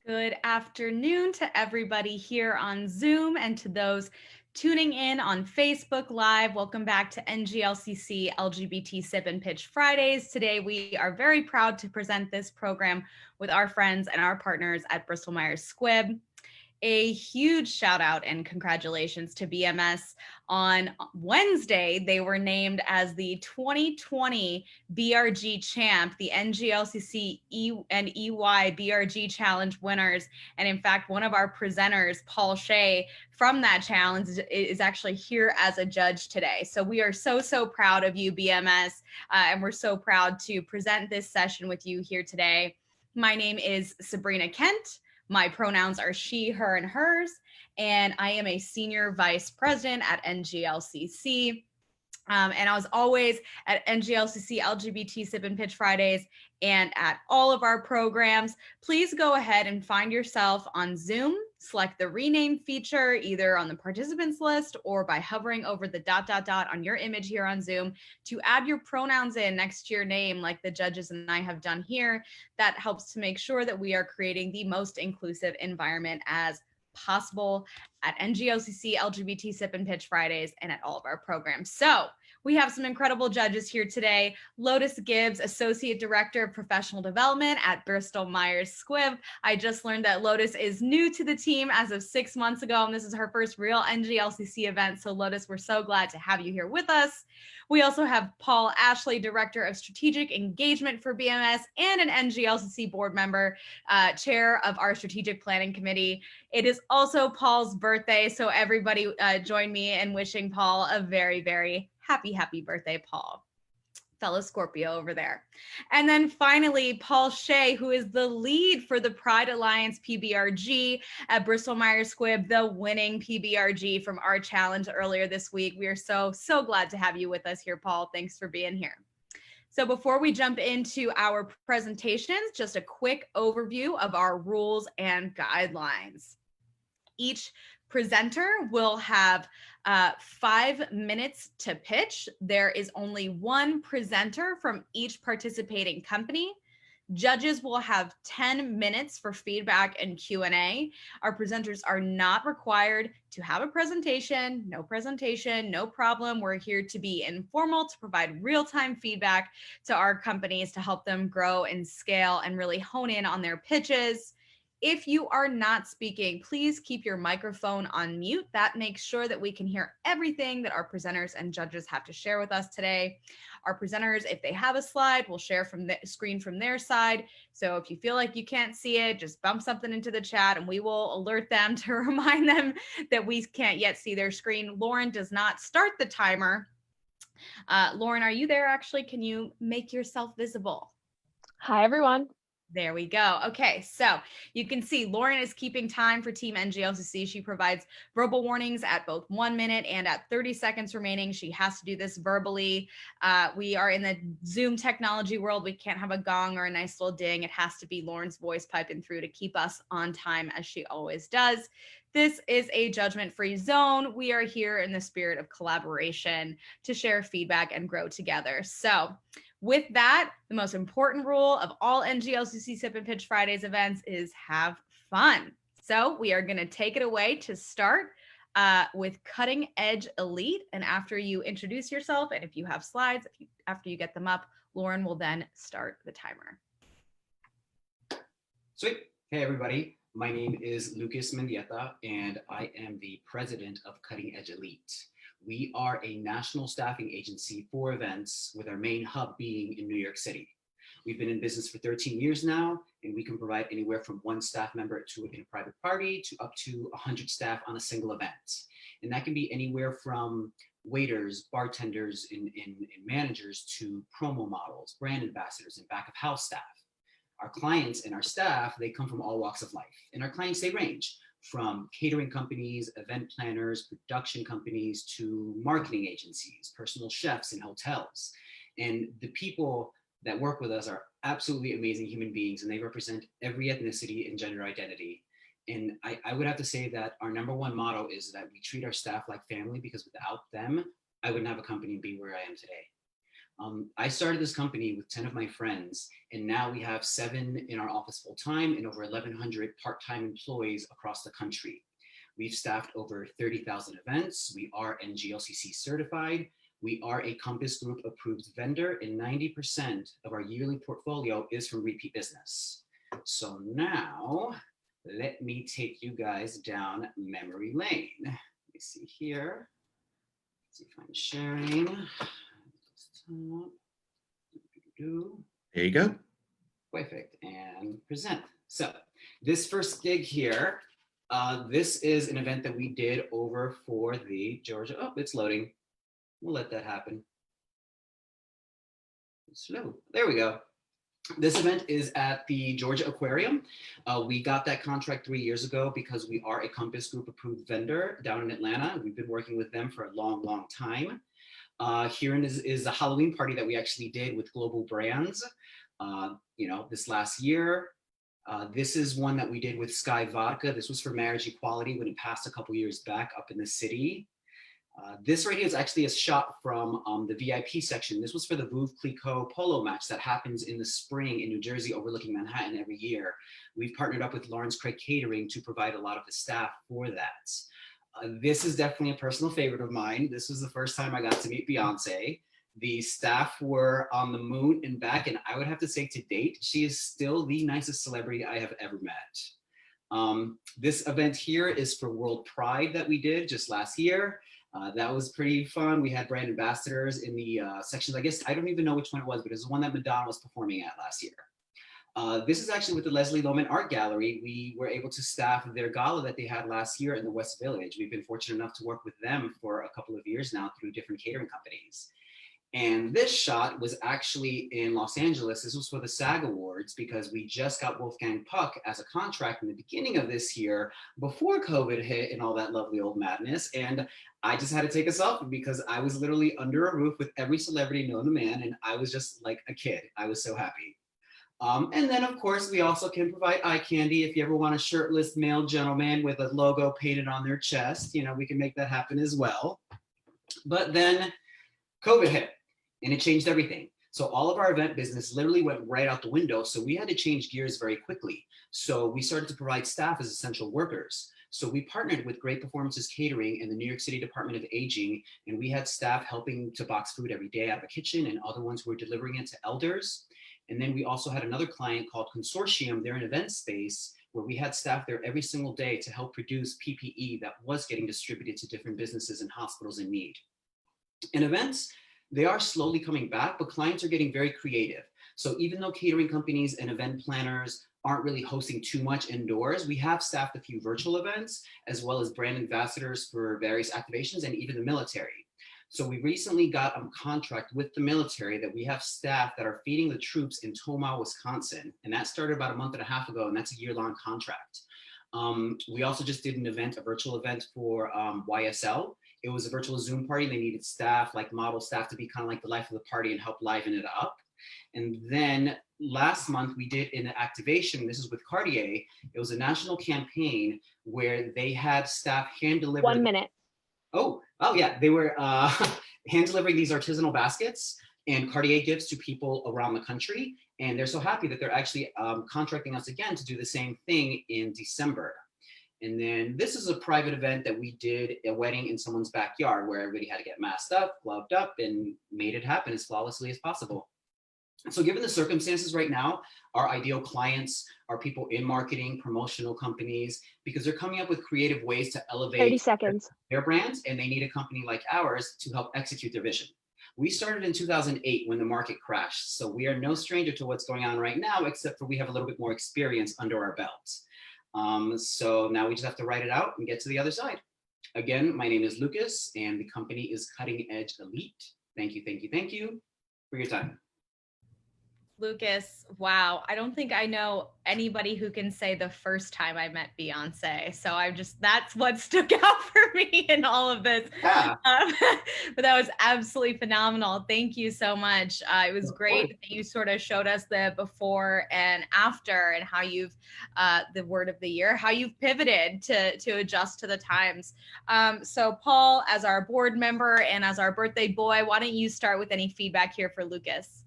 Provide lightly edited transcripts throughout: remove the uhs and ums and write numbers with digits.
Good afternoon to everybody here on Zoom and to those tuning in on Facebook Live. Welcome back to NGLCC LGBT Sip and Pitch Fridays. Today, we are very proud to present this program with our friends and our partners at Bristol Myers Squibb. A huge shout out and congratulations to BMS. On Wednesday, they were named as the 2020 BRG champ, the NGLCC and EY BRG challenge winners. And in fact, one of our presenters, Paul Shea, from that challenge is actually here as a judge today. So we are so proud of you, BMS, and we're so proud to present this session with you here today. My name is Sabrina Kent. My pronouns are she, her, and hers, and I am a senior vice president at NGLCC. And I was always at NGLCC LGBT Sip and Pitch Fridays and at all of our programs. Please go ahead and find yourself on Zoom. Select the rename feature either on the participants list or by hovering over the ... on your image here on Zoom to add your pronouns in next to your name like the judges and I have done here. That helps to make sure that we are creating the most inclusive environment as possible at NGLCC LGBT Sip and Pitch Fridays and at all of our programs. So we have some incredible judges here today. Lotus Gibbs, Associate Director of Professional Development at Bristol Myers Squibb. I just learned that Lotus is new to the team as of 6 months ago, and this is her first real NGLCC event. So Lotus, we're so glad to have you here with us. We also have Paul Ashley, Director of Strategic Engagement for BMS and an NGLCC board member, chair of our Strategic Planning Committee. It is also Paul's birthday, so everybody join me in wishing Paul a very happy birthday, Paul. Fellow Scorpio over there. And then finally, Paul Shea, who is the lead for the Pride Alliance PBRG at Bristol Myers Squibb, the winning PBRG from our challenge earlier this week. We are so glad to have you with us here, Paul. Thanks for being here. So before we jump into our presentations, just a quick overview of our rules and guidelines. Each presenter will have 5 minutes to pitch. There is only one presenter from each participating company. Judges will have 10 minutes for feedback and Q&A. Our presenters are not required to have a presentation, no problem. We're here to be informal, to provide real-time feedback to our companies to help them grow and scale and really hone in on their pitches. If you are not speaking, please keep your microphone on mute. That makes sure that we can hear everything that our presenters and judges have to share with us today. Our presenters, if they have a slide, will share from the screen from their side. So if you feel like you can't see it, just bump something into the chat and we will alert them to remind them that we can't yet see their screen. Lauren does not start the timer. Lauren, are you there actually? Can you make yourself visible? Hi, everyone. There we go. Okay, so you can see Lauren is keeping time for Team NGLCC. She provides verbal warnings at both 1 minute and at 30 seconds remaining. She has to do this verbally. We are in the Zoom technology world. We can't have a gong or a nice little ding. It has to be Lauren's voice piping through to keep us on time as she always does. This is a judgment-free zone. We are here in the spirit of collaboration to share feedback and grow together. So with that, the most important rule of all NGLCC Sip and Pitch Fridays events is have fun. So we are going to take it away to start with Cutting Edge Elite. And after you introduce yourself, and if you have slides, after you get them up, Lauren will then start the timer. Sweet. Hey, everybody. My name is Lucas Mendieta, and I am the president of Cutting Edge Elite. We are a national staffing agency for events with our main hub being in New York City. We've been in business for 13 years now, and we can provide anywhere from 1 staff member in a private party to up to 100 staff on a single event. And that can be anywhere from waiters, bartenders, and managers to promo models, brand ambassadors, and back of house staff. Our clients and our staff, they come from all walks of life. And our clients, they range from catering companies, event planners, production companies, to marketing agencies, personal chefs, and hotels. And the people that work with us are absolutely amazing human beings, and they represent every ethnicity and gender identity. And I would have to say that our #1 motto is that we treat our staff like family, because without them, I wouldn't have a company and be where I am today. I started this company with 10 of my friends, and now we have 7 in our office full time and over 1,100 part-time employees across the country. We've staffed over 30,000 events. We are NGLCC certified. We are a Compass Group approved vendor, and 90% of our yearly portfolio is from repeat business. So now let me take you guys down memory lane. Let me see here. Let's see if I'm sharing. There you go. Perfect, and present. So this first gig here, this is an event that we did over for the Georgia, oh, it's loading. We'll let that happen. Slow, there we go. This event is at the Georgia Aquarium. We got that contract 3 years ago because we are a Compass Group approved vendor down in Atlanta. We've been working with them for a long, long time. Here is a Halloween party that we actually did with global brands, this last year. This is one that we did with Sky Vodka. This was for marriage equality when it passed a couple years back up in the city. This right here is actually a shot from the VIP section. This was for the Veuve Clicquot polo match that happens in the spring in New Jersey overlooking Manhattan every year. We've partnered up with Lawrence Craig Catering to provide a lot of the staff for that. This is definitely a personal favorite of mine. This was the first time I got to meet Beyonce. The staff were on the moon and back, and I would have to say to date, she is still the nicest celebrity I have ever met. This event here is for World Pride that we did just last year. That was pretty fun. We had brand ambassadors in the sections. I guess, I don't even know which one it was, but it was the one that Madonna was performing at last year. This is actually with the Leslie Lohman Art Gallery. We were able to staff their gala that they had last year in the West Village. We've been fortunate enough to work with them for a couple of years now through different catering companies. And this shot was actually in Los Angeles. This was for the SAG Awards because we just got Wolfgang Puck as a contract in the beginning of this year before COVID hit and all that lovely old madness. And I just had to take a selfie because I was literally under a roof with every celebrity known to man, and I was just like a kid. I was so happy. And then, of course, we also can provide eye candy. If you ever want a shirtless male gentleman with a logo painted on their chest, we can make that happen as well. But then COVID hit and it changed everything. So all of our event business literally went right out the window. So we had to change gears very quickly. So we started to provide staff as essential workers. So we partnered with Great Performances Catering and the New York City Department of Aging, and we had staff helping to box food every day out of a kitchen, and other ones were delivering it to elders. And then we also had another client called Consortium. They're an event space where we had staff there every single day to help produce PPE that was getting distributed to different businesses and hospitals in need. And events, they are slowly coming back, but clients are getting very creative. So even though catering companies and event planners aren't really hosting too much indoors, we have staffed a few virtual events, as well as brand ambassadors for various activations and even the military. So we recently got a contract with the military that we have staff that are feeding the troops in Tomah, Wisconsin. And that started about a month and a half ago, and that's a year-long contract. We also just did an event, a virtual event for YSL. It was a virtual Zoom party. They needed staff, like model staff, to be kind of like the life of the party and help liven it up. And then last month we did an activation. This is with Cartier. It was a national campaign where they had staff hand deliver. 1 minute. Oh yeah, they were hand delivering these artisanal baskets and Cartier gifts to people around the country. And they're so happy that they're actually contracting us again to do the same thing in December. And then this is a private event that we did, a wedding in someone's backyard where everybody had to get masked up, gloved up, and made it happen as flawlessly as possible. So given the circumstances right now, our ideal clients are people in marketing, promotional companies, because they're coming up with creative ways to elevate 30 seconds. their brands, and they need a company like ours to help execute their vision. We started in 2008 when the market crashed, so we are no stranger to what's going on right now, except for we have a little bit more experience under our belts. So now we just have to write it out and get to the other side. Again, my name is Lucas, and the company is Cutting Edge Elite. Thank you for your time. Lucas, wow. I don't think I know anybody who can say the first time I met Beyonce. So that's what stuck out for me in all of this. Yeah, But that was absolutely phenomenal. Thank you so much. It was great that you sort of showed us the before and after and how you've, the word of the year, how you've pivoted to adjust to the times. So Paul, as our board member and as our birthday boy, why don't you start with any feedback here for Lucas?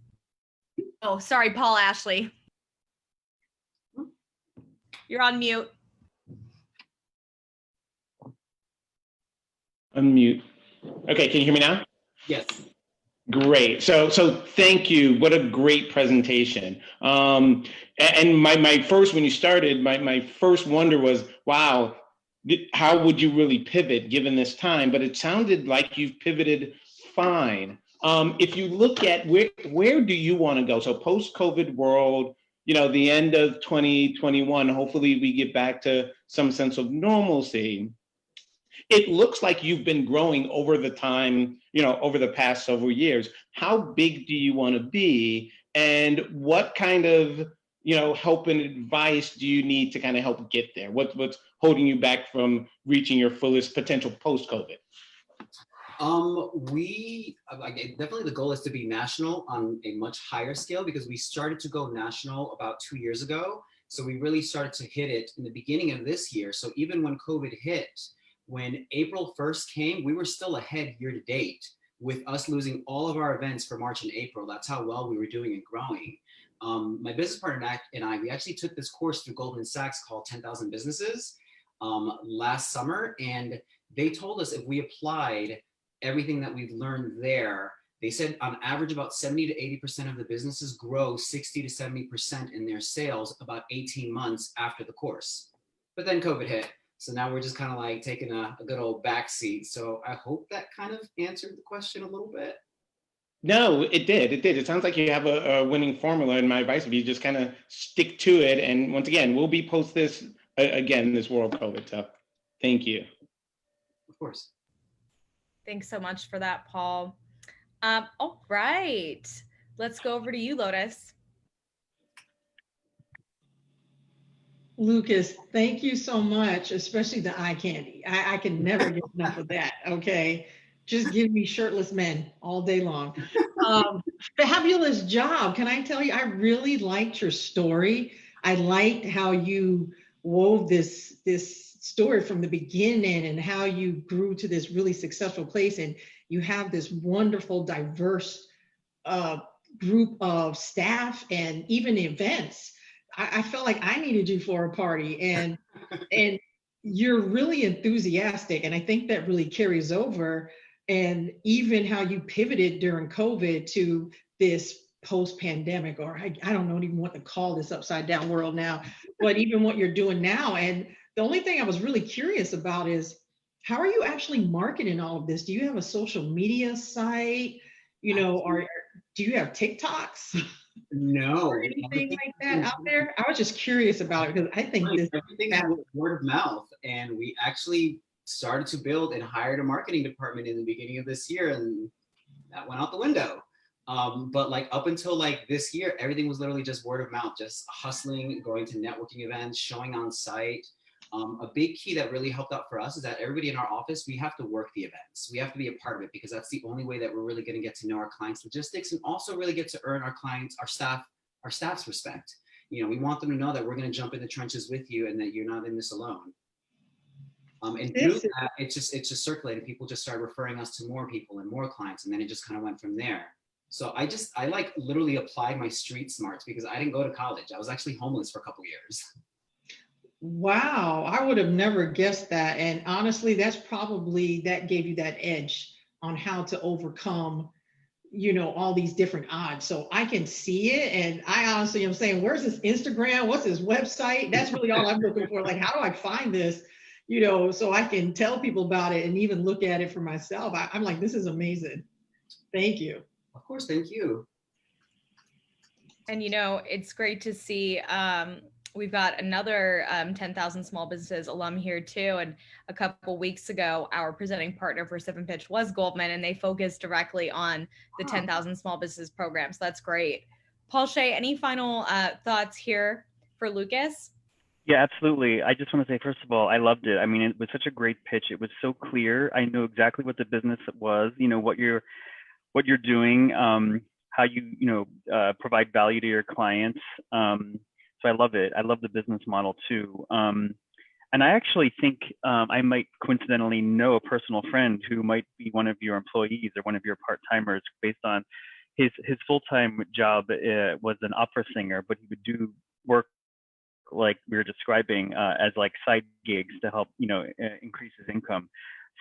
Oh, sorry, Paul Ashley. You're on mute. Unmute. Okay, can you hear me now? yes. Great. So thank you. What a great presentation. And my first, when you started, my first wonder was, wow, how would you really pivot given this time? But it sounded like you've pivoted fine. If you look at where do you want to go? So post-COVID world, the end of 2021, hopefully we get back to some sense of normalcy. It looks like you've been growing over the time, over the past several years. How big do you want to be? And what kind of, help and advice do you need to kind of help get there? What's holding you back from reaching your fullest potential post-COVID? Definitely the goal is to be national on a much higher scale, because we started to go national about 2 years ago. So we really started to hit it in the beginning of this year. So even when COVID hit, when April 1st came, we were still ahead year to date, with us losing all of our events for March and April. That's how well we were doing and growing. My business partner and I, we actually took this course through Goldman Sachs called 10,000 Businesses last summer. And they told us if we applied everything that we've learned there, they said on average about 70 to 80% of the businesses grow 60 to 70% in their sales about 18 months after the course. But then COVID hit. So now we're just kind of like taking a good old backseat. So I hope that kind of answered the question a little bit. No, it did. It did. It sounds like you have a winning formula. And my advice would be just kind of stick to it. And once again, we'll be post this again, this world COVID. So thank you. Of course. Thanks so much for that, Paul. All right. Let's go over to you, Lotus. Lucas, thank you so much, especially the eye candy. I can never get enough of that, okay? Just give me shirtless men all day long. Fabulous job. Can I tell you, I really liked your story. I liked how you wove this story from the beginning and how you grew to this really successful place. And you have this wonderful, diverse group of staff and even events. I felt like I needed you for a party, and you're really enthusiastic, and I think that really carries over. And even how you pivoted during COVID to this post-pandemic, or I don't even want to call this upside down world now, but even what you're doing now. And the only thing I was really curious about is, how are you actually marketing all of this? Do you have a social media site? Or do you have TikToks? No. Or anything like that out there? I was just curious about it, because I think everything is word of mouth. And we actually started to build and hired a marketing department in the beginning of this year, and that went out the window. But like up until like this year, everything was literally just word of mouth, just hustling, going to networking events, showing on site. A big key that really helped out for us is that everybody in our office, we have to work the events. We have to be a part of it, because that's the only way that we're really going to get to know our clients' logistics, and also really get to earn our clients, our staff's respect. We want them to know that we're going to jump in the trenches with you, and that you're not in this alone. And through that, it's just circulated. People just started referring us to more people and more clients, and then it just kind of went from there. So I like literally applied my street smarts, because I didn't go to college. I was actually homeless for a couple years. Wow, I would have never guessed that. And honestly, that gave you that edge on how to overcome, all these different odds. So I can see it. And I honestly am saying, where's his Instagram? What's his website? That's really all I'm looking for. Like, how do I find this, so I can tell people about it and even look at it for myself. I'm like, this is amazing. Thank you. Of course, thank you. And, it's great to see, we've got another 10,000 Small Businesses alum here too. And a couple weeks ago, our presenting partner for Sip and Pitch was Goldman, and they focused directly on the 10,000 Small Business program. So that's great. Paul Shea, any final thoughts here for Lucas? Yeah, absolutely. I just want to say, first of all, I loved it. I mean, it was such a great pitch. It was so clear. I know exactly what the business was, what you're doing, how you provide value to your clients. So I love it. I love the business model too. And I actually think I might coincidentally know a personal friend who might be one of your employees or one of your part-timers based on his full-time job was an opera singer, but he would do work like we were describing as like side gigs to help, increase his income.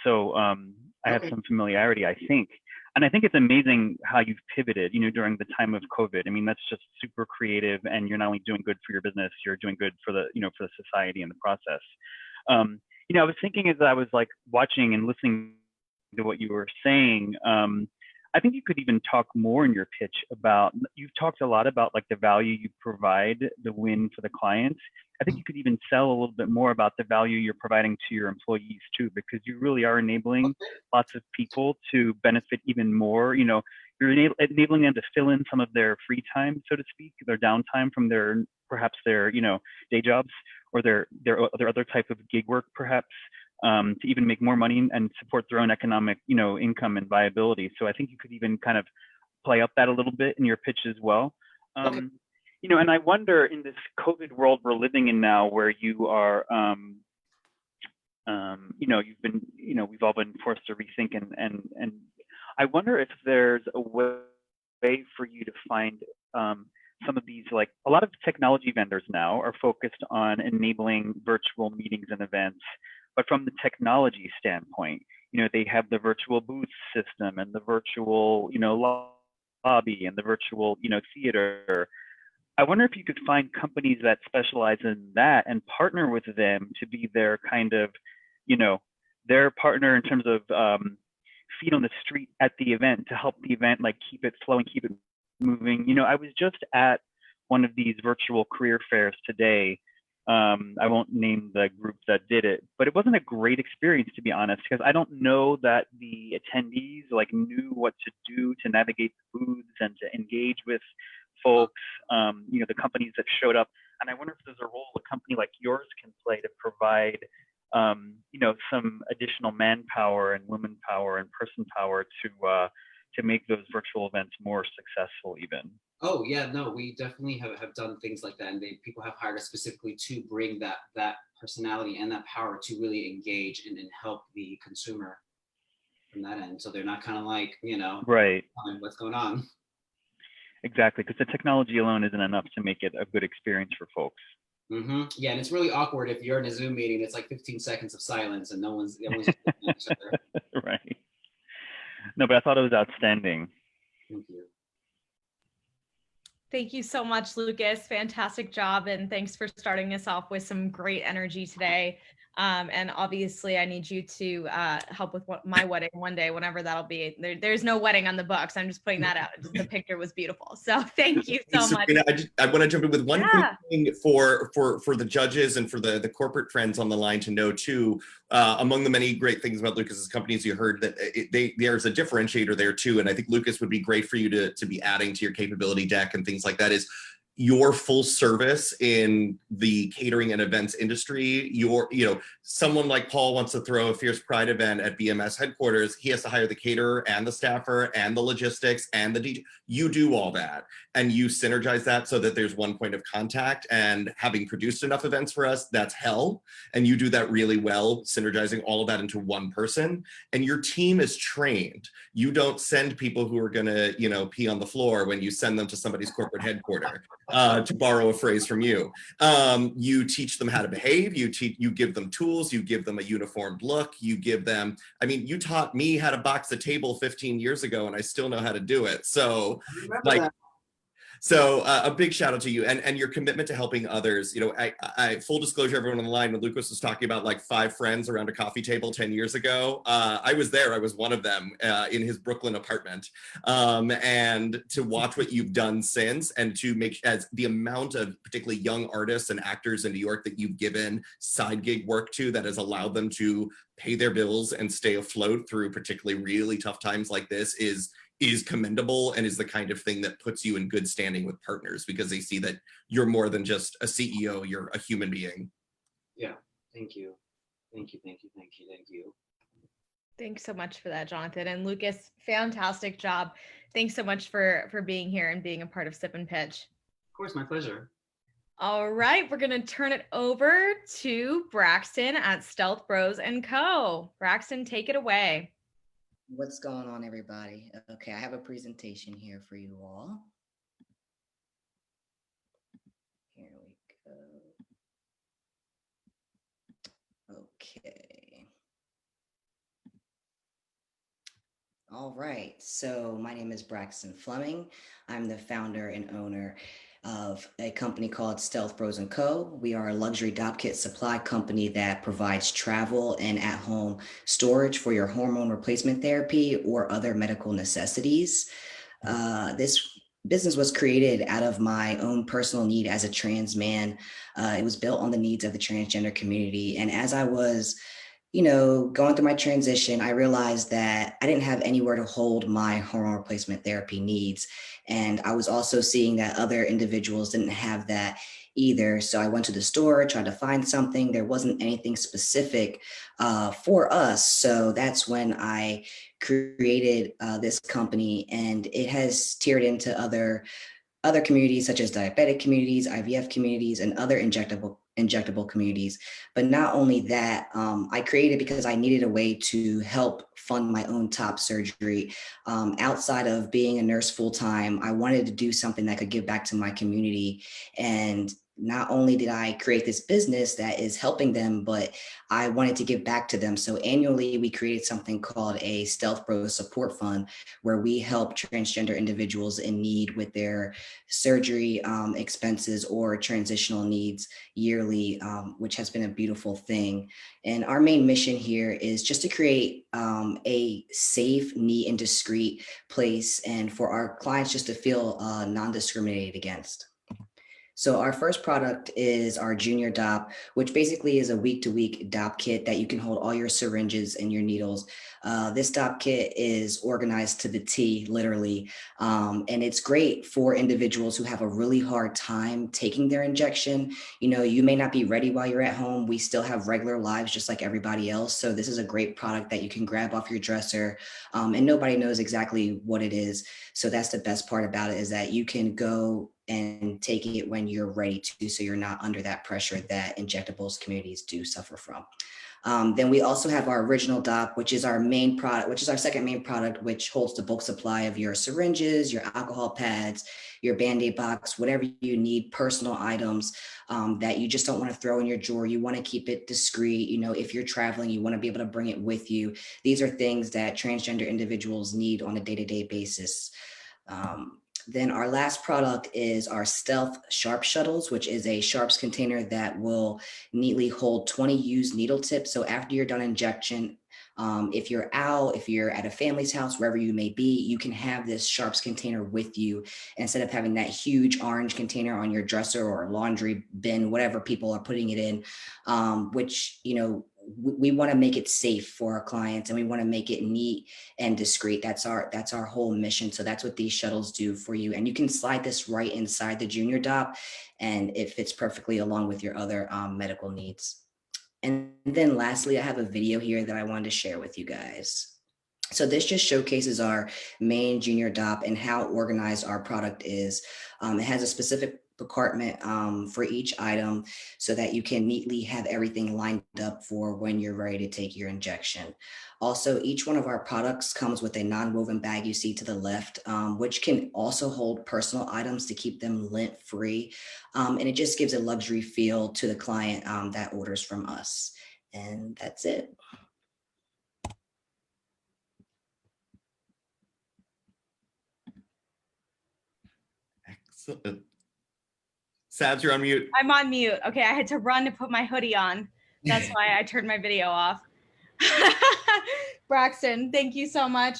So I have some familiarity, I think. And I think it's amazing how you've pivoted, during the time of COVID. I mean, that's just super creative, and you're not only doing good for your business, you're doing good for the, for the society in the process. I was thinking as I was like watching and listening to what you were saying, I think you could even talk more in your pitch about, you've talked a lot about like the value you provide, the win for the clients. I think you could even sell a little bit more about the value you're providing to your employees too, because you really are enabling lots of people to benefit even more. You're enabling them to fill in some of their free time, so to speak, their downtime from perhaps their day jobs or their other type of gig work, perhaps. To even make more money and support their own economic, income and viability. So I think you could even kind of play up that a little bit in your pitch as well. And I wonder in this COVID world we're living in now, where you are, you've been, we've all been forced to rethink, and I wonder if there's a way for you to find some of these, like a lot of technology vendors now are focused on enabling virtual meetings and events. But from the technology standpoint, they have the virtual booth system and the virtual, lobby and the virtual, theater. I wonder if you could find companies that specialize in that and partner with them to be their kind of, their partner in terms of feet on the street at the event to help the event, like keep it flowing, keep it moving. I was just at one of these virtual career fairs today. I won't name the group that did it, but it wasn't a great experience, to be honest, because I don't know that the attendees like knew what to do to navigate the booths and to engage with folks, the companies that showed up. And I wonder if there's a role a company like yours can play to provide, some additional manpower and women power and person power to make those virtual events more successful even. Oh yeah, no, we definitely have done things like that, and people have hired us specifically to bring that personality and that power to really engage and help the consumer from that end. So they're not kind of like, right, what's going on. Exactly, because the technology alone isn't enough to make it a good experience for folks. Mm-hmm. Yeah, and it's really awkward if you're in a Zoom meeting. It's like 15 seconds of silence, and everyone's looking at each other. Right. No, but I thought it was outstanding. Thank you. Thank you so much, Lucas. Fantastic job. And thanks for starting us off with some great energy today. And obviously I need you to help with my wedding one day, whenever that'll be. There's no wedding on the books. I'm just putting that out. The picture was beautiful. So thank you so much. I want to jump in with one quick thing for the judges and for the corporate friends on the line to know too. Among the many great things about Lucas's companies, you heard that there's a differentiator there too. And I think Lucas would be great for you to be adding to your capability deck and things like that is your full service in the catering and events industry. Someone like Paul wants to throw a Fierce Pride event at BMS headquarters. He has to hire the caterer and the staffer and the logistics and the DJ. You do all that and you synergize that so that there's one point of contact. And having produced enough events for us, that's hell. And you do that really well, synergizing all of that into one person. And your team is trained. You don't send people who are gonna, pee on the floor when you send them to somebody's corporate headquarters. To borrow a phrase from you. You teach them how to behave, you give them tools, you give them a uniformed look, you give them, you taught me how to box a table 15 years ago and I still know how to do it. So a big shout out to you and your commitment to helping others. I full disclosure, everyone on the line, when Lucas was talking about like 5 friends around a coffee table 10 years ago, I was there. I was one of them in his Brooklyn apartment. And to watch what you've done since and to make as the amount of particularly young artists and actors in New York that you've given side gig work to that has allowed them to pay their bills and stay afloat through particularly really tough times like this is is commendable and is the kind of thing that puts you in good standing with partners, because they see that you're more than just a CEO, you're a human being. Yeah, thank you. Thank you, thank you, thank you, thank you. Thanks so much for that, Jonathan. And Lucas, fantastic job. Thanks so much for being here and being a part of Sip and Pitch. Of course, my pleasure. All right, we're going to turn it over to Braxton at Stealth Bros & Co. Braxton, take it away. What's going on, everybody? Okay, I have a presentation here for you all. Here we go. Okay. All right, so my name is Braxton Fleming. I'm the founder and owner of a company called Stealth Bros & Co. We are a luxury dop kit supply company that provides travel and at-home storage for your hormone replacement therapy or other medical necessities. This business was created out of my own personal need as a trans man. It was built on the needs of the transgender community. And as I was going through my transition, I realized that I didn't have anywhere to hold my hormone replacement therapy needs. And I was also seeing that other individuals didn't have that either. So I went to the store, tried to find something. There wasn't anything specific for us. So that's when I created this company, and it has tiered into other communities such as diabetic communities, IVF communities, and other injectable communities. But not only that, I created because I needed a way to help fund my own top surgery. Outside of being a nurse full-time, I wanted to do something that could give back to my community. And not only did I create this business that is helping them, but I wanted to give back to them. So annually, we created something called a Stealth Bros Support Fund, where we help transgender individuals in need with their surgery expenses or transitional needs yearly, which has been a beautiful thing. And our main mission here is just to create a safe, neat, and discreet place, and for our clients just to feel non-discriminated against. So our first product is our Junior DOP, which basically is a week-to-week DOP kit that you can hold all your syringes and your needles. This DOP kit is organized to the T, literally, and it's great for individuals who have a really hard time taking their injection. You may not be ready while you're at home. We still have regular lives just like everybody else. So this is a great product that you can grab off your dresser, and nobody knows exactly what it is. So that's the best part about it, is that you can go and take it when you're ready to, so you're not under that pressure that injectables communities do suffer from. Then we also have our original DOP, which is our main product, which is our second main product, which holds the bulk supply of your syringes, your alcohol pads, your Band-Aid box, whatever you need, personal items that you just don't want to throw in your drawer. You want to keep it discreet. If you're traveling, you want to be able to bring it with you. These are things that transgender individuals need on a day-to-day basis. Then our last product is our Stealth Sharp Shuttles, which is a sharps container that will neatly hold 20 used needle tips. So after you're done injection, if you're out, if you're at a family's house, wherever you may be, you can have this sharps container with you instead of having that huge orange container on your dresser or laundry bin, whatever people are putting it in, which, we want to make it safe for our clients, and we want to make it neat and discreet. That's our whole mission. So that's what these shuttles do for you. And you can slide this right inside the Junior DOP, and it fits perfectly along with your other medical needs. And then lastly, I have a video here that I wanted to share with you guys. So this just showcases our main Junior DOP and how organized our product is. It has a specific compartment for each item so that you can neatly have everything lined up for when you're ready to take your injection. Also, each one of our products comes with a non-woven bag you see to the left, which can also hold personal items to keep them lint-free. And it just gives a luxury feel to the client that orders from us. And that's it. Excellent. Sabs, you're on mute. I'm on mute. Okay, I had to run to put my hoodie on. That's why I turned my video off. Braxton, thank you so much.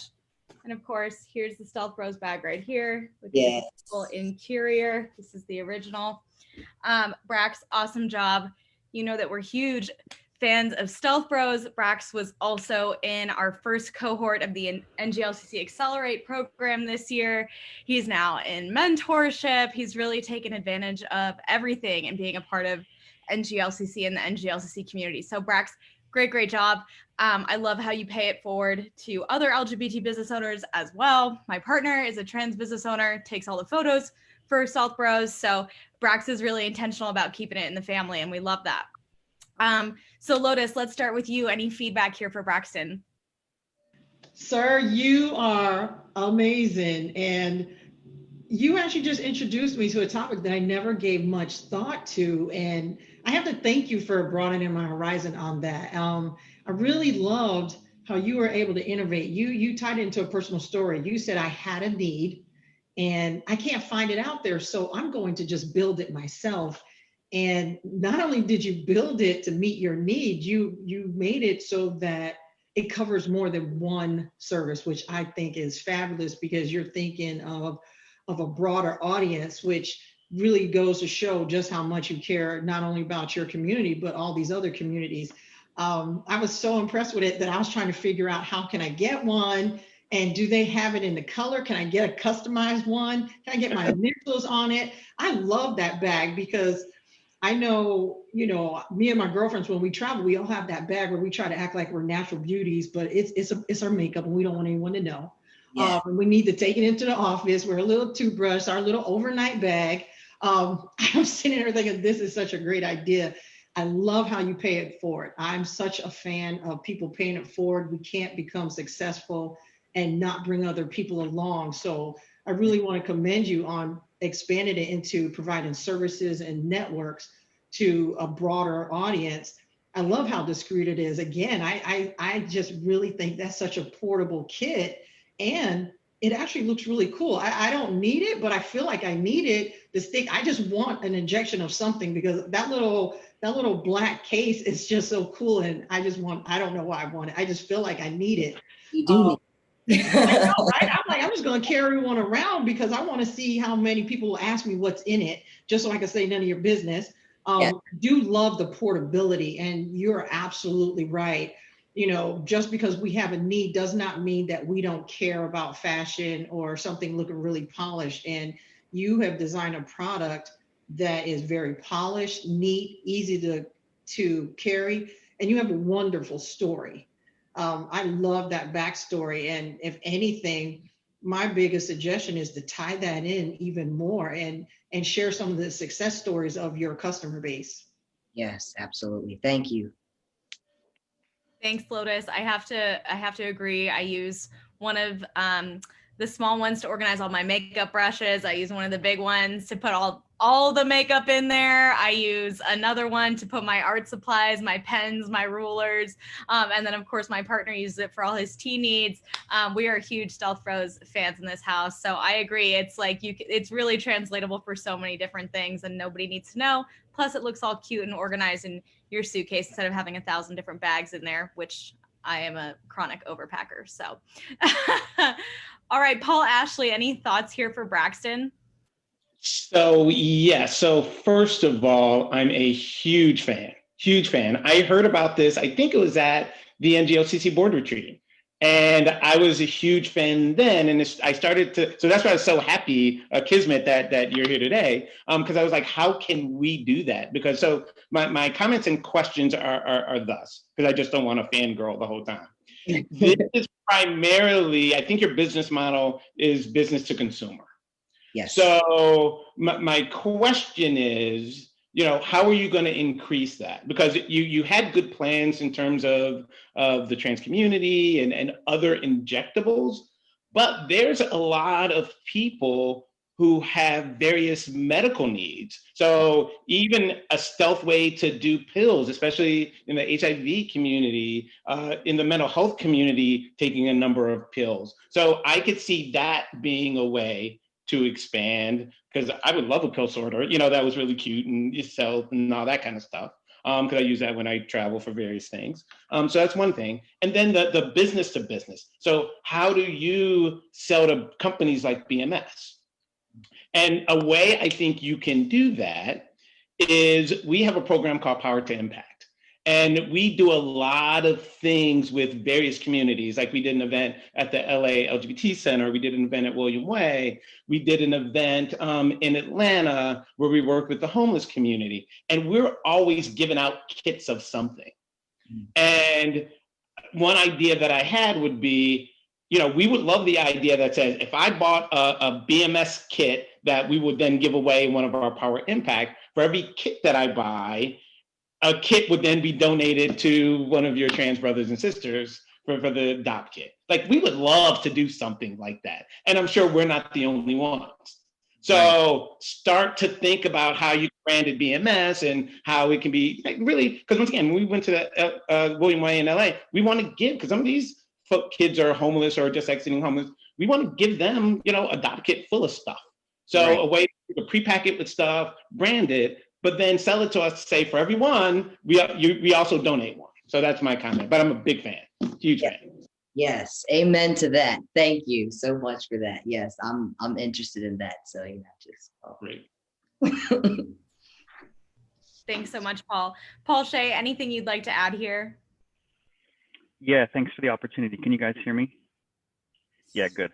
And of course, here's the Stealth Bros bag right here with the beautiful interior. This is the original. Brax, awesome job. You know that we're huge fans of Stealth Bros, Brax was also in our first cohort of the NGLCC Accelerate program this year. He's now in mentorship. He's really taken advantage of everything and being a part of NGLCC and the NGLCC community. So Brax, great job. I love how you pay it forward to other LGBT business owners as well. My partner is a trans business owner, takes all the photos for Stealth Bros. So Brax is really intentional about keeping it in the family, and we love that. So Lotus, let's start with you. Any feedback here for Braxton? Sir, you are amazing. And you actually just introduced me to a topic that I never gave much thought to. And I have to thank you for broadening my horizon on that. I really loved how you were able to innovate. You tied it into a personal story. You said, I had a need and I can't find it out there, so I'm going to just build it myself. And not only did you build it to meet your need, you made it so that it covers more than one service, which I think is fabulous, because you're thinking of a broader audience, which really goes to show just how much you care, not only about your community, but all these other communities. I was so impressed with it that I was trying to figure out, how can I get one? And do they have it in the color? Can I get a customized one? Can I get my initials on it? I love that bag, because I know, me and my girlfriends, when we travel, we all have that bag where we try to act like we're natural beauties, but it's our makeup and we don't want anyone to know. Yeah. And we need to take it into the office. We're a little toothbrush, our little overnight bag. I'm sitting there thinking, this is such a great idea. I love how you pay it forward. I'm such a fan of people paying it forward. We can't become successful and not bring other people along. So I really want to commend you on expanding it into providing services and networks to a broader audience. I love how discreet it is. Again, I just really think that's such a portable kit, and it actually looks really cool. I don't need it, but I feel like I need it. The stick, I just want an injection of something, because that little black case is just so cool. And I don't know why I want it. I just feel like I need it. You do need I know, right? I'm like, I'm just going to carry one around, because I want to see how many people will ask me what's in it, just so I can say none of your business. Yeah. I do love the portability, and you're absolutely right. Just because we have a need does not mean that we don't care about fashion or something looking really polished. And you have designed a product that is very polished, neat, easy to carry, and you have a wonderful story. I love that backstory. And if anything, my biggest suggestion is to tie that in even more and share some of the success stories of your customer base. Yes, absolutely. Thank you. Thanks, Lotus. I have to agree. I use one of the small ones to organize all my makeup brushes. I use one of the big ones to put all the makeup in there. I use another one to put my art supplies, my pens, my rulers. And then of course my partner uses it for all his tea needs. We are huge Stealth Bros fans in this house. So I agree. It's like it's really translatable for so many different things, and nobody needs to know. Plus it looks all cute and organized in your suitcase instead of having 1,000 different bags in there, which I am a chronic overpacker. So, all right, Paul, Ashley, any thoughts here for Braxton? So, yeah. So first of all, I'm a huge fan. I heard about this, I think it was at the NGLCC board retreat. And I was a huge fan then. And I started so that's why I was so happy, Kismet, that you're here today. Because I was like, how can we do that? Because so my comments and questions are thus, because I just don't want to fangirl the whole time. This is primarily, I think your business model is business to consumer. Yes. So my question is, how are you going to increase that? Because you had good plans in terms of the trans community and other injectables, but there's a lot of people who have various medical needs. So even a stealth way to do pills, especially in the HIV community, in the mental health community, taking a number of pills. So I could see that being a way to expand, because I would love a pill sorter, that was really cute and you sell and all that kind of stuff. Because I use that when I travel for various things. So that's one thing. And then the business to business. So how do you sell to companies like BMS? And a way I think you can do that is we have a program called Power to Impact. And we do a lot of things with various communities. Like we did an event at the LA LGBT Center. We did an event at William Way. We did an event in Atlanta where we worked with the homeless community. And we're always giving out kits of something. And one idea that I had would be, we would love the idea that says, if I bought a BMS kit that we would then give away one of our Power Impact, for every kit that I buy, a kit would then be donated to one of your trans brothers and sisters for the adopt kit. Like, we would love to do something like that. And I'm sure we're not the only ones. So start to think about how you branded BMS and how it can be like really, because once again, when we went to the, William Way in LA, we want to give, because some of these kids are homeless or just exiting homeless. We want to give them, adopt kit full of stuff. So a way to pre-pack it with stuff, brand it, but then sell it to us to say, for everyone, we also donate one. So that's my comment, but I'm a big fan, huge fan. Yes, amen to that. Thank you so much for that. Yes, I'm interested in that. So Great. Thanks so much, Paul. Paul Shea, anything you'd like to add here? Yeah, thanks for the opportunity. Can you guys hear me? Yeah, good.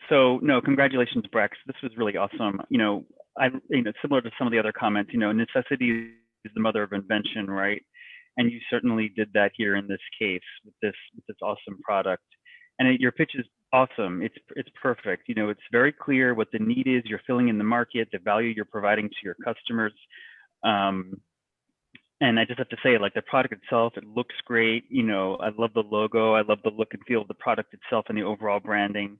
So no, congratulations, Brex. This was really awesome. Similar to some of the other comments, necessity is the mother of invention, right? And you certainly did that here in this case with this awesome product. And your pitch is awesome. It's perfect. It's very clear what the need is. You're filling in the market, the value you're providing to your customers. And I just have to say, like, the product itself, it looks great. I love the logo. I love the look and feel of the product itself and the overall branding.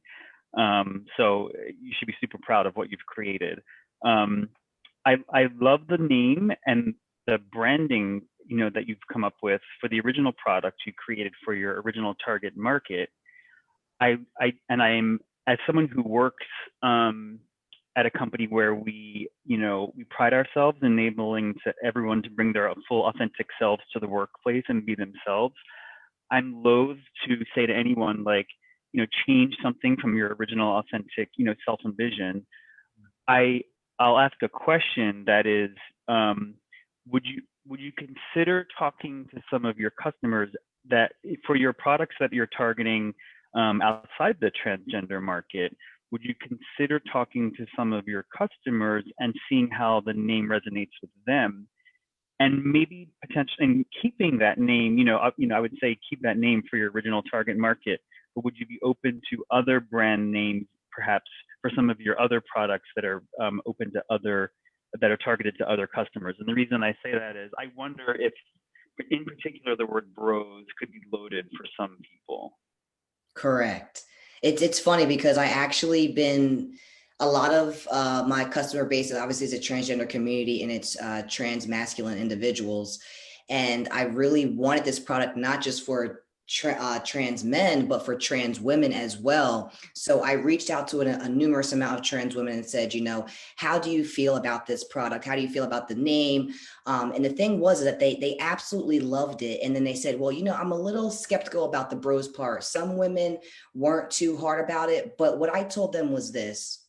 So you should be super proud of what you've created. I love the name and the branding, that you've come up with for the original product you created for your original target market. I am, as someone who works at a company where we pride ourselves in enabling everyone to bring their full authentic selves to the workplace and be themselves. I'm loath to say to anyone, like, change something from your original authentic, self and vision. I'll ask a question that is, would you consider talking to some of your customers that for your products that you're targeting outside the transgender market, would you consider talking to some of your customers and seeing how the name resonates with them? And maybe potentially keeping that name, I would say keep that name for your original target market, but would you be open to other brand names, perhaps for some of your other products that are that are targeted to other customers? And the reason I say that is I wonder if, in particular, the word bros could be loaded for some people. Correct. It's funny because I actually a lot of my customer base obviously is a transgender community, and it's trans masculine individuals. And I really wanted this product not just for trans men, but for trans women as well. So I reached out to a numerous amount of trans women and said, how do you feel about this product? How do you feel about the name? And the thing was that they absolutely loved it. And then they said, well, I'm a little skeptical about the bros part. Some women weren't too hard about it. But what I told them was this: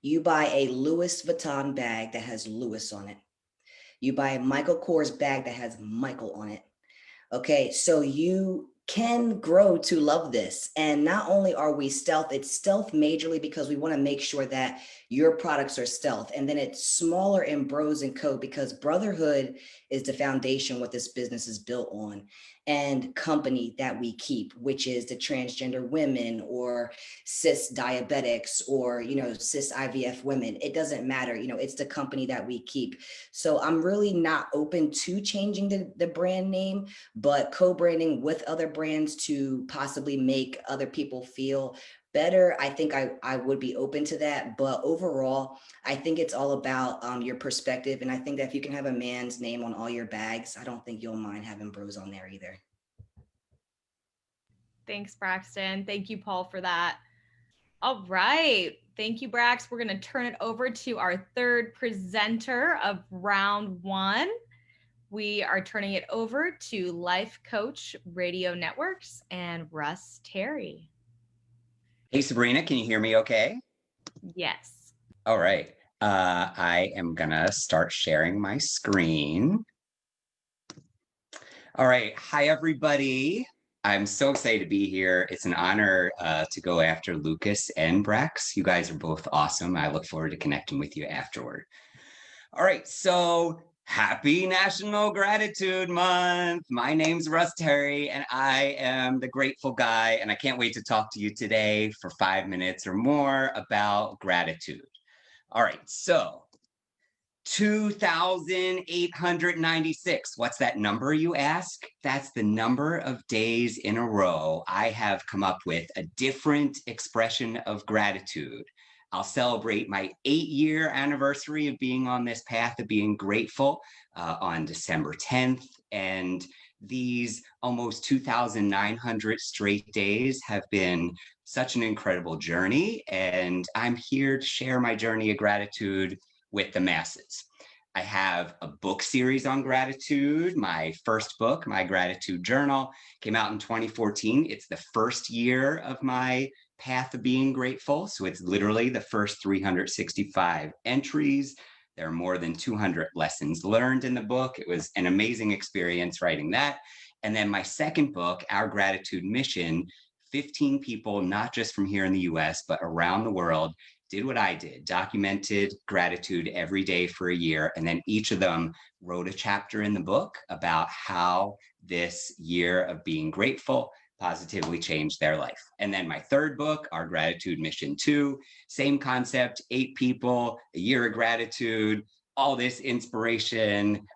you buy a Louis Vuitton bag that has Louis on it. You buy a Michael Kors bag that has Michael on it. Okay, so you can grow to love this. And not only are we stealth, it's stealth majorly because we want to make sure that your products are stealth. And then it's smaller in Bros & Co because brotherhood is the foundation what this business is built on, and company that we keep, which is the transgender women or cis diabetics or, cis IVF women. It doesn't matter. It's the company that we keep. So I'm really not open to changing the brand name, but co-branding with other brands to possibly make other people feel better. I think I would be open to that. But overall, I think it's all about your perspective. And I think that if you can have a man's name on all your bags, I don't think you'll mind having bros on there either. Thanks, Braxton. Thank you, Paul, for that. All right. Thank you, Brax. We're going to turn it over to our third presenter of round one. We are turning it over to Life Coach Radio Networks and Russ Terry. Hey, Sabrina, can you hear me okay? Yes. All right. I am going to start sharing my screen. All right. Hi, everybody. I'm so excited to be here. It's an honor to go after Lucas and Brex. You guys are both awesome. I look forward to connecting with you afterward. All right. So happy National Gratitude Month. My name's Russ Terry, and I am the grateful guy. And I can't wait to talk to you today for 5 minutes or more about gratitude. All right. So 2,896. What's that number, you ask? That's the number of days in a row I have come up with a different expression of gratitude. I'll celebrate my 8-year anniversary of being on this path of being grateful on December 10th. And these almost 2,900 straight days have been such an incredible journey. And I'm here to share my journey of gratitude with the masses. I have a book series on gratitude. My first book, my gratitude journal, came out in 2014. It's the first year of my path of being grateful. So it's literally the first 365 entries. There are more than 200 lessons learned in the book. It was an amazing experience writing that. And then my second book, Our Gratitude Mission, 15 people, not just from here in the US, but around the world, did what I did, documented gratitude every day for a year. And then each of them wrote a chapter in the book about how this year of being grateful positively changed their life. And then my third book, Our Gratitude Mission 2, same concept, 8 people, a year of gratitude, all this inspiration,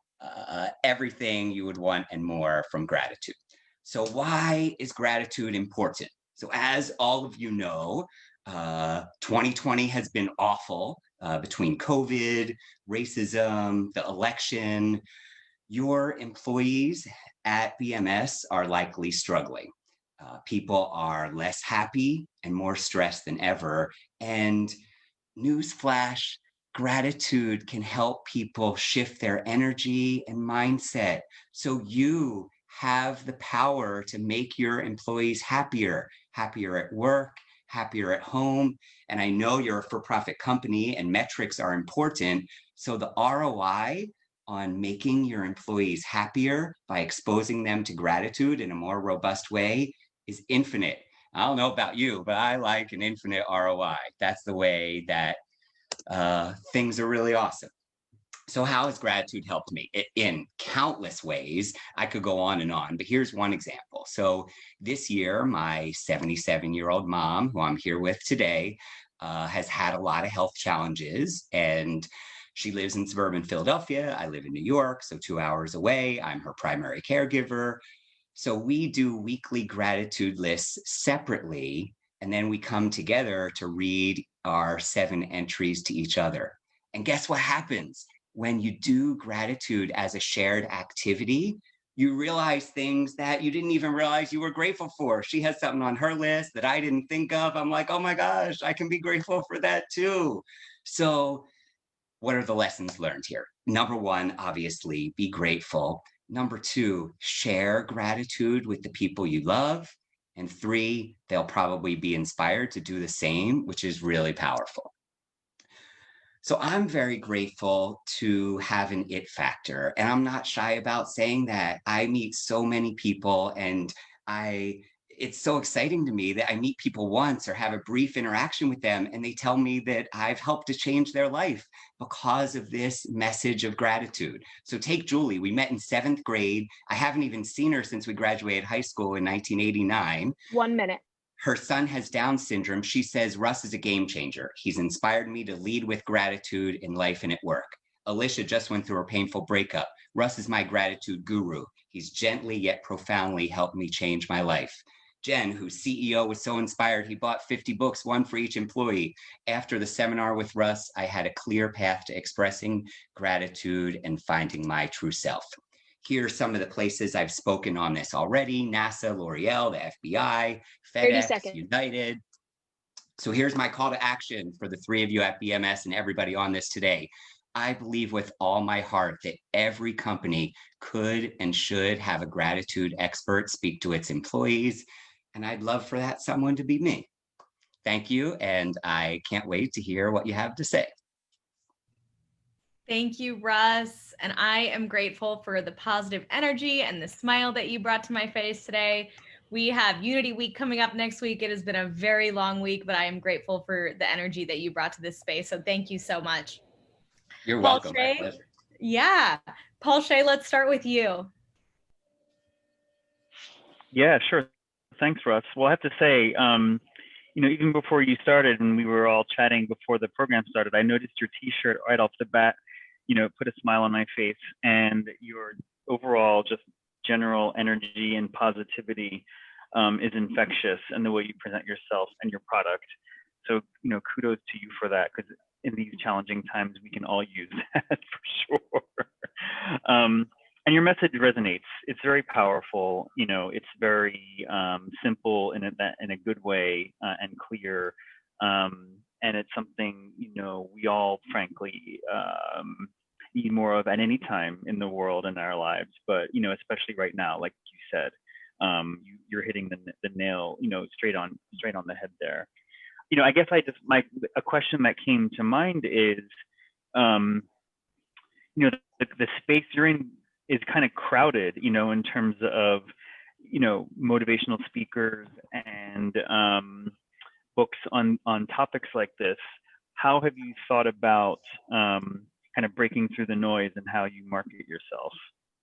everything you would want and more from gratitude. So why is gratitude important? So as all of you know, 2020 has been awful between COVID, racism, the election. Your employees at BMS are likely struggling. People are less happy and more stressed than ever. And newsflash, gratitude can help people shift their energy and mindset. So you have the power to make your employees happier at work, happier at home. And I know you're a for-profit company and metrics are important. So the ROI on making your employees happier by exposing them to gratitude in a more robust way is infinite. I don't know about you, but I like an infinite ROI. That's the way that things are really awesome. So how has gratitude helped me? In countless ways. I could go on and on, but here's one example. So this year, my 77-year-old mom, who I'm here with today, has had a lot of health challenges, and she lives in suburban Philadelphia. I live in New York, so 2 hours away. I'm her primary caregiver. So we do weekly gratitude lists separately, and then we come together to read our 7 entries to each other. And guess what happens? When you do gratitude as a shared activity, you realize things that you didn't even realize you were grateful for. She has something on her list that I didn't think of. I'm like, oh my gosh, I can be grateful for that too. So what are the lessons learned here? Number 1, obviously, be grateful. Number 2, share gratitude with the people you love. And 3, they'll probably be inspired to do the same, which is really powerful. So I'm very grateful to have an it factor, and I'm not shy about saying that. I meet so many people, and it's so exciting to me that I meet people once or have a brief interaction with them, and they tell me that I've helped to change their life because of this message of gratitude. So take Julie. We met in 7th grade. I haven't even seen her since we graduated high school in 1989. 1 minute. Her son has Down syndrome. She says, Russ is a game changer. He's inspired me to lead with gratitude in life and at work. Alicia just went through a painful breakup. Russ is my gratitude guru. He's gently yet profoundly helped me change my life. Jen, whose CEO was so inspired, he bought 50 books, 1 for each employee. After the seminar with Russ, I had a clear path to expressing gratitude and finding my true self. Here are some of the places I've spoken on this already: NASA, L'Oreal, the FBI, FedEx, United. So here's my call to action for the 3 of you at BMS and everybody on this today. I believe with all my heart that every company could and should have a gratitude expert speak to its employees. And I'd love for that someone to be me. Thank you. And I can't wait to hear what you have to say. Thank you, Russ. And I am grateful for the positive energy and the smile that you brought to my face today. We have Unity Week coming up next week. It has been a very long week, but I am grateful for the energy that you brought to this space. So thank you so much. You're Paul welcome. Shea, My pleasure. yeah. Paul Shea, let's start with you. Yeah, sure. Thanks, Russ. Well, I have to say, even before you started and we were all chatting before the program started, I noticed your T-shirt right off the bat, put a smile on my face, and your overall just general energy and positivity is infectious, and the way you present yourself and your product. So, kudos to you for that, because in these challenging times, we can all use that for sure. And your message resonates. It's very powerful. It's very simple in a good way and clear. And it's something, we all frankly need more of at any time in the world and our lives. But, especially right now, like you said, you're hitting the nail, straight on the head there. I guess a question that came to mind is, the space you're in is kind of crowded, in terms of, motivational speakers and books on topics like this. How have you thought about kind of breaking through the noise and how you market yourself?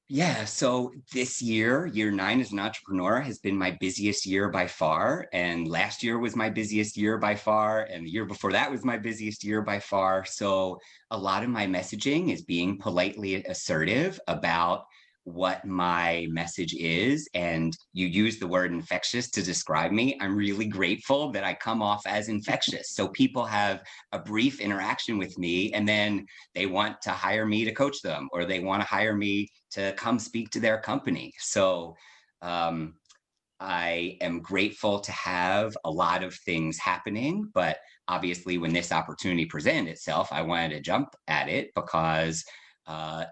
Yeah, so this year 9 as an entrepreneur has been my busiest year by far. And last year was my busiest year by far. And the year before that was my busiest year by far. So a lot of my messaging is being politely assertive about what my message is. And you use the word infectious to describe me. I'm really grateful that I come off as infectious. So people have a brief interaction with me and then they want to hire me to coach them, or they want to hire me to come speak to their company. So I am grateful to have a lot of things happening, but obviously when this opportunity presented itself, I wanted to jump at it because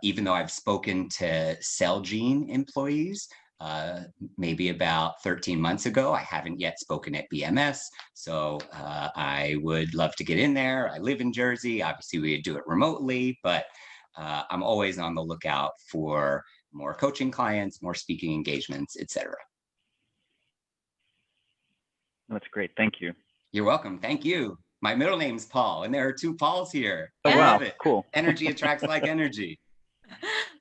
even though I've spoken to Celgene employees, maybe about 13 months ago, I haven't yet spoken at BMS. So I would love to get in there. I live in Jersey. Obviously, we do it remotely, but I'm always on the lookout for more coaching clients, more speaking engagements, etc. That's great. Thank you. You're welcome. Thank you. My middle name's Paul, and there are 2 Pauls here. Oh, I wow. love it. Cool. Energy attracts like energy.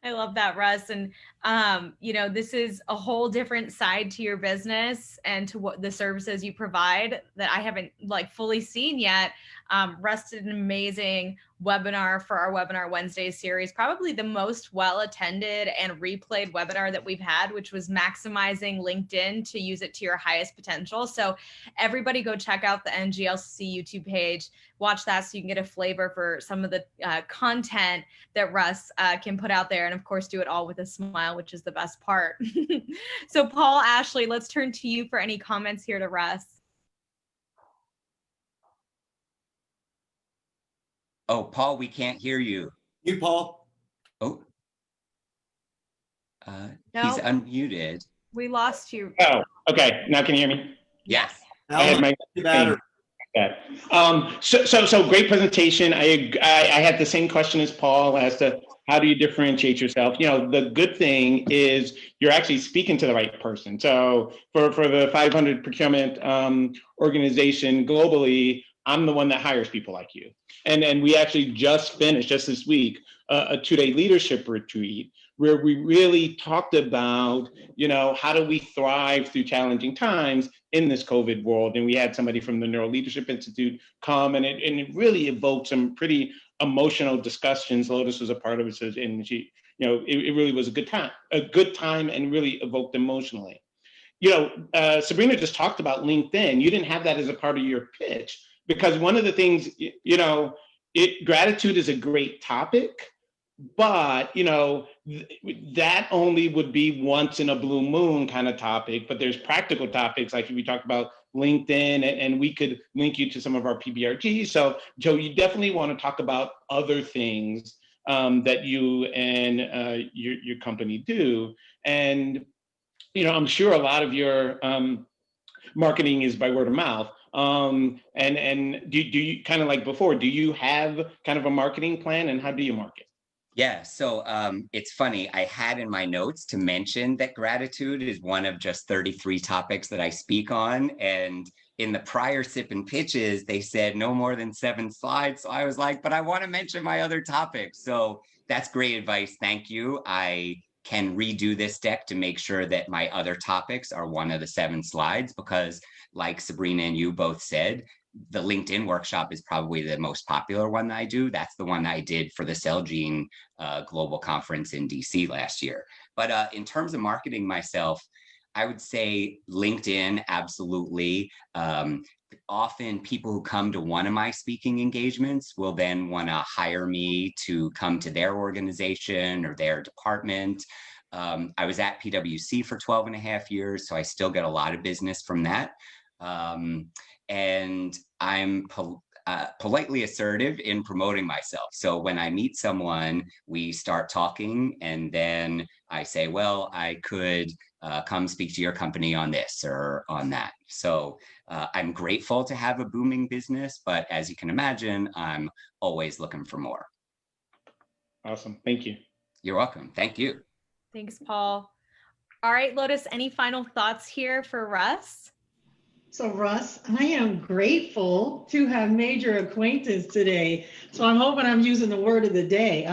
I love that, Russ. And, this is a whole different side to your business and to what the services you provide that I haven't fully seen yet. Russ did an amazing webinar for our Webinar Wednesdays series, probably the most well-attended and replayed webinar that we've had, which was maximizing LinkedIn to use it to your highest potential. So everybody go check out the NGLCC YouTube page, watch that so you can get a flavor for some of the content that Russ can put out there. And of course, do it all with a smile, which is the best part. So Paul, Ashley, let's turn to you for any comments here to Russ. Oh, Paul, we can't hear you. You, Paul. Oh, No. he's unmuted. We lost you. Oh, okay. Now can you hear me? Yes. I had my Better. So great presentation. I had the same question as Paul as to how do you differentiate yourself? The good thing is you're actually speaking to the right person. So for the 500 procurement organization globally, I'm the one that hires people like you. And we actually just finished just this week a 2-day leadership retreat where we really talked about, how do we thrive through challenging times in this COVID world. And we had somebody from the Neuro Leadership Institute come, and it really evoked some pretty emotional discussions. Lotus was a part of it, and she, it really was a good time and really evoked emotionally. Sabrina just talked about LinkedIn. You didn't have that as a part of your pitch because one of the things, gratitude is a great topic, but that only would be once in a blue moon kind of topic. But there's practical topics like we talked about LinkedIn, and we could link you to some of our PBRGs. So you definitely want to talk about other things that you and your company do. And I'm sure a lot of your marketing is by word of mouth. And do you kind of like before? Do you have kind of a marketing plan, and how do you market? Yeah, so it's funny. I had in my notes to mention that gratitude is one of just 33 topics that I speak on. And in the prior sip and pitches, they said no more than 7 slides. So I was like, but I want to mention my other topics. So that's great advice. Thank you. I can redo this deck to make sure that my other topics are one of the 7 slides because, like Sabrina and you both said, the LinkedIn workshop is probably the most popular one that I do. That's the one that I did for the Celgene Global Conference in DC last year. But in terms of marketing myself, I would say LinkedIn, absolutely. Often people who come to one of my speaking engagements will then want to hire me to come to their organization or their department. I was at PwC for 12 and a half years, so I still get a lot of business from that. And I'm politely assertive in promoting myself. So when I meet someone, we start talking, and then I say, well, I could come speak to your company on this or on that. So I'm grateful to have a booming business, but as you can imagine, I'm always looking for more. Awesome. Thank you. You're welcome. Thank you. Thanks, Paul. All right, Lotus, any final thoughts here for Russ? So Russ, I am grateful to have made your acquaintance today. So I'm hoping I'm using the word of the day.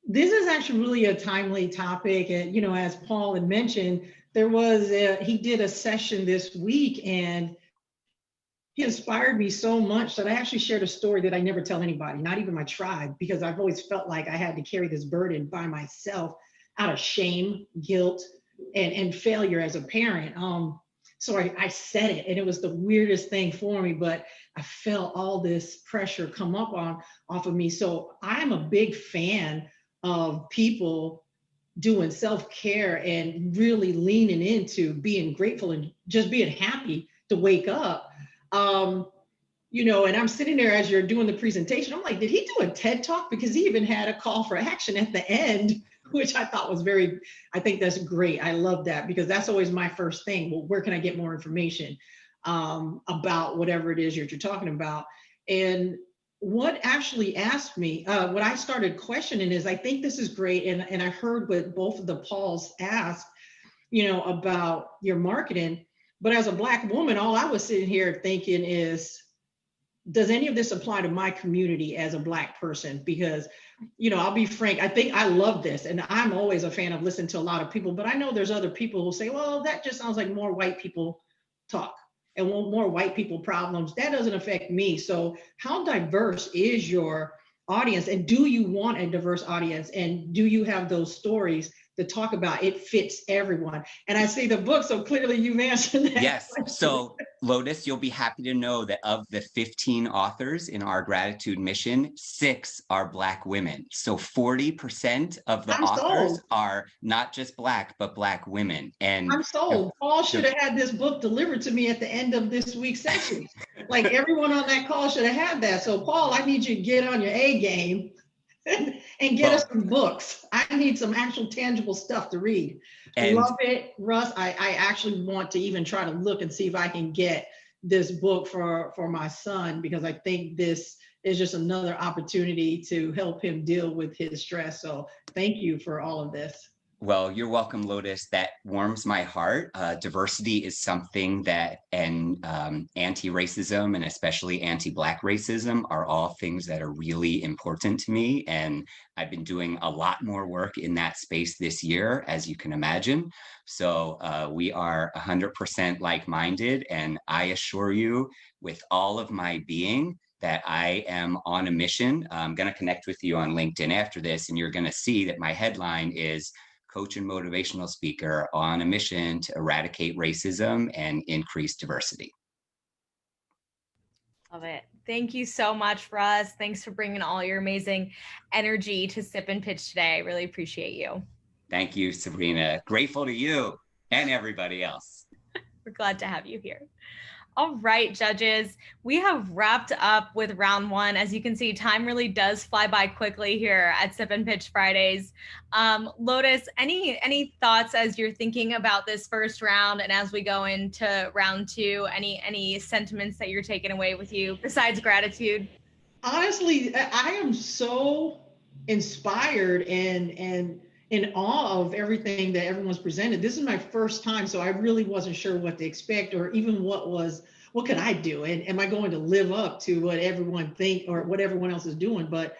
This is actually really a timely topic. And, as Paul had mentioned, he did a session this week and he inspired me so much that I actually shared a story that I never tell anybody, not even my tribe, because I've always felt like I had to carry this burden by myself out of shame, guilt, and failure as a parent. So I said it, and it was the weirdest thing for me, but I felt all this pressure come up off of me. So I'm a big fan of people doing self-care and really leaning into being grateful and just being happy to wake up. And I'm sitting there as you're doing the presentation. I'm like, did he do a TED Talk? Because he even had a call for action at the end, which I thought was I think that's great. I love that because that's always my first thing. Well, where can I get more information about whatever it is you're talking about? And what actually asked me, what I started questioning is, I think this is great. And I heard what both of the Pauls asked, about your marketing. But as a Black woman, all I was sitting here thinking is, does any of this apply to my community as a Black person? Because, I'll be frank, I think I love this. And I'm always a fan of listening to a lot of people, but I know there's other people who say, well, that just sounds like more white people talk and more white people problems. That doesn't affect me. So how diverse is your audience? And do you want a diverse audience? And do you have those stories to talk about? It fits everyone. And I see the book, so clearly you've answered that. Yes. question. So Lotus, you'll be happy to know that of the 15 authors in our gratitude mission, 6 are Black women. So 40% of the authors sold. are not just Black, but Black women. And I'm sold. Paul should have had this book delivered to me at the end of this week's session. Like everyone on that call should have had that. So Paul, I need you to get on your A game and get us some books. I need some actual tangible stuff to read. Love it, Russ. I actually want to even try to look and see if I can get this book for my son, because I think this is just another opportunity to help him deal with his stress. So thank you for all of this. Well, you're welcome, Lotus. That warms my heart. Diversity is something that, and anti-racism and especially anti-Black racism are all things that are really important to me. And I've been doing a lot more work in that space this year, as you can imagine. So we are 100% like-minded. And I assure you with all of my being that I am on a mission. I'm going to connect with you on LinkedIn after this, and you're going to see that my headline is Coach and Motivational Speaker on a mission to eradicate racism and increase diversity. Love it. Thank you so much, Russ. Thanks for bringing all your amazing energy to Sip and Pitch today. I really appreciate you. Thank you, Sabrina. Grateful to you and everybody else. We're glad to have you here. All right, judges, we have wrapped up with round 1. As you can see, time really does fly by quickly here at Sip and Pitch Fridays. Lotus, any thoughts as you're thinking about this first round and as we go into round 2? Any sentiments that you're taking away with you besides gratitude? Honestly, I am so inspired and in awe of everything that everyone's presented. This is my first time, so I really wasn't sure what to expect or even what could I do? And am I going to live up to what everyone think or what everyone else is doing? But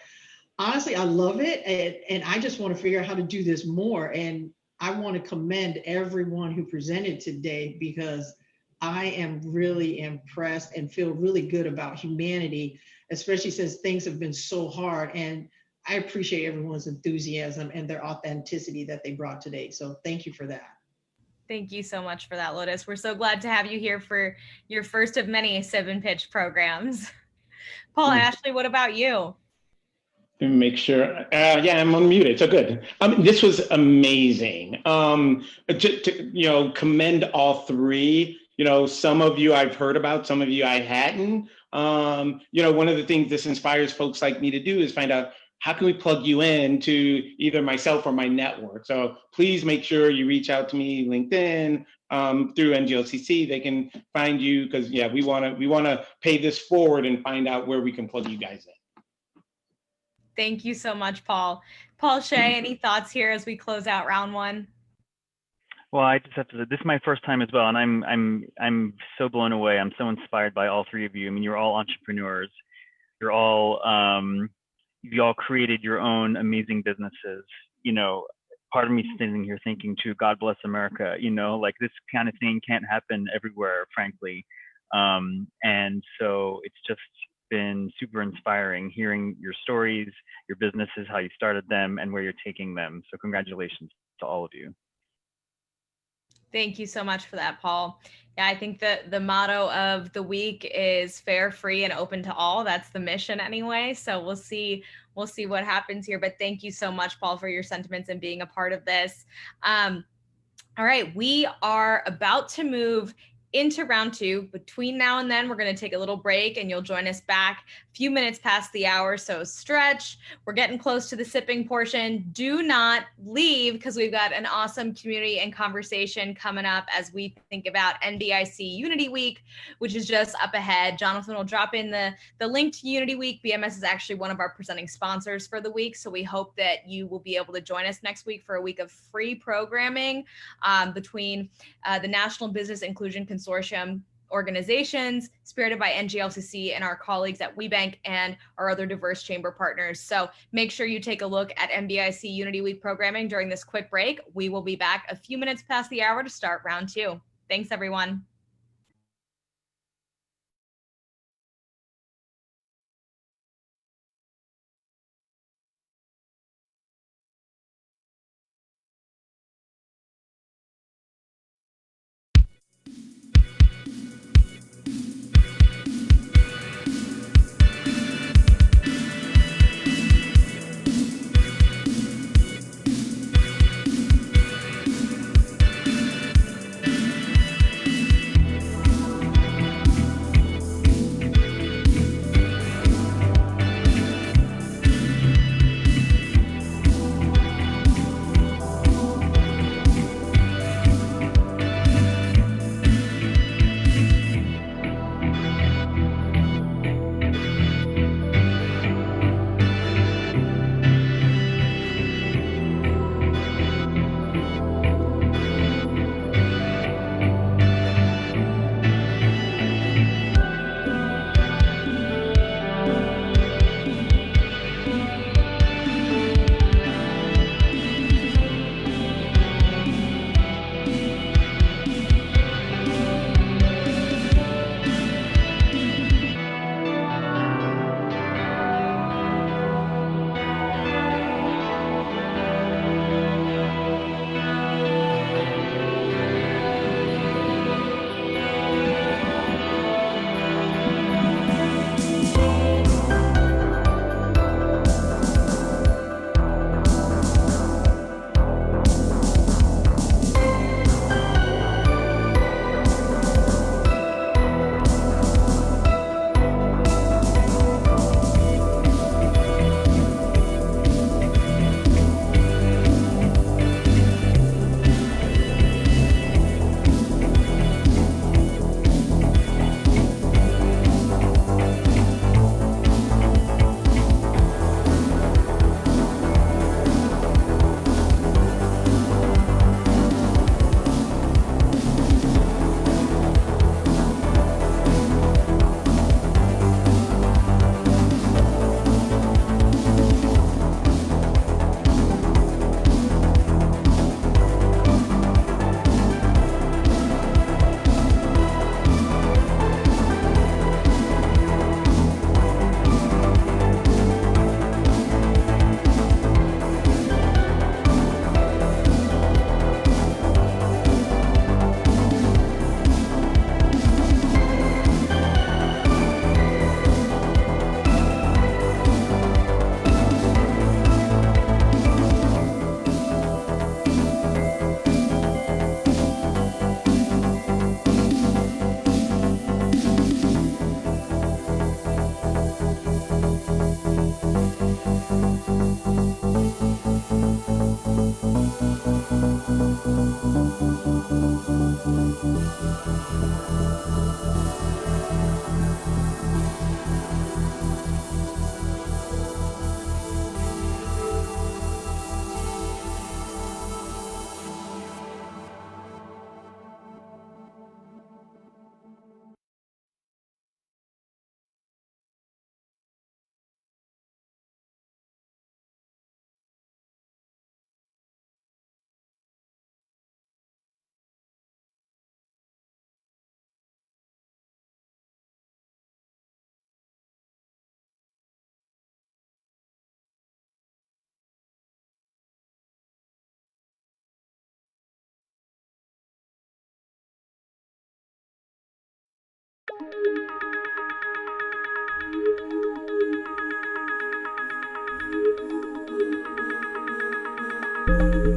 honestly, I love it. And I just want to figure out how to do this more. And I want to commend everyone who presented today because I am really impressed and feel really good about humanity, especially since things have been so hard. And I appreciate everyone's enthusiasm and their authenticity that they brought today. So thank you for that. Thank you so much for that, Lotus. We're so glad to have you here for your first of many Sip and Pitch programs. Paul, Ashley, what about you? Let me make sure. Yeah, I'm unmuted. So good. This was amazing. To commend all three. Some of you I've heard about, some of you I hadn't. One of the things this inspires folks like me to do is find out how can we plug you in to either myself or my network. So please make sure you reach out to me, LinkedIn, through NGLCC. They can find you because we want to pay this forward and find out where we can plug you guys in. Thank you so much, Paul. Paul Shea, any thoughts here as we close out round one? Well, I just have to say, this is my first time as well, and I'm so blown away. I'm so inspired by all three of you. I mean, you're all entrepreneurs. You're all you all created your own amazing businesses. Part of me sitting here thinking too, God bless America. Like this kind of thing can't happen everywhere, frankly. And so it's just been super inspiring hearing your stories, your businesses, how you started them, and where you're taking them. So congratulations to all of you. Thank you so much for that, Paul. Yeah, I think that the motto of the week is fair, free, and open to all. That's the mission anyway. So we'll see what happens here. But thank you so much, Paul, for your sentiments and being a part of this. All right, we are about to move into round two. Between now and then, we're going to take a little break and you'll join us back a few minutes past the hour. So stretch. We're getting close to the sipping portion. Do not leave because we've got an awesome community and conversation coming up as we think about NBIC Unity Week, which is just up ahead. Jonathan will drop in the link to Unity Week. BMS is actually one of our presenting sponsors for the week. So we hope that you will be able to join us next week for a week of free programming between the National Business Inclusion Consortium organizations, spirited by NGLCC and our colleagues at WeBank and our other diverse chamber partners. So make sure you take a look at NBIC Unity Week programming during this quick break. We will be back a few minutes past the hour to start round two. Thanks, everyone. Good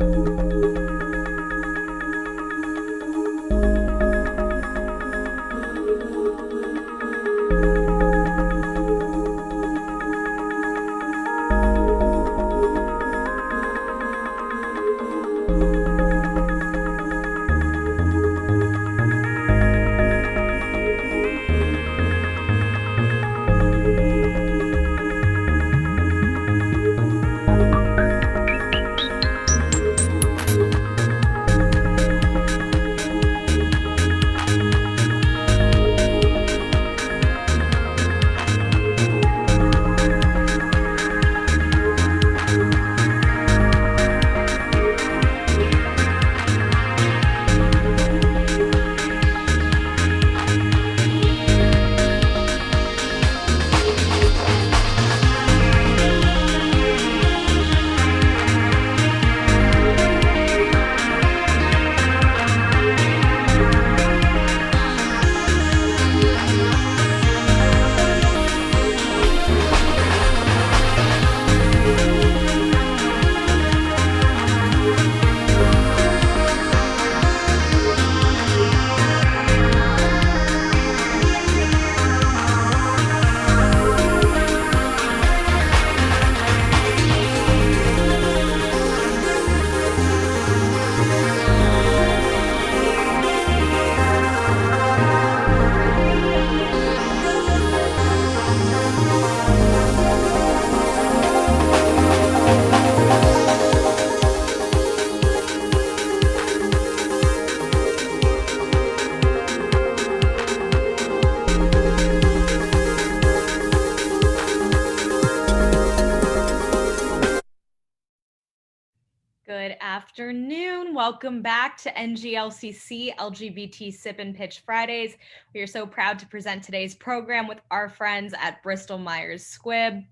afternoon. Welcome back to NGLCC LGBT Sip and Pitch Fridays. We are so proud to present today's program with our friends at Bristol Myers Squibb.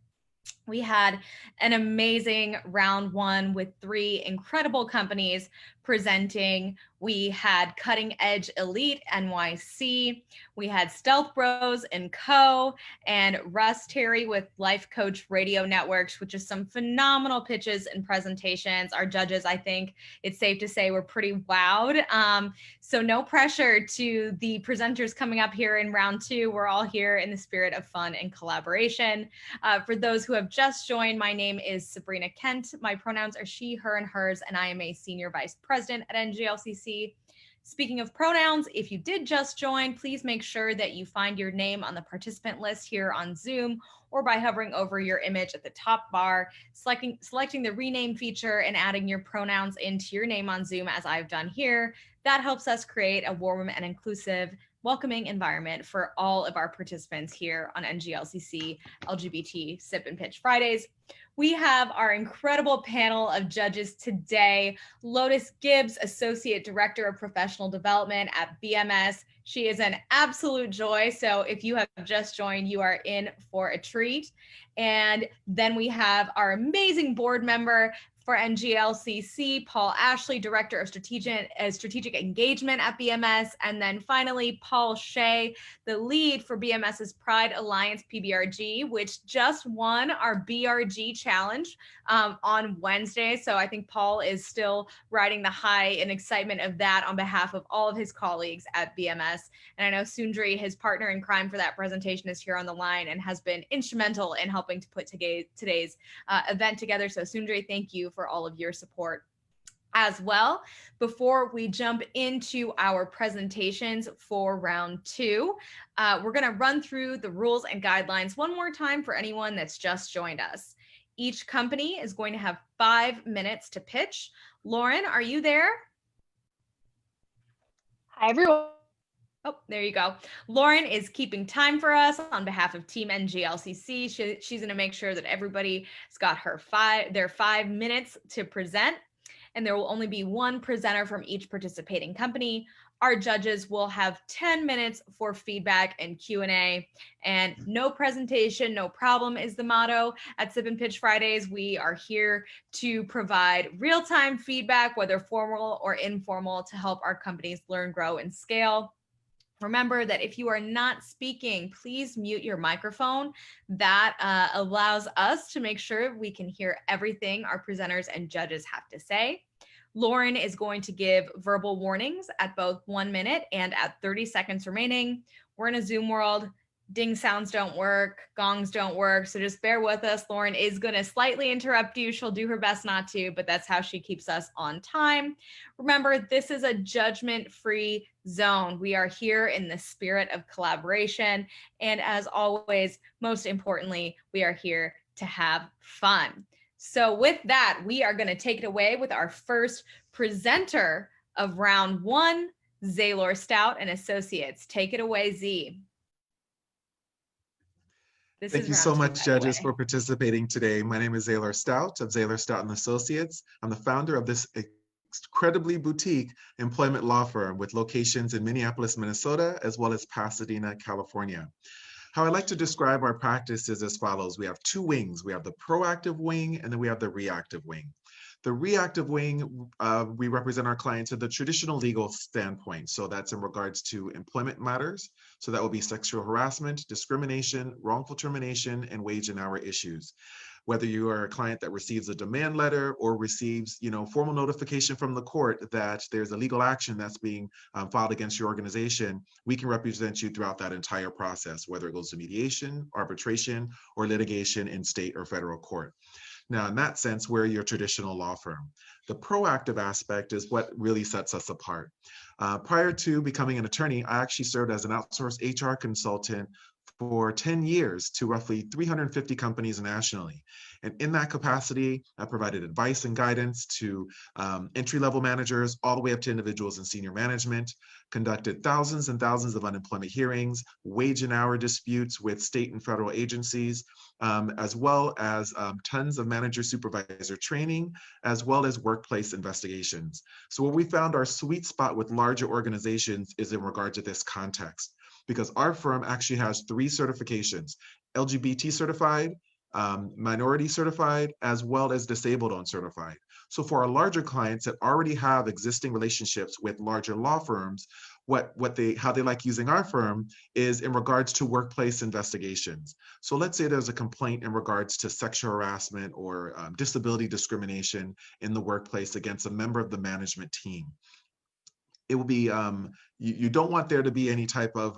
We had an amazing round one with 3 incredible companies presenting. We had Cutting Edge Elite NYC. We had Stealth Bros and Co. and Russ Terry with Life Coach Radio Networks, which is some phenomenal pitches and presentations. Our judges, I think it's safe to say, were pretty wowed. So no pressure to the presenters coming up here in round 2. We're all here in the spirit of fun and collaboration. For those who have just joined, my name is Sabrina Kent. My pronouns are she, her, and hers, and I am a Senior Vice President at NGLCC. Speaking of pronouns, if you did just join, please make sure that you find your name on the participant list here on Zoom or by hovering over your image at the top bar, selecting the rename feature and adding your pronouns into your name on Zoom as I've done here. That helps us create a warm and inclusive, welcoming environment for all of our participants here on NGLCC LGBT Sip and Pitch Fridays. We have our incredible panel of judges today. Lotus Gibbs, Associate Director of Professional Development at BMS. She is an absolute joy. So if you have just joined, you are in for a treat. And then we have our amazing board member for NGLCC, Paul Ashley, Director of Strategic Engagement at BMS. And then finally, Paul Shea, the lead for BMS's Pride Alliance PBRG, which just won our BRG Challenge on Wednesday. So I think Paul is still riding the high and excitement of that on behalf of all of his colleagues at BMS. And I know Sundri, his partner in crime for that presentation, is here on the line and has been instrumental in helping to put today's event together. So Sundri, thank you for all of your support as well. Before we jump into our presentations for round 2, we're going to run through the rules and guidelines one more time for anyone that's just joined us. Each company is going to have 5 minutes to pitch. Lauren, are you there? Hi, everyone. Oh, there you go. Lauren is keeping time for us on behalf of Team NGLCC. She's going to make sure that everybody's got their 5 minutes to present, and there will only be one presenter from each participating company. Our judges will have 10 minutes for feedback and Q&A, and no presentation, no problem is the motto at Sip and Pitch Fridays. We are here to provide real-time feedback, whether formal or informal, to help our companies learn, grow, and scale. Remember that if you are not speaking, please mute your microphone. That allows us to make sure we can hear everything our presenters and judges have to say. Lauren is going to give verbal warnings at both 1 minute and at 30 seconds remaining. We're in a Zoom world. Ding sounds don't work, gongs don't work, so just bear with us. Lauren is going to slightly interrupt you. She'll do her best not to, but that's how she keeps us on time. Remember, this is a judgment-free zone. We are here in the spirit of collaboration, and as always, most importantly, we are here to have fun. So with that, we are going to take it away with our first presenter of round one, Zaylor Stout and Associates. Take it away, Z. Thank you so much, judges, for participating today. My name is Zaylor Stout of Zaylor Stout and Associates. I'm the founder of this incredibly boutique employment law firm with locations in Minneapolis, Minnesota, as well as Pasadena, California. How I like to describe our practice is as follows. We have two wings. We have the proactive wing, and then we have the reactive wing. The reactive wing, we represent our clients at the traditional legal standpoint. So that's in regards to employment matters. So that will be sexual harassment, discrimination, wrongful termination, and wage and hour issues. Whether you are a client that receives a demand letter or receives, formal notification from the court that there's a legal action that's being filed against your organization, we can represent you throughout that entire process, whether it goes to mediation, arbitration, or litigation in state or federal court. Now, in that sense, we're your traditional law firm. The proactive aspect is what really sets us apart. Prior to becoming an attorney, I actually served as an outsourced HR consultant for 10 years to roughly 350 companies nationally. And in that capacity, I provided advice and guidance to entry-level managers all the way up to individuals in senior management, conducted thousands and thousands of unemployment hearings, wage and hour disputes with state and federal agencies, as well as tons of manager supervisor training, as well as workplace investigations. So where we found our sweet spot with larger organizations is in regard to this context, because our firm actually has 3 certifications: LGBT certified, minority certified, as well as disabled owned certified. So for our larger clients that already have existing relationships with larger law firms, how they like using our firm is in regards to workplace investigations. So let's say there's a complaint in regards to sexual harassment or disability discrimination in the workplace against a member of the management team. It will be, you don't want there to be any type of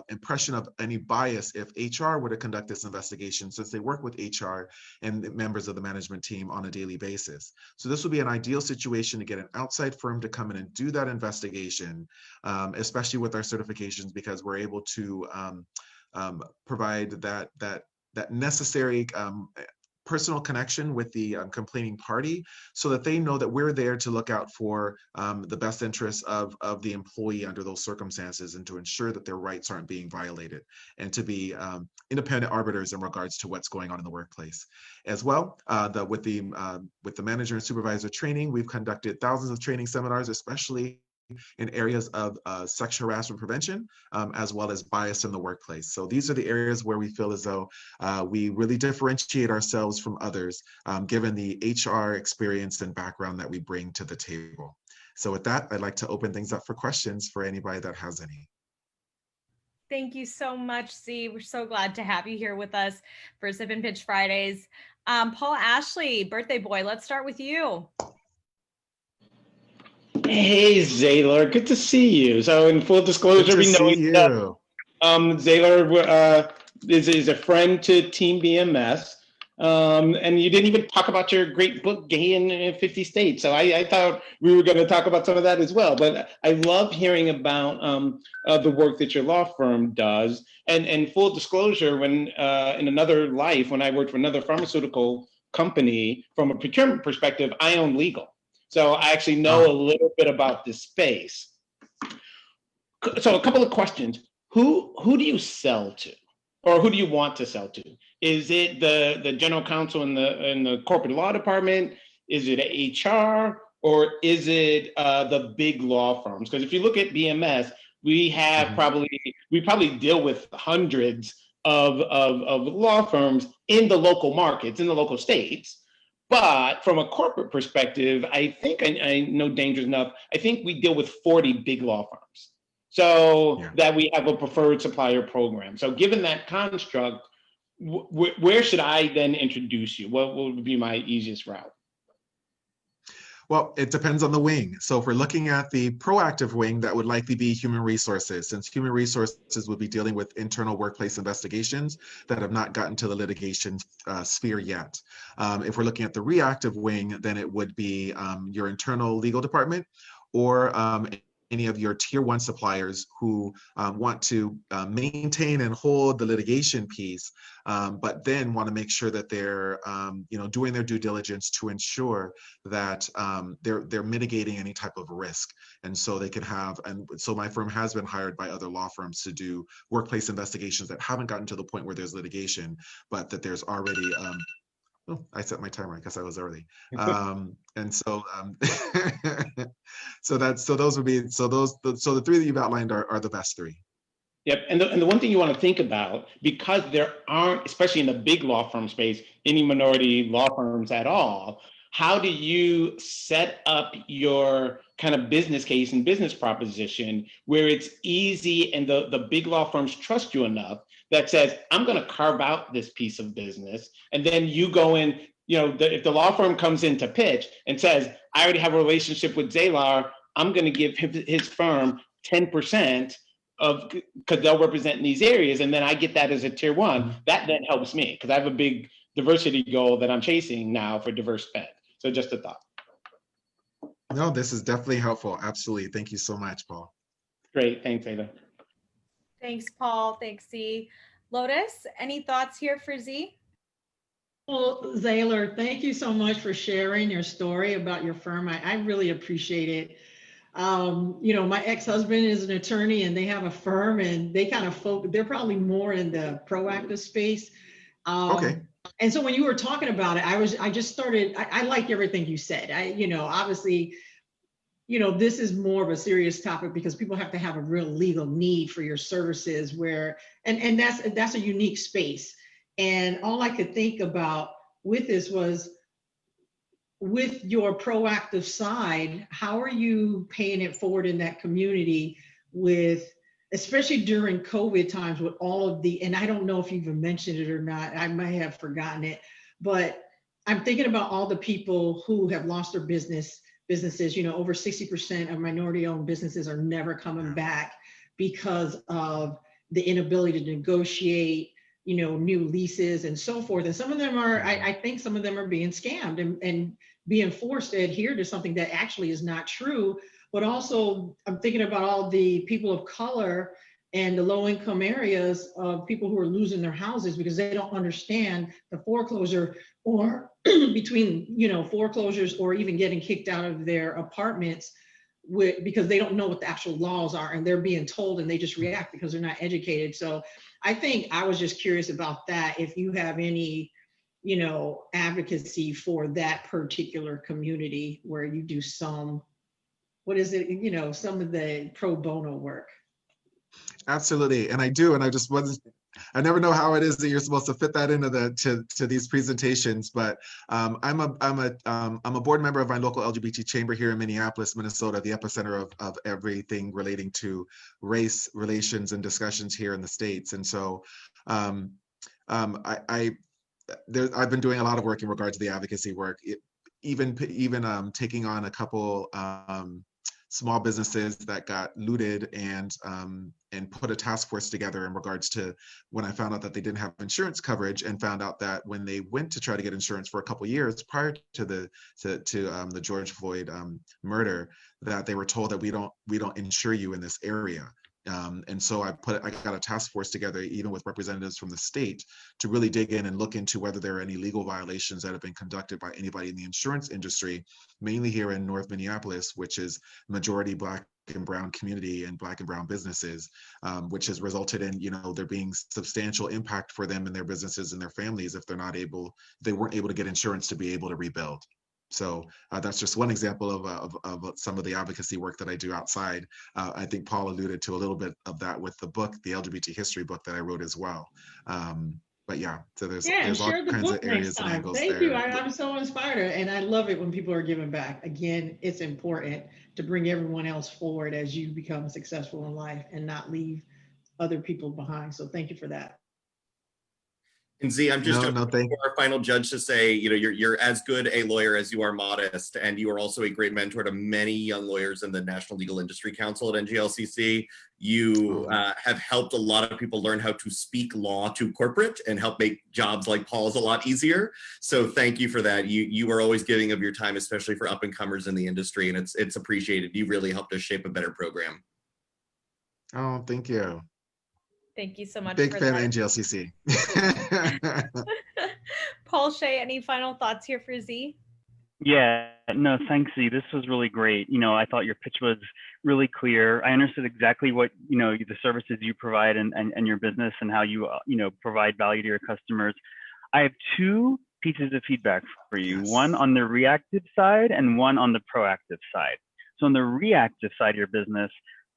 impression of any bias if HR were to conduct this investigation, since they work with HR and members of the management team on a daily basis. So this would be an ideal situation to get an outside firm to come in and do that investigation, especially with our certifications, because we're able to provide that necessary personal connection with the complaining party, so that they know that we're there to look out for the best interests of the employee under those circumstances, and to ensure that their rights aren't being violated, and to be independent arbiters in regards to what's going on in the workplace. As well, with the manager and supervisor training, we've conducted thousands of training seminars, especially in areas of sexual harassment prevention, as well as bias in the workplace. So these are the areas where we feel as though we really differentiate ourselves from others, given the HR experience and background that we bring to the table. So with that, I'd like to open things up for questions for anybody that has any. Thank you so much, Z. We're so glad to have you here with us for Sip and Pitch Fridays. Paul Ashley, birthday boy, let's start with you. Hey, Zaylor, good to see you. So in full disclosure, we know Zaylor is a friend to Team BMS. And you didn't even talk about your great book, Gay in 50 States. So I thought we were going to talk about some of that as well. But I love hearing about the work that your law firm does. And full disclosure, when in another life, when I worked for another pharmaceutical company, from a procurement perspective, I own legal. So I actually know a little bit about this space. So a couple of questions. Who do you sell to? Or who do you want to sell to? Is it the general counsel in the corporate law department? Is it HR? Or is it the big law firms? Because if you look at BMS, we have we probably deal with hundreds of law firms in the local markets, in the local states. But from a corporate perspective, I think I know dangerous enough. I think we deal with 40 big law firms. so Yeah. that we have a preferred supplier program. So given that construct, where should I then introduce you? What would be my easiest route? Well, it depends on the wing. So if we're looking at the proactive wing, that would likely be human resources, since human resources would be dealing with internal workplace investigations that have not gotten to the litigation sphere yet. If we're looking at the reactive wing, then it would be your internal legal department, or any of your tier one suppliers who want to maintain and hold the litigation piece, but then want to make sure that they're doing their due diligence to ensure that they're mitigating any type of risk. And so they can have, and so my firm has been hired by other law firms to do workplace investigations that haven't gotten to the point where there's litigation, but that there's already oh, I set my timer. I guess I was early. And so, so those would be, so the three that you've outlined are the best three. Yep, and the one thing you want to think about, because there aren't, especially in the big law firm space, any minority law firms at all, how do you set up your kind of business case and business proposition where it's easy and the big law firms trust you enough that says, I'm going to carve out this piece of business, and then you go in, if the law firm comes in to pitch and says, I already have a relationship with Zalar, I'm going to give his firm 10% of, because they'll represent in these areas, and then I get that as a tier one. That then helps me because I have a big diversity goal that I'm chasing now for diverse Fed. So just a thought. No, this is definitely helpful. Absolutely. Thank you so much, Paul. Great. Thanks, Ada. Thanks, Paul. Thanks, Z. Lotus, any thoughts here for Z? Well, Zaylor, thank you so much for sharing your story about your firm. I really appreciate it. My ex-husband is an attorney and they have a firm, and they kind of they're probably more in the proactive space. Okay. And so when you were talking about it, I like everything you said. Obviously, this is more of a serious topic because people have to have a real legal need for your services and that's a unique space. And all I could think about with this was, with your proactive side, how are you paying it forward in that community especially during COVID times with all of and I don't know if you even mentioned it or not, I might have forgotten it, but I'm thinking about all the people who have lost their businesses. Over 60% of minority-owned businesses are never coming back because of the inability to negotiate, new leases and so forth. And some of them I think some of them are being scammed and being forced to adhere to something that actually is not true. But also I'm thinking about all the people of color and the low income areas of people who are losing their houses because they don't understand the foreclosure, or between, foreclosures or even getting kicked out of their apartments because they don't know what the actual laws are, and they're being told and they just react because they're not educated. So I think I was just curious about that. If you have any, advocacy for that particular community where you do some of the pro bono work. Absolutely. And I do. And I never know how it is that you're supposed to fit that into to these presentations, but I'm a board member of my local LGBT chamber here in Minneapolis, Minnesota, the epicenter of everything relating to race relations and discussions here in the States. And so I've been doing a lot of work in regard to the advocacy work, even taking on a couple small businesses that got looted and put a task force together in regards to when I found out that they didn't have insurance coverage, and found out that when they went to try to get insurance for a couple of years prior to the George Floyd murder, that they were told that we don't insure you in this area. And so I got a task force together, even with representatives from the state, to really dig in and look into whether there are any legal violations that have been conducted by anybody in the insurance industry, mainly here in North Minneapolis, which is majority Black and brown community and Black and brown businesses, which has resulted in, there being substantial impact for them and their businesses and their families if they weren't able to get insurance to be able to rebuild. So that's just one example of some of the advocacy work that I do outside. I think Paul alluded to a little bit of that with the book, the LGBT history book that I wrote as well. but yeah, so and there's all share the kinds of book next areas and time. angles Thank you. there. I'm so inspired, and I love it when people are giving back. Again, it's important to bring everyone else forward as you become successful in life and not leave other people behind. So thank you for that. And Z, I'm just No, thank for our final judge to say, you know, you're as good a lawyer as you are modest, and you are also a great mentor to many young lawyers in the National Legal Industry Council at NGLCC. You have helped a lot of people learn how to speak law to corporate and help make jobs like Paul's a lot easier. So thank you for that. You are always giving of your time, especially for up and comers in the industry, and it's appreciated. You really helped us shape a better program. Oh, thank you. Thank you so much. Big for fan that. of NGLCC. Paul Shea, any final thoughts here for Z? Yeah, no, thanks, Z. This was really great. You know, I thought your pitch was really clear. I understood exactly what, you know, the services you provide and your business and how you, you know, provide value to your customers. I have two pieces of feedback for you, Yes. one on the reactive side and one on the proactive side. So on the reactive side of your business,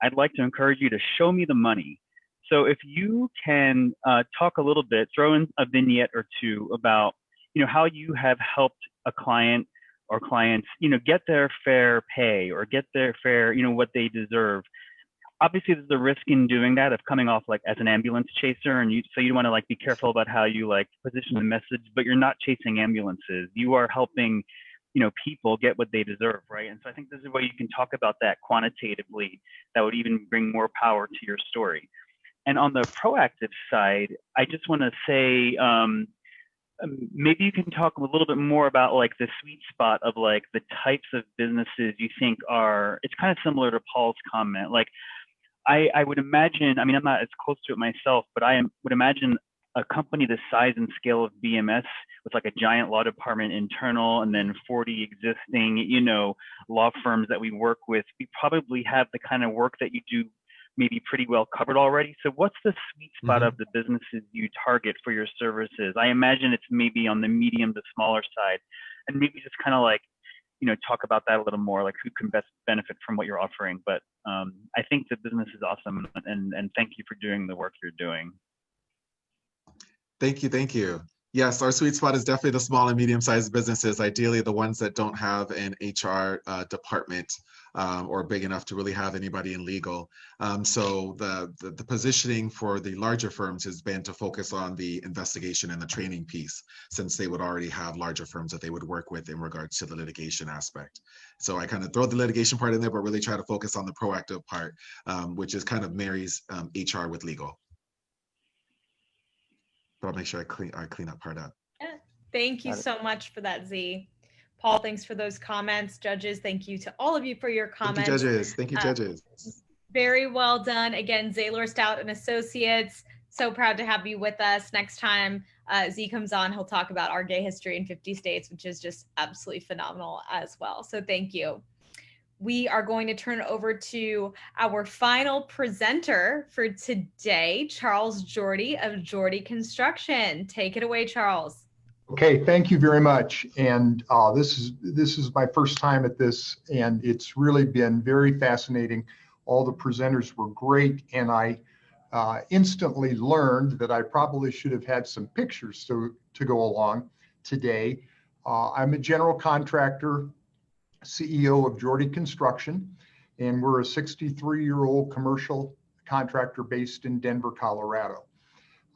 I'd like to encourage you to show me the money. So if you can talk a little bit, throw in a vignette or two about, you know, how you have helped a client or clients, you know, get their fair pay or get their fair, you know, what they deserve. Obviously, there's a risk in doing that of coming off like as an ambulance chaser, and so you want to like be careful about how you like position the message, but you're not chasing ambulances. You are helping, you know, people get what they deserve, right? And so I think this is where you can talk about that quantitatively. That would even bring more power to your story. And on the proactive side, I just want to say, maybe you can talk a little bit more about like the sweet spot of like the types of businesses you think are, it's kind of similar to Paul's comment. Like I would imagine, I mean, I'm not as close to it myself, but would imagine a company the size and scale of BMS with like a giant law department internal and then 40 existing, you know, law firms that we work with, we probably have the kind of work that you do maybe pretty well covered already. So what's the sweet spot of the businesses you target for your services? I imagine it's maybe on the medium to smaller side, and maybe just kind of like, you know, talk about that a little more, like who can best benefit from what you're offering. But I think the business is awesome, and thank you for doing the work you're doing. Thank you, thank you. Yes, our sweet spot is definitely the small and medium-sized businesses, ideally the ones that don't have an HR department or big enough to really have anybody in legal. So the positioning for the larger firms has been to focus on the investigation and the training piece, since they would already have larger firms that they would work with in regards to the litigation aspect. So I kind of throw the litigation part in there, but really try to focus on the proactive part, which is kind of marries HR with legal. But I'll make sure I clean that part up. Yeah. Thank you so much for that, Z. Paul, thanks for those comments. Judges, thank you to all of you for your comments. Thank you, judges. Thank you, judges. Very well done. Again, Zaylor Stout and Associates. So proud to have you with us. Next time Z comes on, he'll talk about our gay history in 50 states, which is just absolutely phenomenal as well. So thank you. We are going to turn it over to our final presenter for today, Charles Jordy of Jordy Construction. Take it away, Charles. Okay, thank you very much. And this is my first time at this, and it's really been very fascinating. All the presenters were great, and I instantly learned that I probably should have had some pictures to go along today. I'm a general contractor, CEO of Jordy Construction, and we're a 63-year-old commercial contractor based in Denver, Colorado.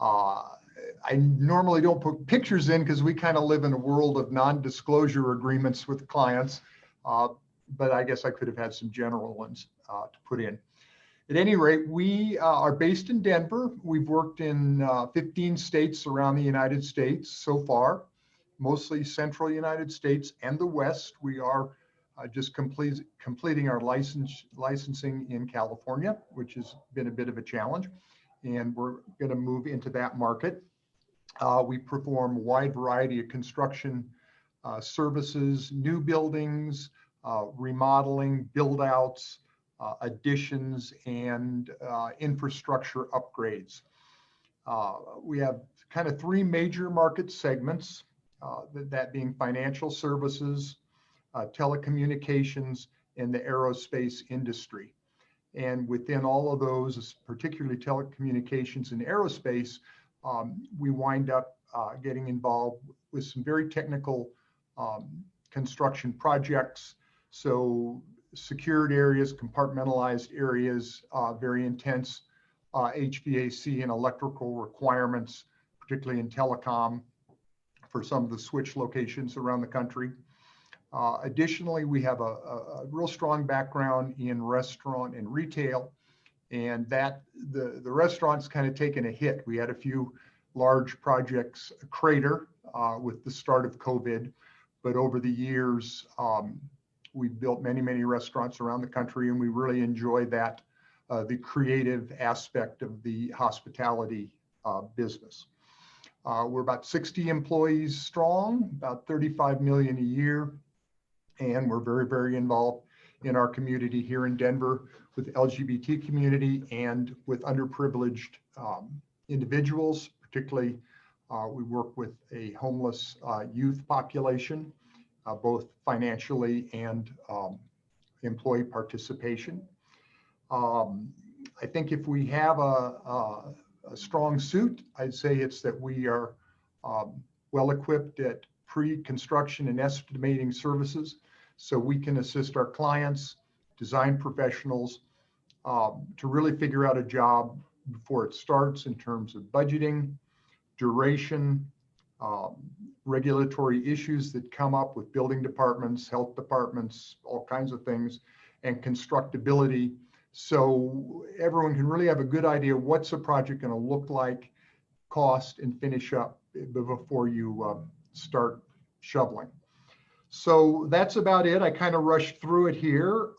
I normally don't put pictures in because we kind of live in a world of non-disclosure agreements with clients, but I guess I could have had some general ones to put in. At any rate, we are based in Denver. We've worked in 15 states around the United States so far, mostly central United States and the West. We are just completing our licensing in California, which has been a bit of a challenge, and we're going to move into that market. We perform a wide variety of construction services, new buildings, remodeling, build outs, additions, and infrastructure upgrades. We have kind of three major market segments, that being financial services, telecommunications, and the aerospace industry. And within all of those, particularly telecommunications and aerospace, we wind up getting involved with some very technical construction projects. So secured areas, compartmentalized areas, very intense HVAC and electrical requirements, particularly in telecom for some of the switch locations around the country. Additionally, we have a real strong background in restaurant and retail, and that the restaurant's kind of taken a hit. We had a few large projects crater with the start of COVID, but over the years, we've built many, many restaurants around the country, and we really enjoy that, the creative aspect of the hospitality business. We're about 60 employees strong, about 35 million a year, and we're very, very involved in our community here in Denver with LGBT community and with underprivileged individuals. Particularly, we work with a homeless youth population, both financially and employee participation. I think if we have a strong suit, I'd say it's that we are well equipped at pre-construction and estimating services, so we can assist our clients, design professionals, to really figure out a job before it starts in terms of budgeting, duration, regulatory issues that come up with building departments, health departments, all kinds of things, and constructability. So everyone can really have a good idea what's a project going to look like, cost, and finish up before you start shoveling. So that's about it. I kind of rushed through it here,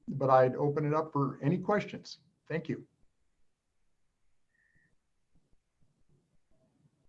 but I'd open it up for any questions. Thank you.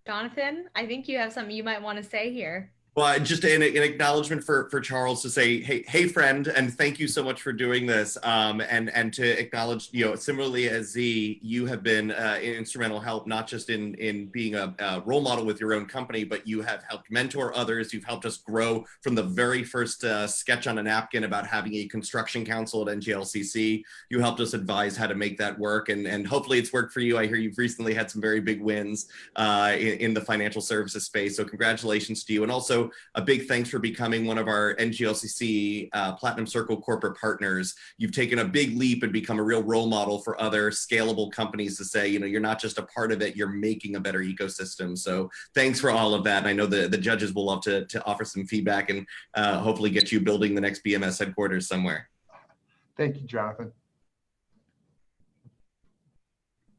Jonathan, I think you have something you might want to say here. Well, just an acknowledgement for Charles to say, hey, friend, and thank you so much for doing this. And to acknowledge, similarly as Z, you have been instrumental help, not just in being a role model with your own company, but you have helped mentor others. You've helped us grow from the very first sketch on a napkin about having a construction council at NGLCC. You helped us advise how to make that work, and hopefully it's worked for you. I hear you've recently had some very big wins in the financial services space. So congratulations to you. And also, a big thanks for becoming one of our NGLCC Platinum Circle corporate partners. You've taken a big leap and become a real role model for other scalable companies to say, you're not just a part of it, you're making a better ecosystem. So thanks for all of that. And I know the judges will love to offer some feedback and hopefully get you building the next BMS headquarters somewhere. Thank you, Jonathan.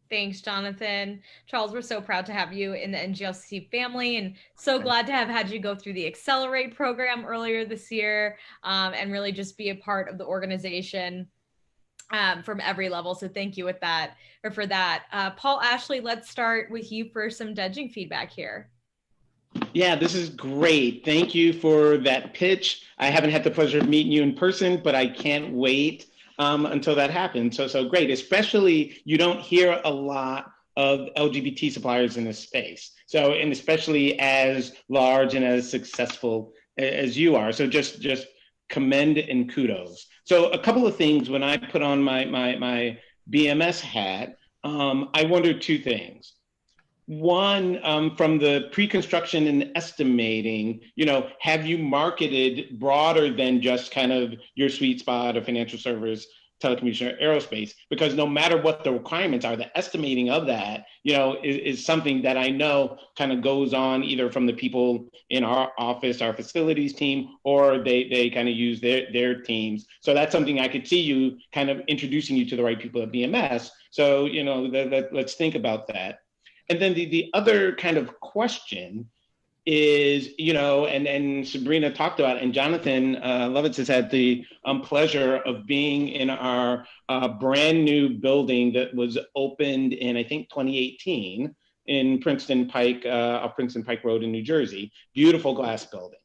Thanks, Jonathan. Charles, we're so proud to have you in the NGLCC family, and so glad to have had you go through the Accelerate program earlier this year, and really just be a part of the organization from every level. So thank you for that. Paul Ashley, let's start with you for some judging feedback here. Yeah, this is great. Thank you for that pitch. I haven't had the pleasure of meeting you in person, but I can't wait until that happens. So great, especially you don't hear a lot of LGBT suppliers in this space. So, and especially as large and as successful as you are. So just commend and kudos. So a couple of things when I put on my BMS hat, I wondered two things. One, from the pre-construction and estimating, have you marketed broader than just kind of your sweet spot of financial service, telecommunication, or aerospace? Because no matter what the requirements are, the estimating of that, is something that I know kind of goes on either from the people in our office, our facilities team, or they kind of use their teams. So that's something I could see you kind of introducing you to the right people at BMS. So, let's think about that. And then the other kind of question is, and Sabrina talked about, and Jonathan Lovitz has had the pleasure of being in our brand new building that was opened in, I think, 2018 in Princeton Pike Road in New Jersey. Beautiful glass building.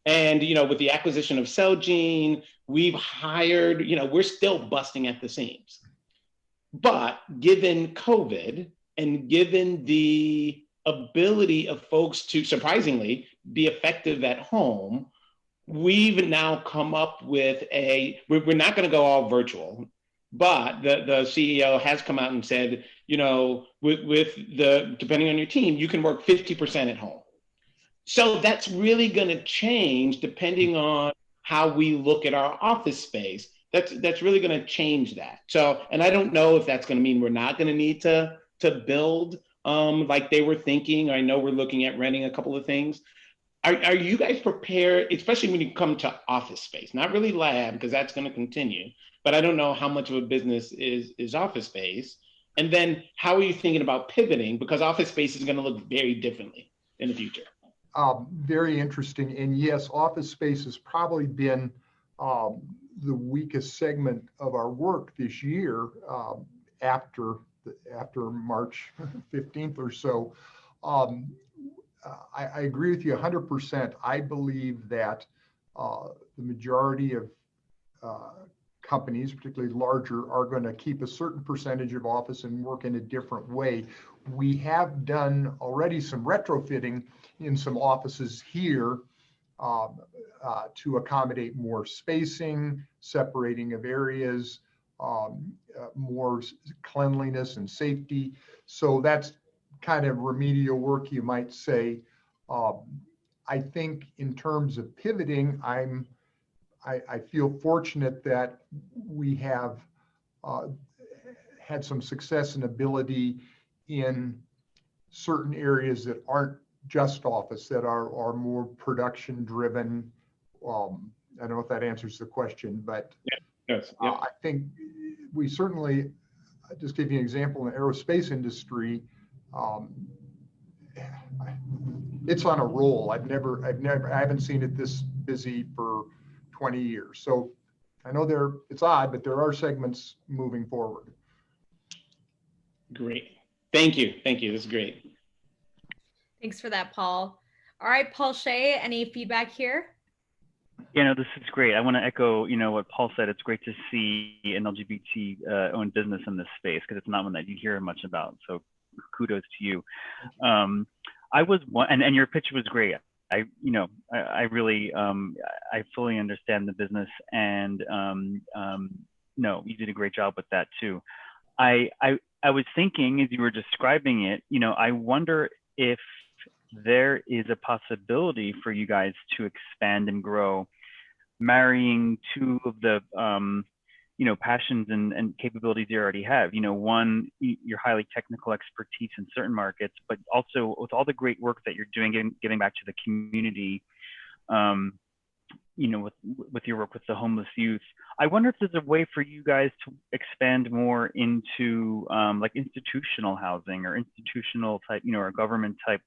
And, with the acquisition of Celgene, we've hired, we're still busting at the seams. But given COVID, and given the ability of folks to surprisingly be effective at home, we've now come up with we're not going to go all virtual, but the CEO has come out and said, with the, depending on your team, you can work 50% at home. So that's really going to change depending on how we look at our office space. That's really going to change that. So, and I don't know if that's going to mean we're not going to need to build like they were thinking. I know we're looking at renting a couple of things. Are you guys prepared, especially when you come to office space? Not really lab, because that's going to continue, but I don't know how much of a business is office space. And then how are you thinking about pivoting? Because office space is going to look very differently in the future. Very interesting. And yes, office space has probably been the weakest segment of our work this year after March 15th or so. I agree with you 100%. I believe that the majority of companies, particularly larger, are going to keep a certain percentage of office and work in a different way. We have done already some retrofitting in some offices here to accommodate more spacing, separating of areas, more cleanliness and safety. So that's kind of remedial work, you might say. I think in terms of pivoting, I feel fortunate that we have had some success and ability in certain areas that aren't just office, that are more production driven. I don't know if that answers the question, but yes. I think we certainly, just give you an example, in the aerospace industry, it's on a roll. I haven't seen it this busy for 20 years. So I know it's odd, but there are segments moving forward. Great. Thank you. That's great. Thanks for that, Paul. All right, Paul Shea, any feedback here? Yeah, no, this is great. I want to echo, what Paul said. It's great to see an LGBT owned business in this space, because it's not one that you hear much about. So kudos to you. I was one, and your pitch was great. I really, I fully understand the business, and no, you did a great job with that too. I was thinking as you were describing it, I wonder if there is a possibility for you guys to expand and grow, marrying two of the passions and capabilities you already have. One, your highly technical expertise in certain markets, but also with all the great work that you're doing, giving back to the community, with your work with the homeless youth. I wonder if there's a way for you guys to expand more into like institutional housing or institutional type, or government type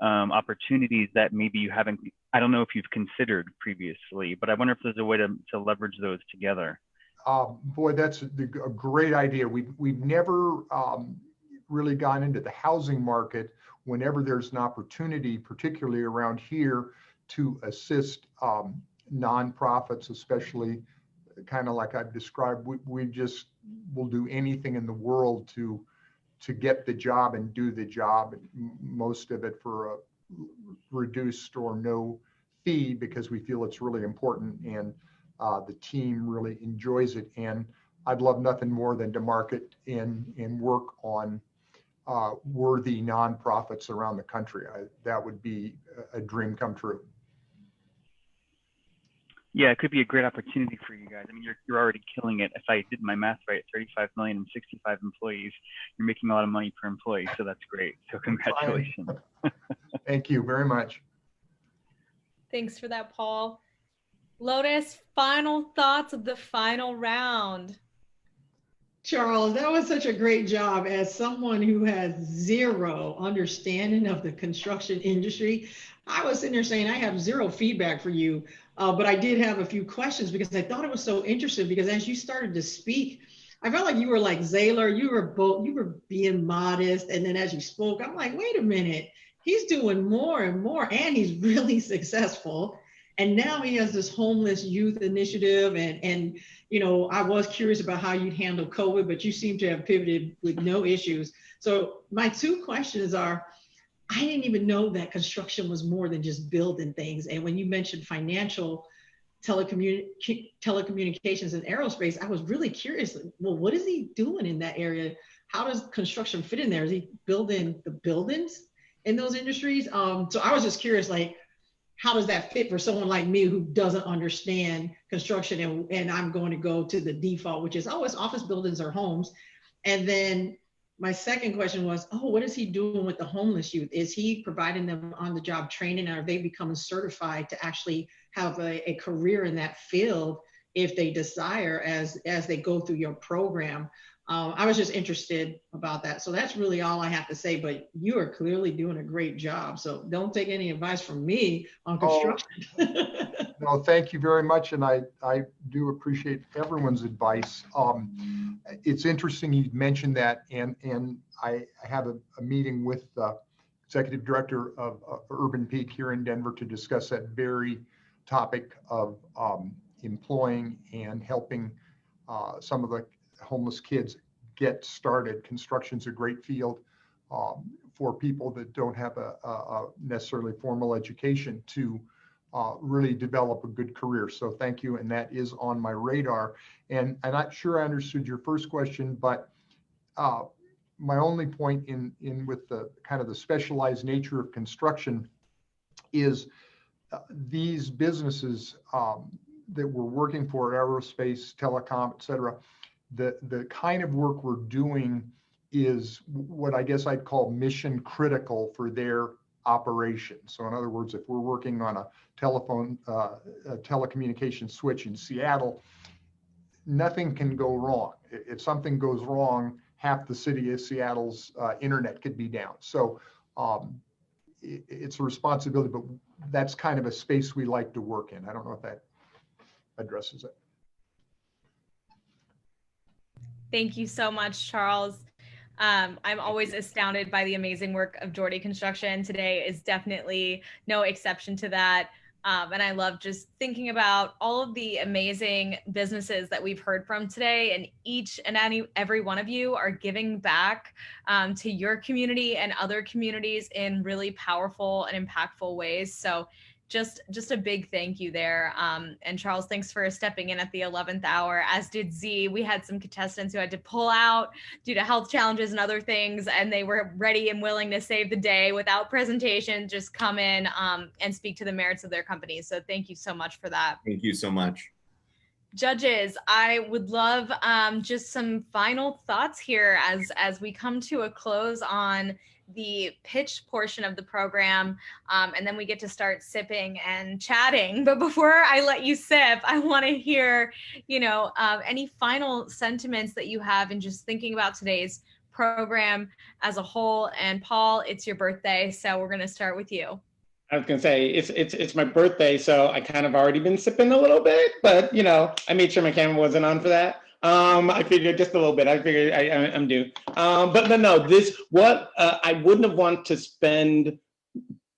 opportunities that maybe you haven't, I don't know if you've considered previously, but I wonder if there's a way to leverage those together. Boy, that's a great idea. We've never really gone into the housing market whenever there's an opportunity, particularly around here, to assist nonprofits, especially kind of like I've described. We'll do anything in the world to get the job and do the job, most of it for a reduced or no fee, because we feel it's really important and the team really enjoys it. And I'd love nothing more than to market and work on worthy nonprofits around the country. That would be a dream come true. Yeah, it could be a great opportunity for you guys. I mean, you're already killing it. If I did my math right, 35 million and 65 employees, you're making a lot of money per employee. So that's great. So congratulations. Thank you very much. Thanks for that, Paul. Lotus, final thoughts of the final round. Charles, that was such a great job. As someone who has zero understanding of the construction industry, I was sitting there saying I have zero feedback for you, but I did have a few questions because I thought it was so interesting. Because as you started to speak, I felt like you were like Zaylor. You were being modest, and then as you spoke, I'm like, wait a minute, he's doing more and more, and he's really successful. And now he has this homeless youth initiative. And I was curious about how you'd handle COVID, but you seem to have pivoted with no issues. So my two questions are, I didn't even know that construction was more than just building things. And when you mentioned financial telecommunications and aerospace, I was really curious. Well, what is he doing in that area? How does construction fit in there? Is he building the buildings in those industries? So I was just curious, like, how does that fit for someone like me who doesn't understand construction, and I'm going to go to the default, which is, oh, it's office buildings or homes. And then my second question was, oh, what is he doing with the homeless youth? Is he providing them on the job training? Are they becoming certified to actually have a career in that field if they desire as they go through your program? I was just interested about that. So that's really all I have to say, but you are clearly doing a great job. So don't take any advice from me on construction. No, thank you very much. And I do appreciate everyone's advice. It's interesting you mentioned that. And I have a meeting with the executive director of Urban Peak here in Denver to discuss that very topic of employing and helping some of the homeless kids get started. Construction's a great field for people that don't have a necessarily formal education to really develop a good career. So thank you. And that is on my radar. And I'm not sure I understood your first question, but my only point in with the kind of the specialized nature of construction is these businesses that we're working for, aerospace, telecom, et cetera, the kind of work we're doing is what I guess I'd call mission critical for their operation. So in other words, if we're working on a telecommunication switch in Seattle, nothing can go wrong. If something goes wrong, half the city of Seattle's internet could be down. So it's a responsibility, but that's kind of a space we like to work in. I don't know if that addresses it. Thank you so much, Charles. I'm always astounded by the amazing work of Jordy Construction. Today is definitely no exception to that. And I love just thinking about all of the amazing businesses that we've heard from today, and each and every one of you are giving back to your community and other communities in really powerful and impactful ways. So just a big thank you there. And Charles, thanks for stepping in at the 11th hour, as did Z. We had some contestants who had to pull out due to health challenges and other things, and they were ready and willing to save the day without presentation, just come in and speak to the merits of their companies. So thank you so much for that. Thank you so much. Judges, I would love just some final thoughts here as we come to a close on the pitch portion of the program, and then we get to start sipping and chatting. But before I let you sip, I want to hear, any final sentiments that you have in just thinking about today's program as a whole. And Paul, it's your birthday, so we're going to start with you. I was gonna say it's my birthday, so I kind of already been sipping a little bit, but I made sure my camera wasn't on for that. I figured just a little bit. I figured I'm due. But no, I wouldn't have wanted to spend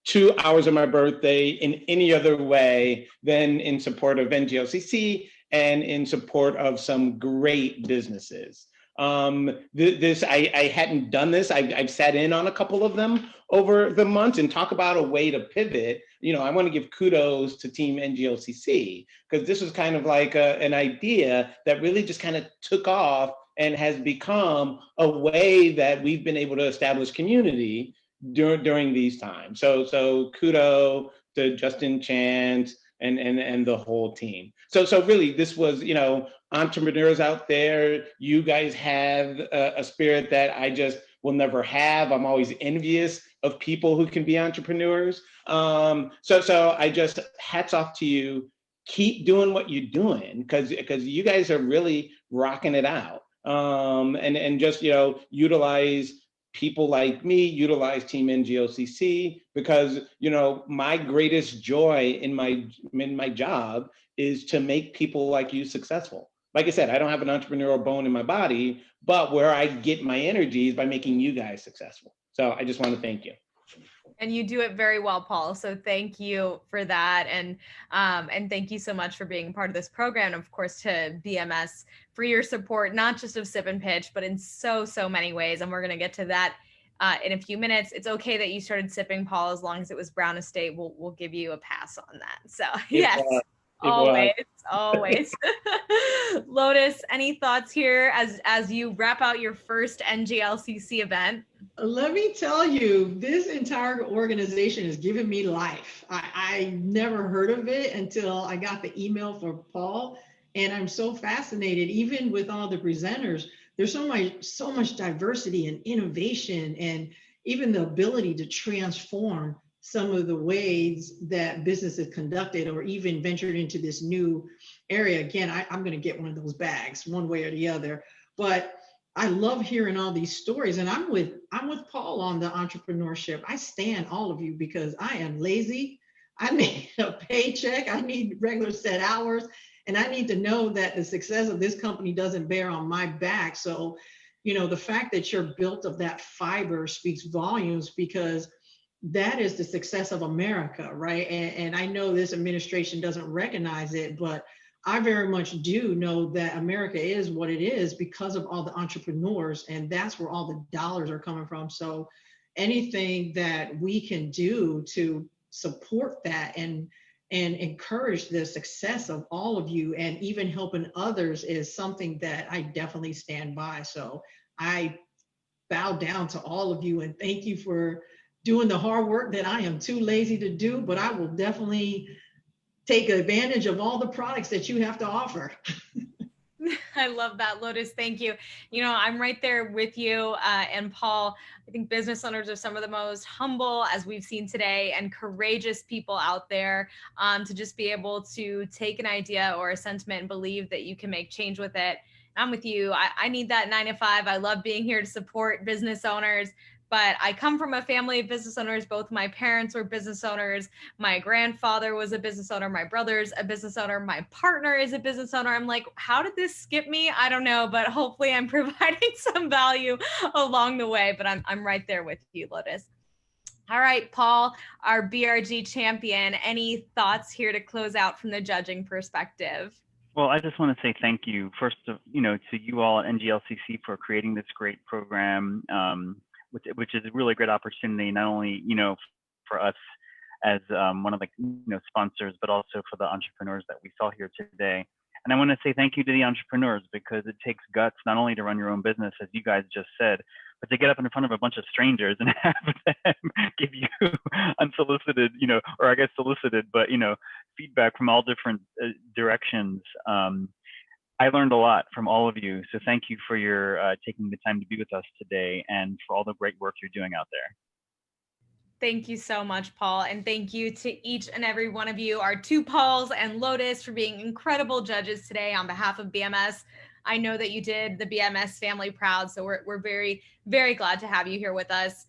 2 hours of my birthday in any other way than in support of NGLCC and in support of some great businesses. I hadn't done this. I've sat in on a couple of them over the months, and talk about a way to pivot. I want to give kudos to Team NGLCC, because this was kind of like an idea that really just kind of took off and has become a way that we've been able to establish community during these times. So kudos to Justin Chance and the whole team. So really, this was, entrepreneurs out there, you guys have a spirit that I just will never have. I'm always envious of people who can be entrepreneurs. So I just, hats off to you. Keep doing what you're doing, because you guys are really rocking it out. And just, utilize people like me, utilize Team NGLCC, because my greatest joy in my job is to make people like you successful. Like I said, I don't have an entrepreneurial bone in my body, but where I get my energy is by making you guys successful. So I just want to thank you. And you do it very well, Paul. So thank you for that. And thank you so much for being part of this program. And of course, to BMS for your support, not just of Sip and Pitch, but in so many ways. And we're going to get to that in a few minutes. It's okay that you started sipping, Paul, as long as it was Brown Estate. We'll give you a pass on that. So yes. Always. Lotus, any thoughts here as you wrap out your first NGLCC event? Let me tell you, this entire organization has given me life. I never heard of it until I got the email from Paul, and I'm so fascinated. Even with all the presenters, there's so much diversity and innovation, and even the ability to transform some of the ways that business is conducted, or even ventured into this new area. Again, I'm going to get one of those bags one way or the other, but I love hearing all these stories. And I'm with Paul on the entrepreneurship. I stand all of you because I am lazy. I need a paycheck. I need regular set hours. And I need to know that the success of this company doesn't bear on my back. So, the fact that you're built of that fiber speaks volumes, because that is the success of America, right? And I know this administration doesn't recognize it, but I very much do know that America is what it is because of all the entrepreneurs, and that's where all the dollars are coming from. So anything that we can do to support that and encourage the success of all of you, and even helping others, is something that I definitely stand by. So I bow down to all of you and thank you for doing the hard work that I am too lazy to do, but I will definitely take advantage of all the products that you have to offer. I love that, Lotus. Thank you. I'm right there with you. And Paul, I think business owners are some of the most humble, as we've seen today, and courageous people out there, to just be able to take an idea or a sentiment and believe that you can make change with it. I'm with you. I need that 9 to 5. I love being here to support business owners. But I come from a family of business owners. Both my parents were business owners. My grandfather was a business owner. My brother's a business owner. My partner is a business owner. I'm like, how did this skip me? I don't know, but hopefully I'm providing some value along the way. But I'm right there with you, Lotus. All right, Paul, our BRG champion, any thoughts here to close out from the judging perspective? Well, I just want to say thank you first, to you all at NGLCC for creating this great program. Which is a really great opportunity, not only, for us as one of the, sponsors, but also for the entrepreneurs that we saw here today. And I want to say thank you to the entrepreneurs, because it takes guts not only to run your own business, as you guys just said, but to get up in front of a bunch of strangers and have them give you unsolicited, or I guess solicited, but, feedback from all different directions. I learned a lot from all of you. So thank you for your taking the time to be with us today, and for all the great work you're doing out there. Thank you so much, Paul. And thank you to each and every one of you, our 2 Pauls and Lotus, for being incredible judges today on behalf of BMS. I know that you did the BMS family proud, so we're very, very glad to have you here with us.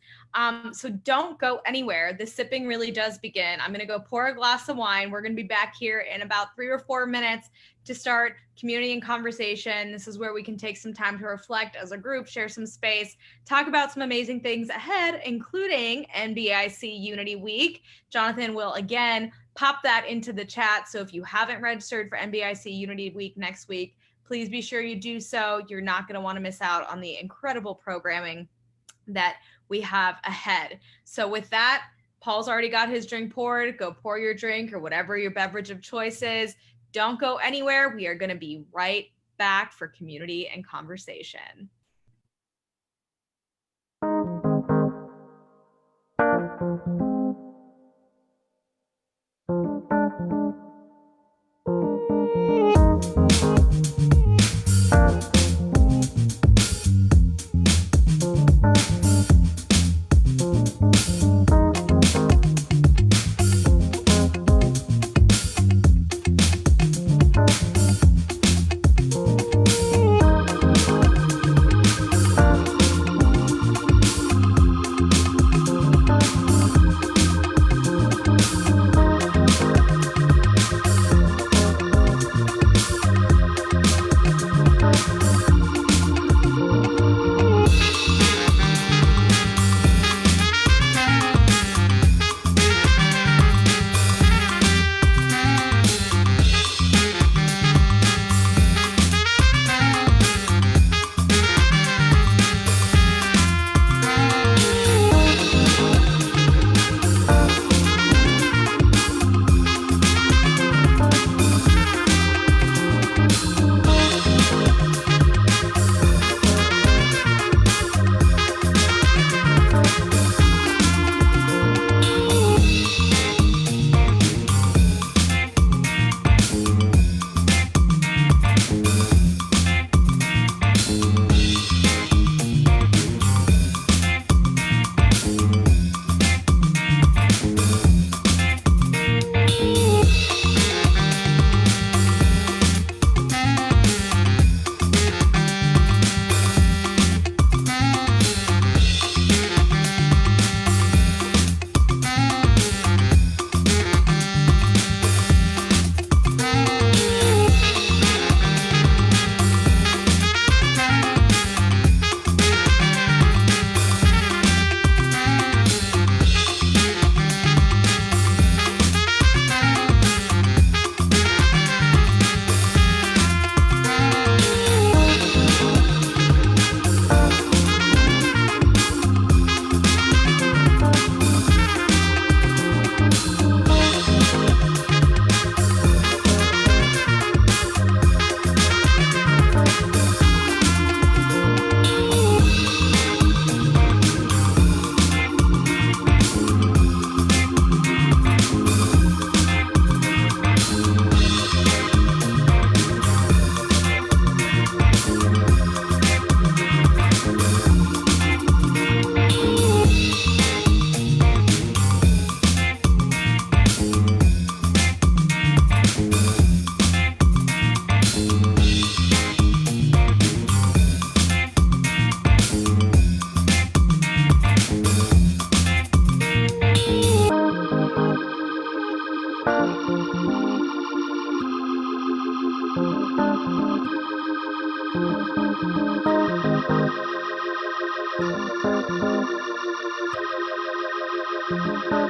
So don't go anywhere. The sipping really does begin. I'm going to go pour a glass of wine. We're going to be back here in about 3 or 4 minutes to start community and conversation. This is where we can take some time to reflect as a group, share some space, talk about some amazing things ahead, including NBIC Unity Week. Jonathan will again pop that into the chat. So if you haven't registered for NBIC Unity Week next week, please be sure you do so. You're not going to want to miss out on the incredible programming that we have ahead. So with that, Paul's already got his drink poured. Go pour your drink or whatever your beverage of choice is. Don't go anywhere. We are going to be right back for community and conversation.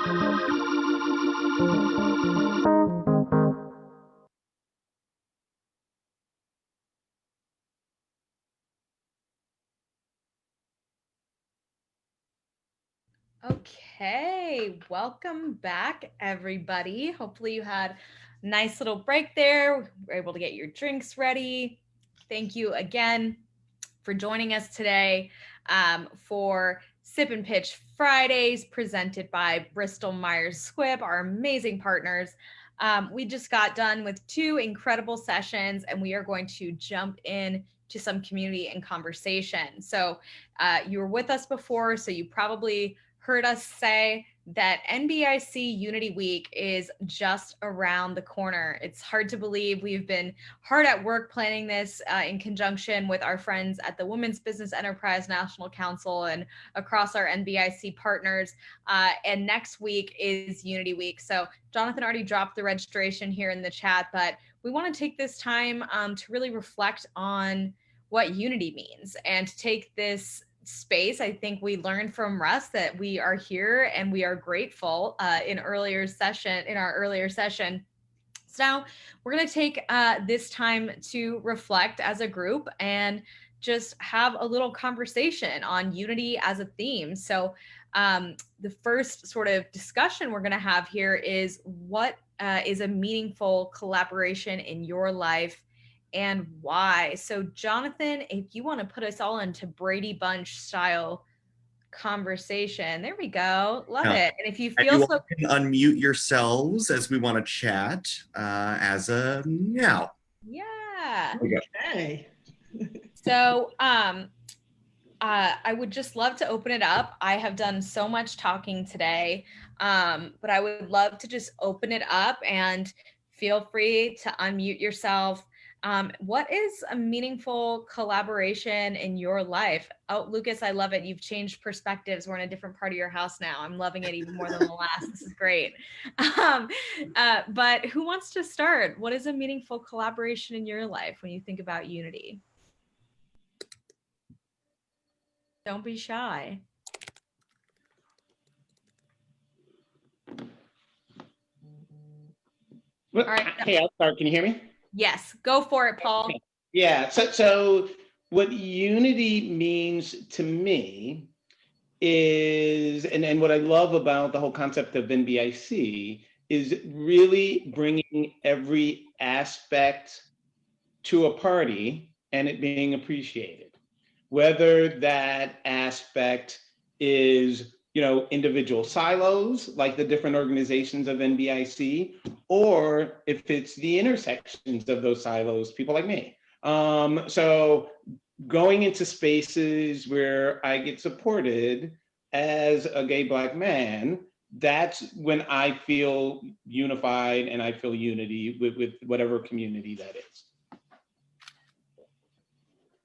Okay, welcome back, everybody. Hopefully you had a nice little break there. We're able to get your drinks ready. Thank you again for joining us today for Sip and Pitch Fridays, presented by Bristol Myers Squibb, our amazing partners. We just got done with 2 incredible sessions, and we are going to jump in to some community and conversation. So you were with us before, so you probably heard us say that NBIC Unity Week is just around the corner. It's hard to believe. We've been hard at work planning this in conjunction with our friends at the Women's Business Enterprise National Council and across our NBIC partners. And next week is Unity Week. So Jonathan already dropped the registration here in the chat, but we want to take this time to really reflect on what unity means and to take this space. I think we learned from Russ that we are here and we are grateful in our earlier session. So now we're going to take this time to reflect as a group and just have a little conversation on unity as a theme. So the first sort of discussion we're going to have here is what is a meaningful collaboration in your life and why? So Jonathan, if you want to put us all into Brady Bunch style conversation, there we go. Love it. And if you feel so, can unmute yourselves as we want to chat as a now. Yeah. Okay. So I would just love to open it up. I have done so much talking today, but I would love to just open it up and feel free to unmute yourself. What is a meaningful collaboration in your life? Oh, Lucas, I love it. You've changed perspectives. We're in a different part of your house now. I'm loving it even more than the last. This is great. But who wants to start? What is a meaningful collaboration in your life when you think about unity? Don't be shy. All right. Hey, I'll start. Can you hear me? Yes, go for it, Paul. Yeah, so what unity means to me is, and what I love about the whole concept of NBIC is really bringing every aspect to a party and it being appreciated. Whether that aspect is, individual silos, like the different organizations of NBIC, or if it's the intersections of those silos, people like me. So going into spaces where I get supported as a gay Black man, that's when I feel unified and I feel unity with whatever community that is.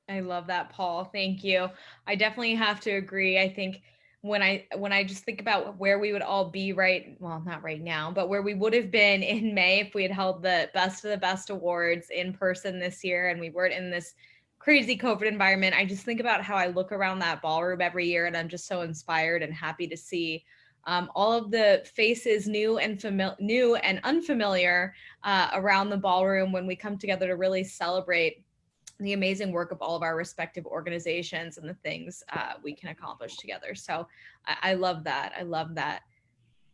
I love that, Paul. Thank you. I definitely have to agree. I think when I just think about where we would all be not right now, but where we would have been in May if we had held the Best of the Best awards in person this year and we weren't in this crazy COVID environment, I just think about how I look around that ballroom every year and I'm just so inspired and happy to see all of the faces new and unfamiliar around the ballroom when we come together to really celebrate the amazing work of all of our respective organizations and the things we can accomplish together. So I love that. I love that.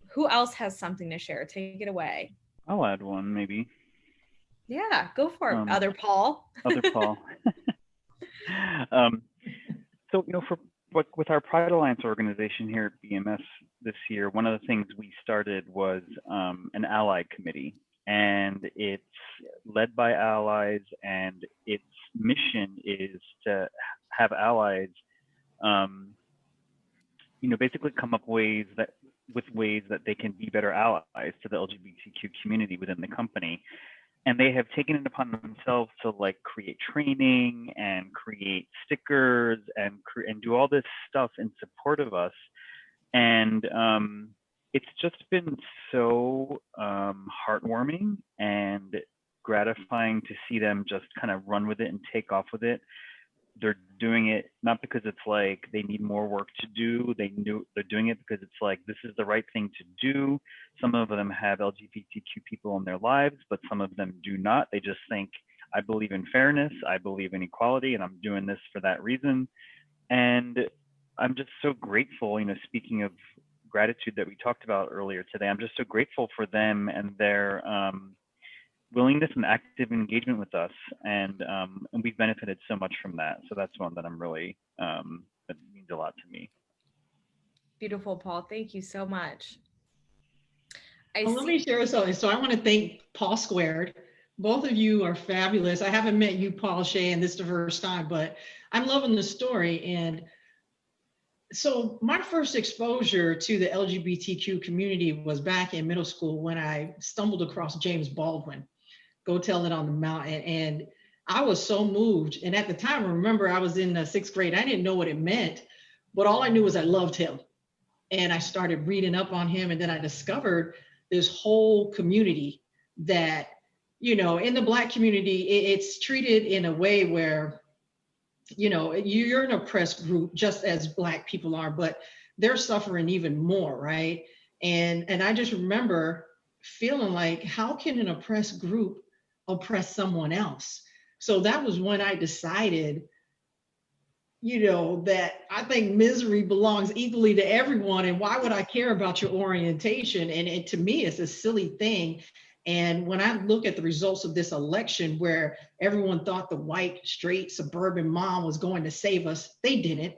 Who else has something to share? Take it away. I'll add one, maybe. Yeah, go for it, other Paul. Other Paul. So, with our Pride Alliance organization here at BMS this year, one of the things we started was an ally committee. And it's led by allies, and its mission is to have allies, basically come up with ways that they can be better allies to the LGBTQ community within the company. And they have taken it upon themselves to create training and create stickers and do all this stuff in support of us. And it's just been so heartwarming and gratifying to see them just kind of run with it and take off with it. they're doing it not because it's like they need more work to do. They're doing it because it's like this is the right thing to do. Some of them have LGBTQ people in their lives, but some of them do not. They just think, I believe in fairness, I believe in equality, and I'm doing this for that reason. And I'm just so grateful, speaking of gratitude that we talked about earlier today, I'm just so grateful for them and their willingness and active engagement with us. And we've benefited so much from that. So that's one that I'm really, that means a lot to me. Beautiful, Paul. Thank you so much. Let me share something. So I want to thank Paul Squared. Both of you are fabulous. I haven't met you, Paul Shea, in this diverse time, but I'm loving the story. And so my first exposure to the LGBTQ community was back in middle school when I stumbled across James Baldwin, Go Tell It on the Mountain. And I was so moved. And at the time, remember, I was in the 6th grade. I didn't know what it meant, but all I knew was I loved him. And I started reading up on him. And then I discovered this whole community that, in the Black community, it's treated in a way where, you're an oppressed group just as Black people are, but they're suffering even more, right? And I just remember feeling like, how can an oppressed group oppress someone else? So that was when I decided, that I think misery belongs equally to everyone. And why would I care about your orientation? And to me, it's a silly thing. And when I look at the results of this election, where everyone thought the white, straight, suburban mom was going to save us, they didn't.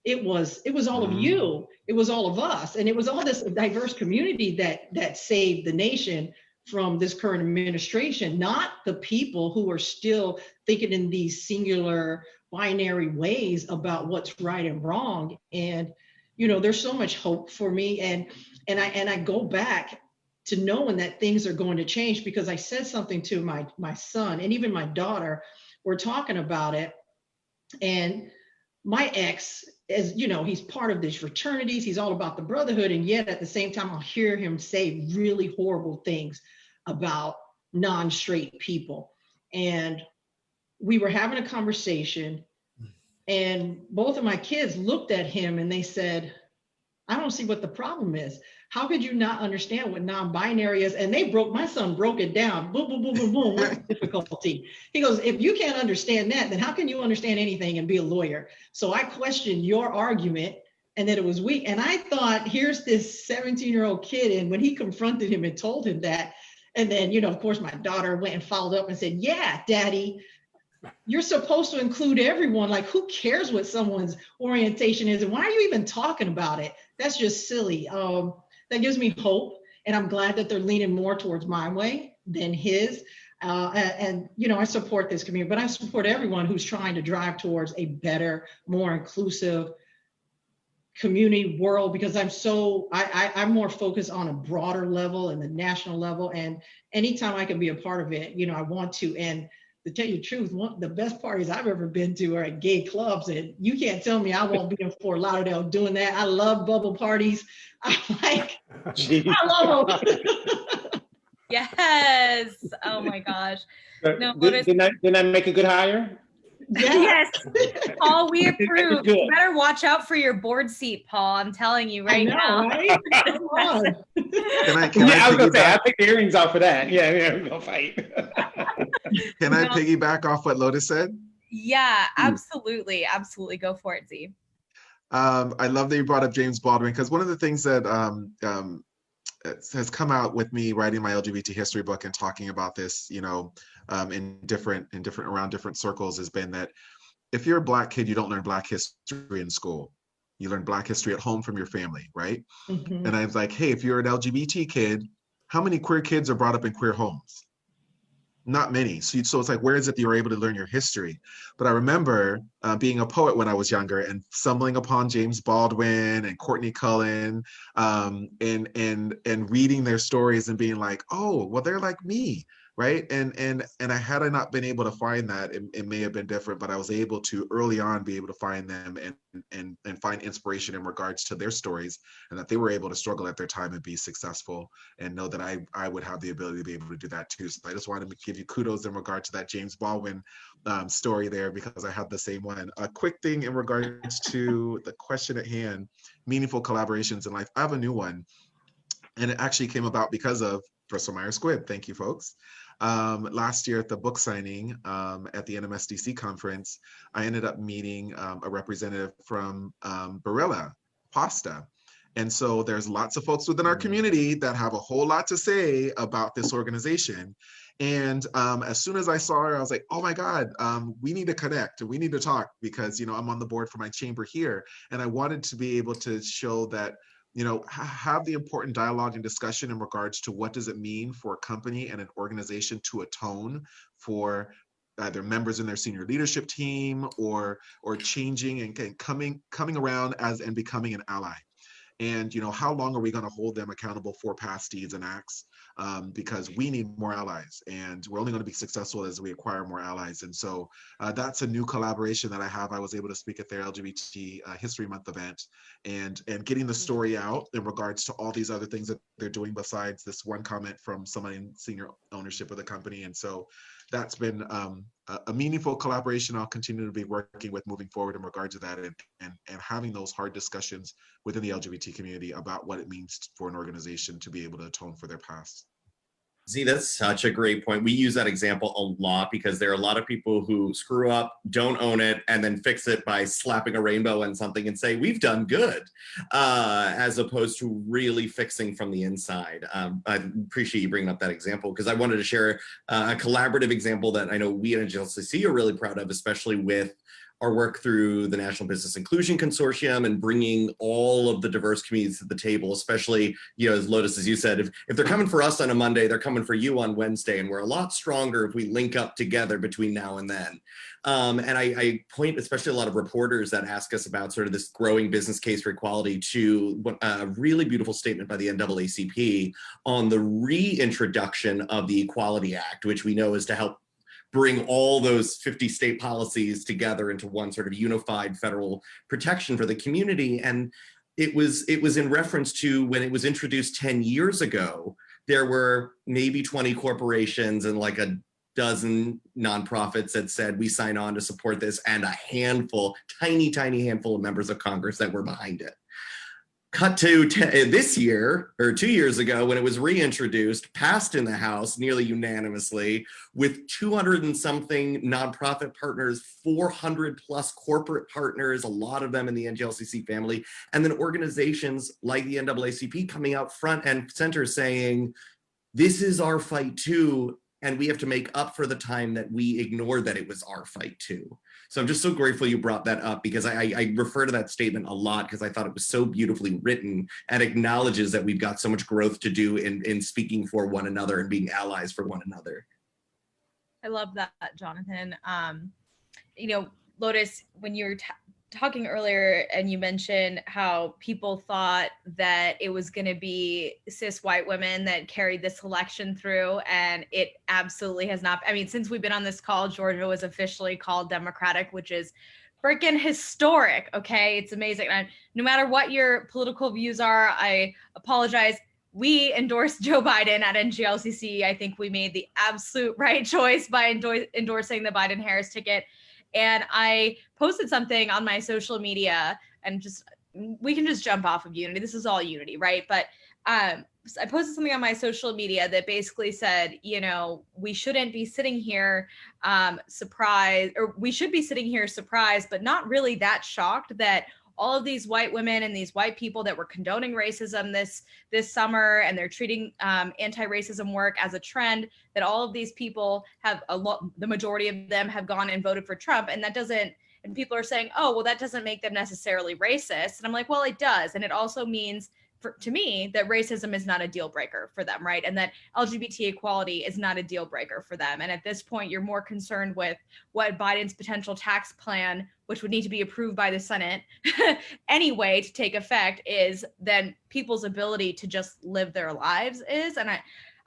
It was all of you. It was all of us. And it was all this diverse community that saved the nation from this current administration, not the people who are still thinking in these singular binary ways about what's right and wrong. And, there's so much hope for me. And I go back to knowing that things are going to change, because I said something to my son and even my daughter. We're talking about it. And my ex, as he's part of these fraternities, he's all about the brotherhood. And yet at the same time, I'll hear him say really horrible things about non-straight people. And we were having a conversation, and both of my kids looked at him and they said, I don't see what the problem is. How could you not understand what non-binary is? And my son broke it down. Boom, boom, boom, boom, boom. What's the difficulty? He goes, if you can't understand that, then how can you understand anything and be a lawyer? So I questioned your argument and that it was weak. And I thought, here's this 17-year-old kid. And when he confronted him and told him that, and then, of course, my daughter went and followed up and said, yeah, Daddy, you're supposed to include everyone. Like, who cares what someone's orientation is? And why are you even talking about it? That's just silly. That gives me hope. And I'm glad that they're leaning more towards my way than his. I support this community, but I support everyone who's trying to drive towards a better, more inclusive community world, because I'm more focused on a broader level and the national level. And anytime I can be a part of it, I want to. And to tell you the truth, the best parties I've ever been to are at gay clubs, and you can't tell me I won't be in Fort Lauderdale doing that. I love bubble parties. I love them. Yes. Oh my gosh. No, didn't I make a good hire? Yes. Paul, we approve. You better watch out for your board seat, Paul. I'm telling you right now. Right? Come on. I was gonna say, I'll take the earrings off for that. Yeah, we'll fight. Can I piggyback off what Lotus said? Yeah, absolutely. Absolutely. Go for it, Z. I love that you brought up James Baldwin, because one of the things that has come out with me writing my LGBT history book and talking about this, in different around different circles, has been that if you're a Black kid, you don't learn Black history in school. You learn Black history at home from your family, right? Mm-hmm. And I was like, hey, if you're an LGBT kid, how many queer kids are brought up in queer homes? Not many. So it's like, where is it that you're able to learn your history? But I remember being a poet when I was younger and stumbling upon James Baldwin and Courtney Cullen, and reading their stories and being like, oh, well, they're like me. right? And had I not been able to find that, it may have been different, but I was able to early on be able to find them and find inspiration in regards to their stories, and that they were able to struggle at their time and be successful, and know that I would have the ability to be able to do that too. So I just wanted to give you kudos in regard to that James Baldwin story there, because I had the same one. A quick thing in regards to the question at hand, meaningful collaborations in life. I have a new one, and it actually came about because of Bristol Myers Squibb. Thank you, folks. Last year at the book signing at the NMSDC conference, I ended up meeting a representative from Barilla Pasta. And so there's lots of folks within our community that have a whole lot to say about this organization. And as soon as I saw her, I was like, oh my God, we need to connect. We need to talk, because, you know, I'm on the board for my chamber here. And I wanted to be able to show that, you know, have the important dialogue and discussion in regards to what does it mean for a company and an organization to atone for either members in their senior leadership team or changing and coming around as and becoming an ally. And, you know, how long are we going to hold them accountable for past deeds and acts? Because we need more allies, and we're only going to be successful as we acquire more allies. And so that's a new collaboration that I have. I was able to speak at their LGBT History Month event, and getting the story out in regards to all these other things that they're doing besides this one comment from somebody in senior ownership of the company. And so that's been a meaningful collaboration I'll continue to be working with moving forward in regard to that, and having those hard discussions within the LGBT community about what it means for an organization to be able to atone for their past. Z, that's such a great point. We use that example a lot because there are a lot of people who screw up, don't own it, and then fix it by slapping a rainbow on something and say, we've done good, as opposed to really fixing from the inside. I appreciate you bringing up that example, because I wanted to share a collaborative example that I know we at NGLCC are really proud of, especially with our work through the National Business Inclusion Consortium and bringing all of the diverse communities to the table, especially, you know, as Lotus, as you said, if they're coming for us on a Monday, they're coming for you on Wednesday, and we're a lot stronger if we link up together between now and then. And I point especially a lot of reporters that ask us about sort of this growing business case for equality to a really beautiful statement by the NAACP on the reintroduction of the Equality Act, which we know is to help bring all those 50 state policies together into one sort of unified federal protection for the community. And it was in reference to when it was introduced 10 years ago, there were maybe 20 corporations and like a dozen nonprofits that said we sign on to support this, and a handful, tiny handful of members of Congress that were behind it. Cut to this year, or 2 years ago, when it was reintroduced, passed in the House nearly unanimously, with 200 and something nonprofit partners, 400 plus corporate partners, a lot of them in the NGLCC family, and then organizations like the NAACP coming out front and center saying, this is our fight too, and we have to make up for the time that we ignored that it was our fight too. So I'm just so grateful you brought that up, because I refer to that statement a lot because I thought it was so beautifully written and acknowledges that we've got so much growth to do in speaking for one another and being allies for one another. I love that, Jonathan. You know, Lotus, when you were talking earlier and you mentioned how people thought that it was going to be cis white women that carried this election through, and it absolutely has not. I mean, since we've been on this call, Georgia was officially called Democratic, which is freaking historic. Okay, it's amazing. And no matter what your political views are, I apologize. We endorsed Joe Biden at NGLCC. I think we made the absolute right choice by endorsing the Biden-Harris ticket. And I posted something on my social media, and we can just jump off of unity. This is all unity, right? But I posted something on my social media that basically said, you know, we shouldn't be sitting here surprised, or we should be sitting here surprised, but not really that shocked that all of these white women and these white people that were condoning racism this summer, and they're treating anti-racism work as a trend, that all of these people have the majority of them have gone and voted for Trump. And that doesn't, and people are saying, oh, well, that doesn't make them necessarily racist. And I'm like, well, it does. And it also means, to me, that racism is not a deal breaker for them, right? And that LGBT equality is not a deal breaker for them. And at this point, you're more concerned with what Biden's potential tax plan, which would need to be approved by the Senate anyway to take effect, is than people's ability to just live their lives is. And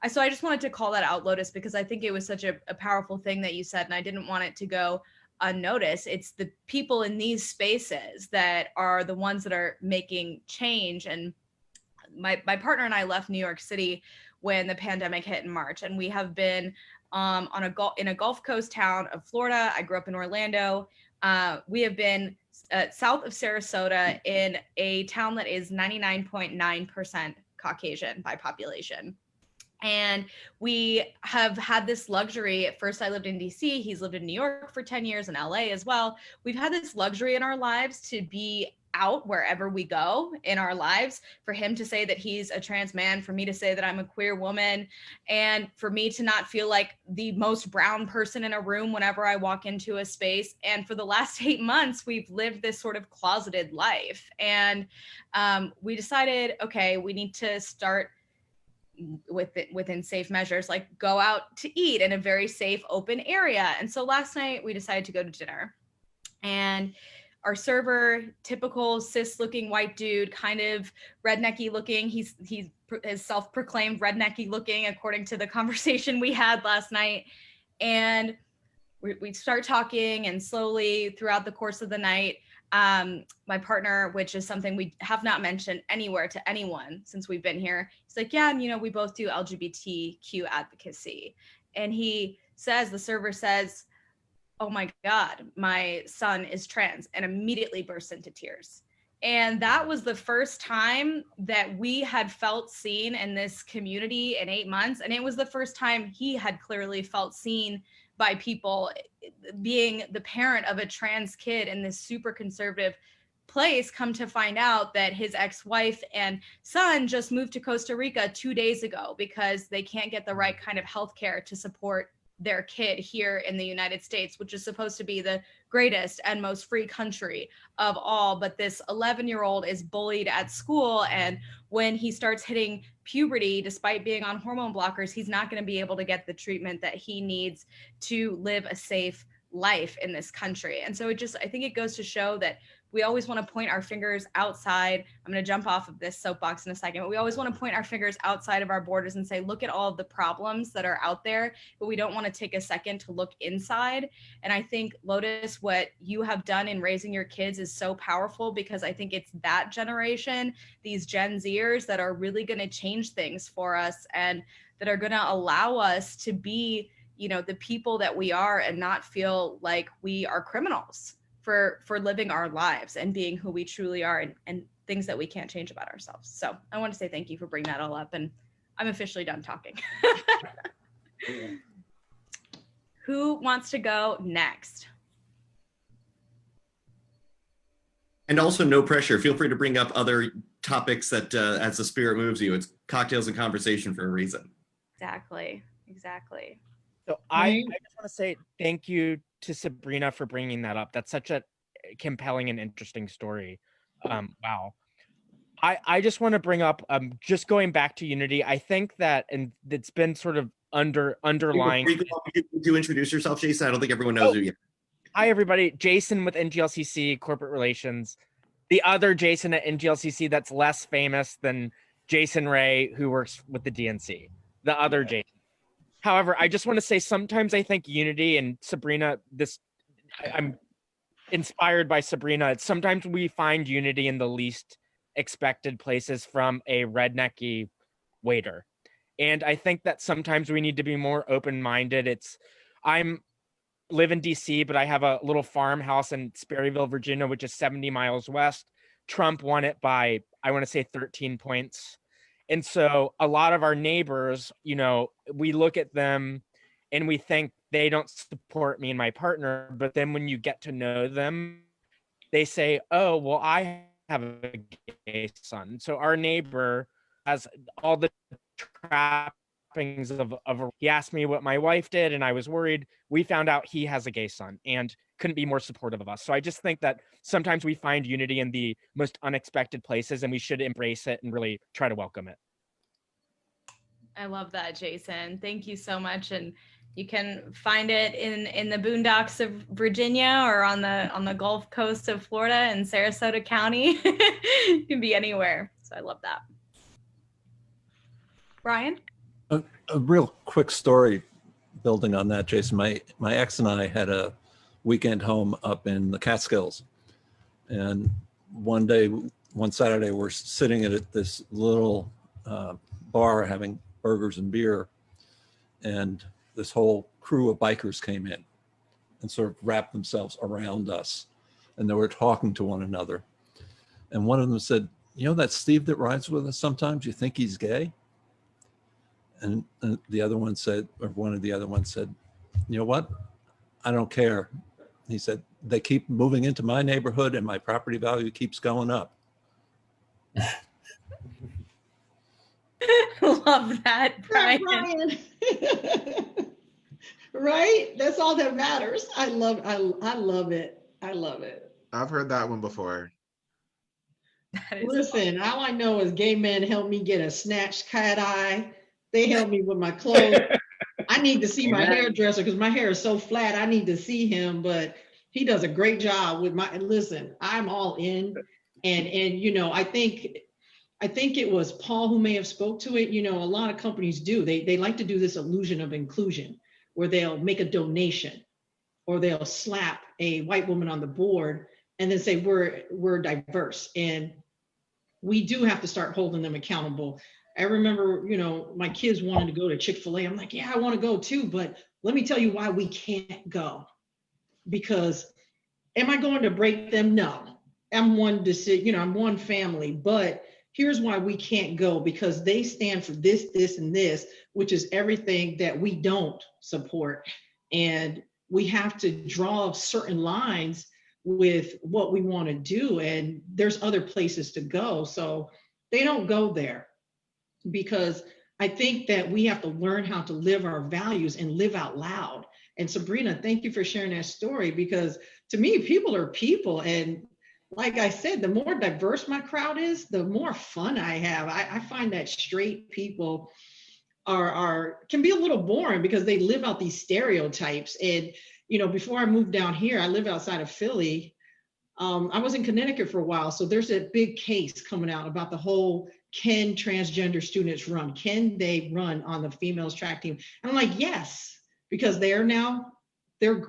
so I just wanted to call that out, Lotus, because I think it was such a powerful thing that you said, and I didn't want it to go unnoticed. It's the people in these spaces that are the ones that are making change. And my partner and I left New York City when the pandemic hit in March, and we have been in a Gulf Coast town of Florida. I grew up in Orlando. We have been south of Sarasota in a town that is 99.9% Caucasian by population. And we have had this luxury. At first, I lived in DC. He's lived in New York for 10 years, and LA as well. We've had this luxury in our lives to be out wherever we go in our lives, for him to say that he's a trans man, for me to say that I'm a queer woman, and for me to not feel like the most brown person in a room whenever I walk into a space. And for the last 8 months, we've lived this sort of closeted life. And we decided, okay, we need to start within safe measures, like go out to eat in a very safe, open area. And so last night we decided to go to dinner, and our server, typical cis looking white dude, kind of rednecky looking. He's self-proclaimed rednecky looking, according to the conversation we had last night. And we start talking, and slowly throughout the course of the night, my partner, which is something we have not mentioned anywhere to anyone since we've been here, he's like, yeah, and we both do LGBTQ advocacy. And the server says, oh my God, my son is trans, and immediately bursts into tears. And that was the first time that we had felt seen in this community in 8 months. And it was the first time he had clearly felt seen by people, being the parent of a trans kid in this super conservative place. Come to find out that his ex-wife and son just moved to Costa Rica 2 days ago because they can't get the right kind of healthcare to support their kid here in the United States, which is supposed to be the greatest and most free country of all. But this 11-year-old is bullied at school, and when he starts hitting puberty, despite being on hormone blockers, he's not going to be able to get the treatment that he needs to live a safe life in this country. And so I think it goes to show that we always want to point our fingers outside. I'm going to jump off of this soapbox in a second, but we always want to point our fingers outside of our borders and say, look at all of the problems that are out there, but we don't want to take a second to look inside. And I think, Lotus, what you have done in raising your kids is so powerful, because I think it's that generation, these Gen Zers, that are really going to change things for us, and that are going to allow us to be, the people that we are, and not feel like we are criminals for living our lives and being who we truly are, and things that we can't change about ourselves. So I want to say thank you for bringing that all up, and I'm officially done talking. Who wants to go next? And also, no pressure. Feel free to bring up other topics that as the spirit moves you. It's cocktails and conversation for a reason. Exactly. So I just want to say thank you to Sabrina for bringing that up. That's such a compelling and interesting story. Wow. I just want to bring up, just going back to unity, I think that, and it's been sort of underlying. To introduce yourself, Jason. I don't think everyone knows who you are. Hi, everybody. Jason with NGLCC Corporate Relations. The other Jason at NGLCC that's less famous than Jason Ray, who works with the DNC. The other Jason. However, I just want to say sometimes I think unity, and Sabrina, I'm inspired by Sabrina. Sometimes we find unity in the least expected places from a rednecky waiter. And I think that sometimes we need to be more open-minded. I'm live in DC, but I have a little farmhouse in Sperryville, Virginia, which is 70 miles west. Trump won it by, I want to say 13 points. And so a lot of our neighbors, we look at them and we think they don't support me and my partner. But then when you get to know them, they say, oh, well, I have a gay son. So our neighbor has all the trappings of he asked me what my wife did, and I was worried. We found out he has a gay son and couldn't be more supportive of us. So I just think that sometimes we find unity in the most unexpected places, and we should embrace it and really try to welcome it. I love that, Jason. Thank you so much. And you can find it in the boondocks of Virginia, or on the Gulf Coast of Florida in Sarasota County. You can be anywhere. So I love that. Brian? a real quick story building on that, Jason. My ex and I had a weekend home up in the Catskills. And one Saturday, we're sitting at this little bar having burgers and beer. And this whole crew of bikers came in and sort of wrapped themselves around us. And they were talking to one another. And one of them said, "You know that Steve that rides with us sometimes, you think he's gay?" And the other one said, or one of the other ones said, "You know what? I don't care." He said, "They keep moving into my neighborhood and my property value keeps going up." Love that, Brian. Right? That's all that matters. I love it. I love it. I've heard that one before. Listen, all I know is gay men help me get a snatched cat eye. They help me with my clothes. I need to see my hairdresser because my hair is so flat. I need to see him, but he does a great job with my, listen, I'm all in. And you know, I think it was Paul who may have spoke to it. You know, a lot of companies do. They like to do this illusion of inclusion where they'll make a donation or they'll slap a white woman on the board and then say, we're diverse. And we do have to start holding them accountable. I remember, you know, my kids wanted to go to Chick-fil-A. I'm like, yeah, I want to go too, but let me tell you why we can't go. Because am I going to break them? No. I'm one decision, you know, I'm one family, but here's why we can't go, because they stand for this, this, and this, which is everything that we don't support. And we have to draw certain lines with what we want to do. And there's other places to go. So they don't go there, because I think that we have to learn how to live our values and live out loud. And Sabrina, thank you for sharing that story, because to me, people are people. And like I said, the more diverse my crowd is, the more fun I have. I find that straight people can be a little boring because they live out these stereotypes. And, you know, before I moved down here, I live outside of Philly. I was in Connecticut for a while. So there's a big case coming out about the whole, can transgender students run? Can they run on the females track team? And I'm like, yes, because they're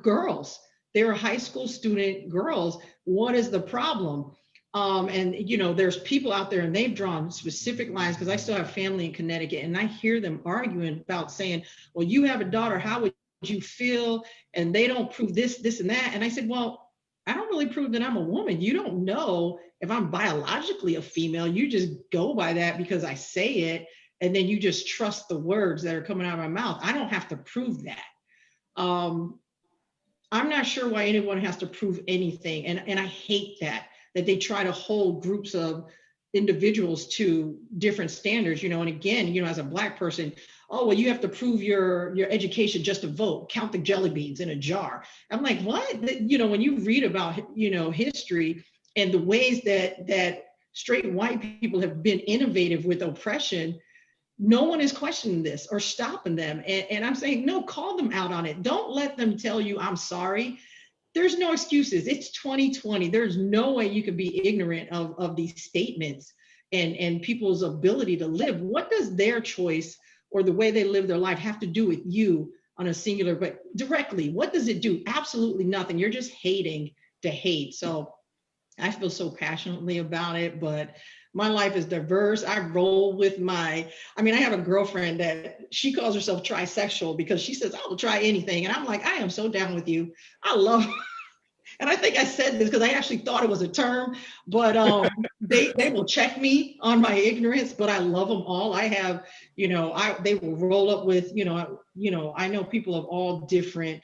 girls. They're high school student girls. What is the problem? And, you know, there's people out there and they've drawn specific lines, because I still have family in Connecticut, and I hear them arguing about saying, well, you have a daughter, how would you feel? And they don't prove this, this, and that. And I said, well, I don't really prove that I'm a woman. You don't know if I'm biologically a female. You just go by that because I say it, and then you just trust the words that are coming out of my mouth. I don't have to prove that. I'm not sure why anyone has to prove anything. And I hate that they try to hold groups of individuals to different standards, you know. And again, you know, as a Black person, oh, well, you have to prove your education just to vote, count the jelly beans in a jar. I'm like, what? You know, when you read about, you know, history and the ways that straight white people have been innovative with oppression, no one is questioning this or stopping them. And I'm saying, no, call them out on it. Don't let them tell you, I'm sorry. There's no excuses. It's 2020. There's no way you can be ignorant of these statements and people's ability to live. What does their choice or the way they live their life have to do with you on a singular, but directly? What does it do? Absolutely nothing. You're just hating to hate. So I feel so passionately about it, but my life is diverse. I roll with I have a girlfriend that she calls herself trisexual because she says, I will try anything. And I'm like, I am so down with you. I love, and I think I said this because I actually thought it was a term, but they will check me on my ignorance, but I love them all. I have, you know, they will roll up with, you know, I know people of all different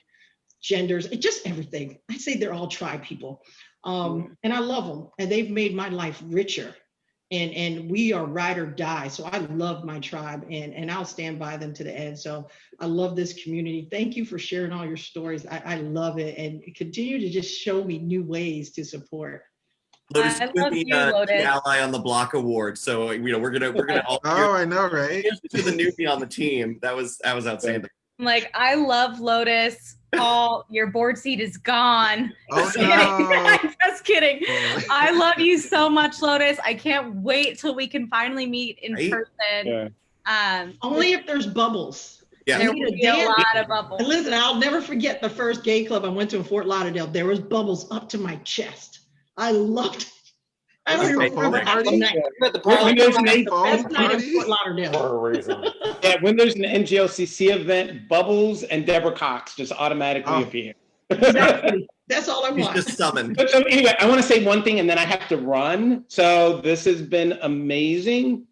genders, just everything. I say they're all tri people. And I love them, and they've made my life richer. And we are ride or die. So I love my tribe, and I'll stand by them to the end. So I love this community. Thank you for sharing all your stories. I love it, and continue to just show me new ways to support. Lotus is the Ally on the Block Award. So, you know, we're gonna all oh, I know, right? To the newbie on the team. That was outstanding. Like, I love Lotus. Paul, your board seat is gone. Oh, just no. kidding. Just kidding. I love you so much, Lotus. I can't wait till we can finally meet in person. Yeah. Only if there's bubbles. Yeah. There I need will a be a dance. lot of And bubbles. listen, I'll never forget the first gay club I went to in Fort Lauderdale. There was bubbles up to my chest. I loved it. I don't Was even it the foam remember party? the night. When there's an The best Foam night in party? Fort Lauderdale. For a reason. Yeah, when there's an NGLCC event, Bubbles and Deborah Cox just automatically Oh. appear. Exactly. That's all I He's want. just summoned. So anyway, I want to say one thing and then I have to run. So this has been amazing.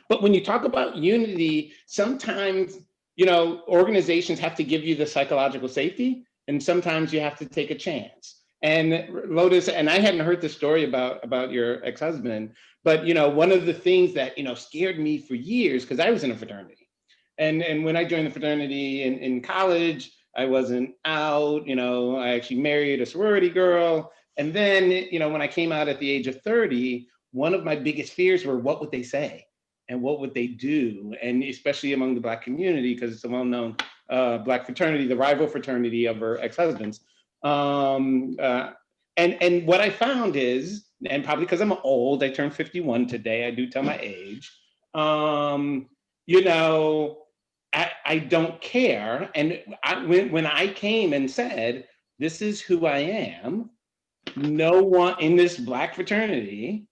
But when you talk about unity, sometimes, organizations have to give you the psychological safety, and sometimes you have to take a chance. And Lotus, and I hadn't heard the story about your ex-husband, but one of the things that scared me for years, because I was in a fraternity, and when I joined the fraternity in college, I wasn't out. I actually married a sorority girl, and then when I came out at the age of 30, one of my biggest fears were, what would they say and what would they do, and especially among the Black community, because it's a well-known Black fraternity, the rival fraternity of her ex-husbands. And what I found is, and probably because I'm old, I turned 51 today, I do tell my age, I don't care. And when I came and said, this is who I am, no one in this Black fraternity,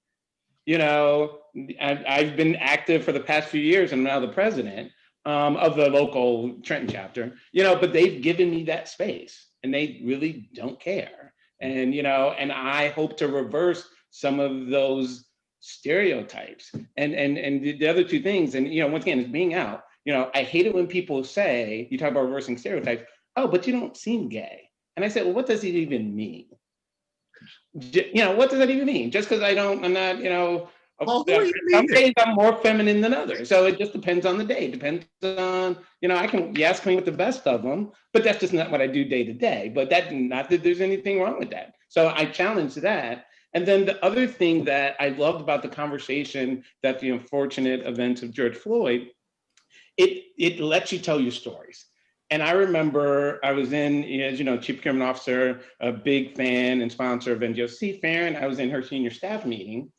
I've been active for the past few years. I'm now the president of the local Trenton chapter, but they've given me that space and they really don't care. And, and I hope to reverse some of those stereotypes. And the other two things, and, once again, is being out. I hate it when people say, you talk about reversing stereotypes, oh, but you don't seem gay. And I said, well, what does it even mean? What does that even mean? Just because I'm not, some days I'm more feminine than others. So it just depends on the day. Depends on, I can, yes, clean with the best of them, but that's just not what I do day to day. But not that there's anything wrong with that. So I challenge that. And then the other thing that I loved about the conversation, that the unfortunate events of George Floyd, it lets you tell your stories. And I remember I was in, as Chief Procurement Officer, a big fan and sponsor of NGLCC, Farron. I was in her senior staff meeting.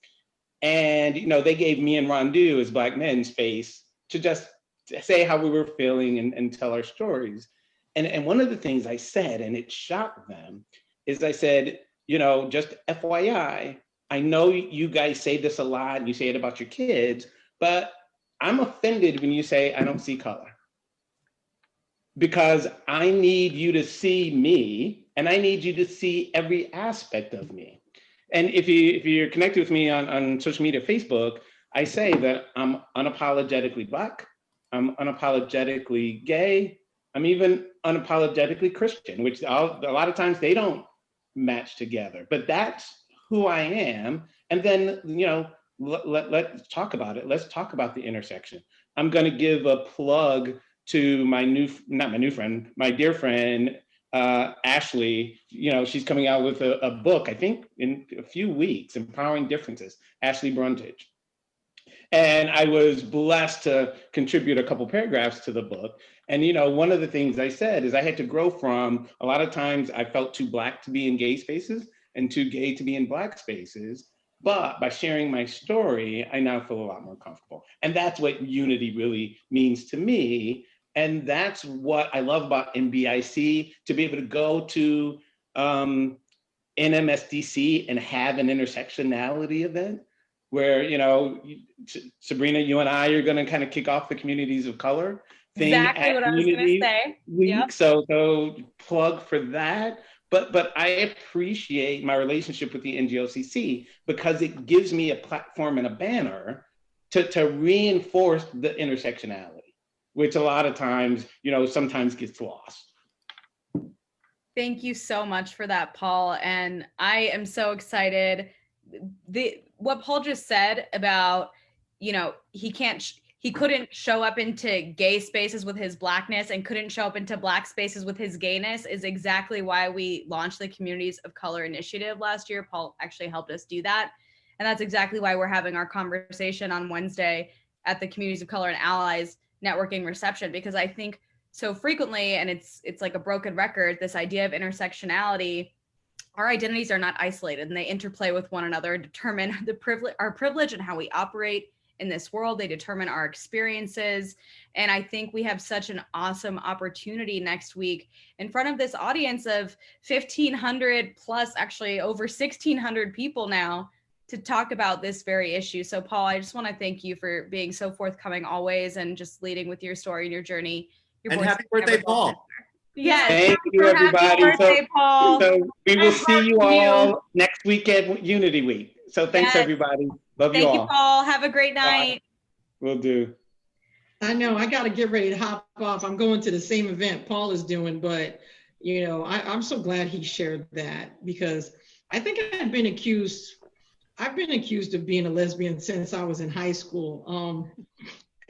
And, they gave me and Rondu as Black men space to just say how we were feeling and tell our stories. And one of the things I said, and it shocked them, is I said, just FYI, I know you guys say this a lot, and you say it about your kids, but I'm offended when you say I don't see color. Because I need you to see me, and I need you to see every aspect of me. And if you're connected with me on social media, Facebook, I say that I'm unapologetically Black, I'm unapologetically gay, I'm even unapologetically Christian, which a lot of times they don't match together, but that's who I am. And then, let's talk about it. Let's talk about the intersection. I'm gonna give a plug to my dear friend, Ashley. She's coming out with a book, I think in a few weeks, Empowering Differences, Ashley Brundage. And I was blessed to contribute a couple paragraphs to the book. And, one of the things I said is I had to grow from, a lot of times I felt too Black to be in gay spaces and too gay to be in Black spaces. But by sharing my story, I now feel a lot more comfortable. And that's what unity really means to me. And that's what I love about NBIC, to be able to go to NMSDC and have an intersectionality event where, Sabrina, you and I are going to kind of kick off the communities of color thing. Exactly what I was going to say. Week. Yep. So plug for that. But I appreciate my relationship with the NGLCC because it gives me a platform and a banner to reinforce the intersectionality, which a lot of times, sometimes gets lost. Thank you so much for that, Paul. And I am so excited. What Paul just said about, he couldn't show up into gay spaces with his Blackness and couldn't show up into Black spaces with his gayness is exactly why we launched the Communities of Color Initiative last year. Paul actually helped us do that. And that's exactly why we're having our conversation on Wednesday at the Communities of Color and Allies networking reception, because I think so frequently, and it's like a broken record, this idea of intersectionality, our identities are not isolated and they interplay with one another and determine our privilege and how we operate in this world. They determine our experiences. And I think we have such an awesome opportunity next week in front of this audience of 1,500 plus, actually over 1,600 people now, to talk about this very issue. So Paul, I just want to thank you for being so forthcoming always and just leading with your story and your journey. Your And voice happy is birthday, never Paul. lost. Yes, Thank you, happy everybody. birthday, Paul. So we will And see you heart to you. all next week at Unity Week. So thanks, Yes. everybody. Love you Thank you, all. Paul. Have a great night. Will do. I know I got to get ready to hop off. I'm going to the same event Paul is doing, but I'm so glad he shared that, because I think I've been accused of being a lesbian since I was in high school.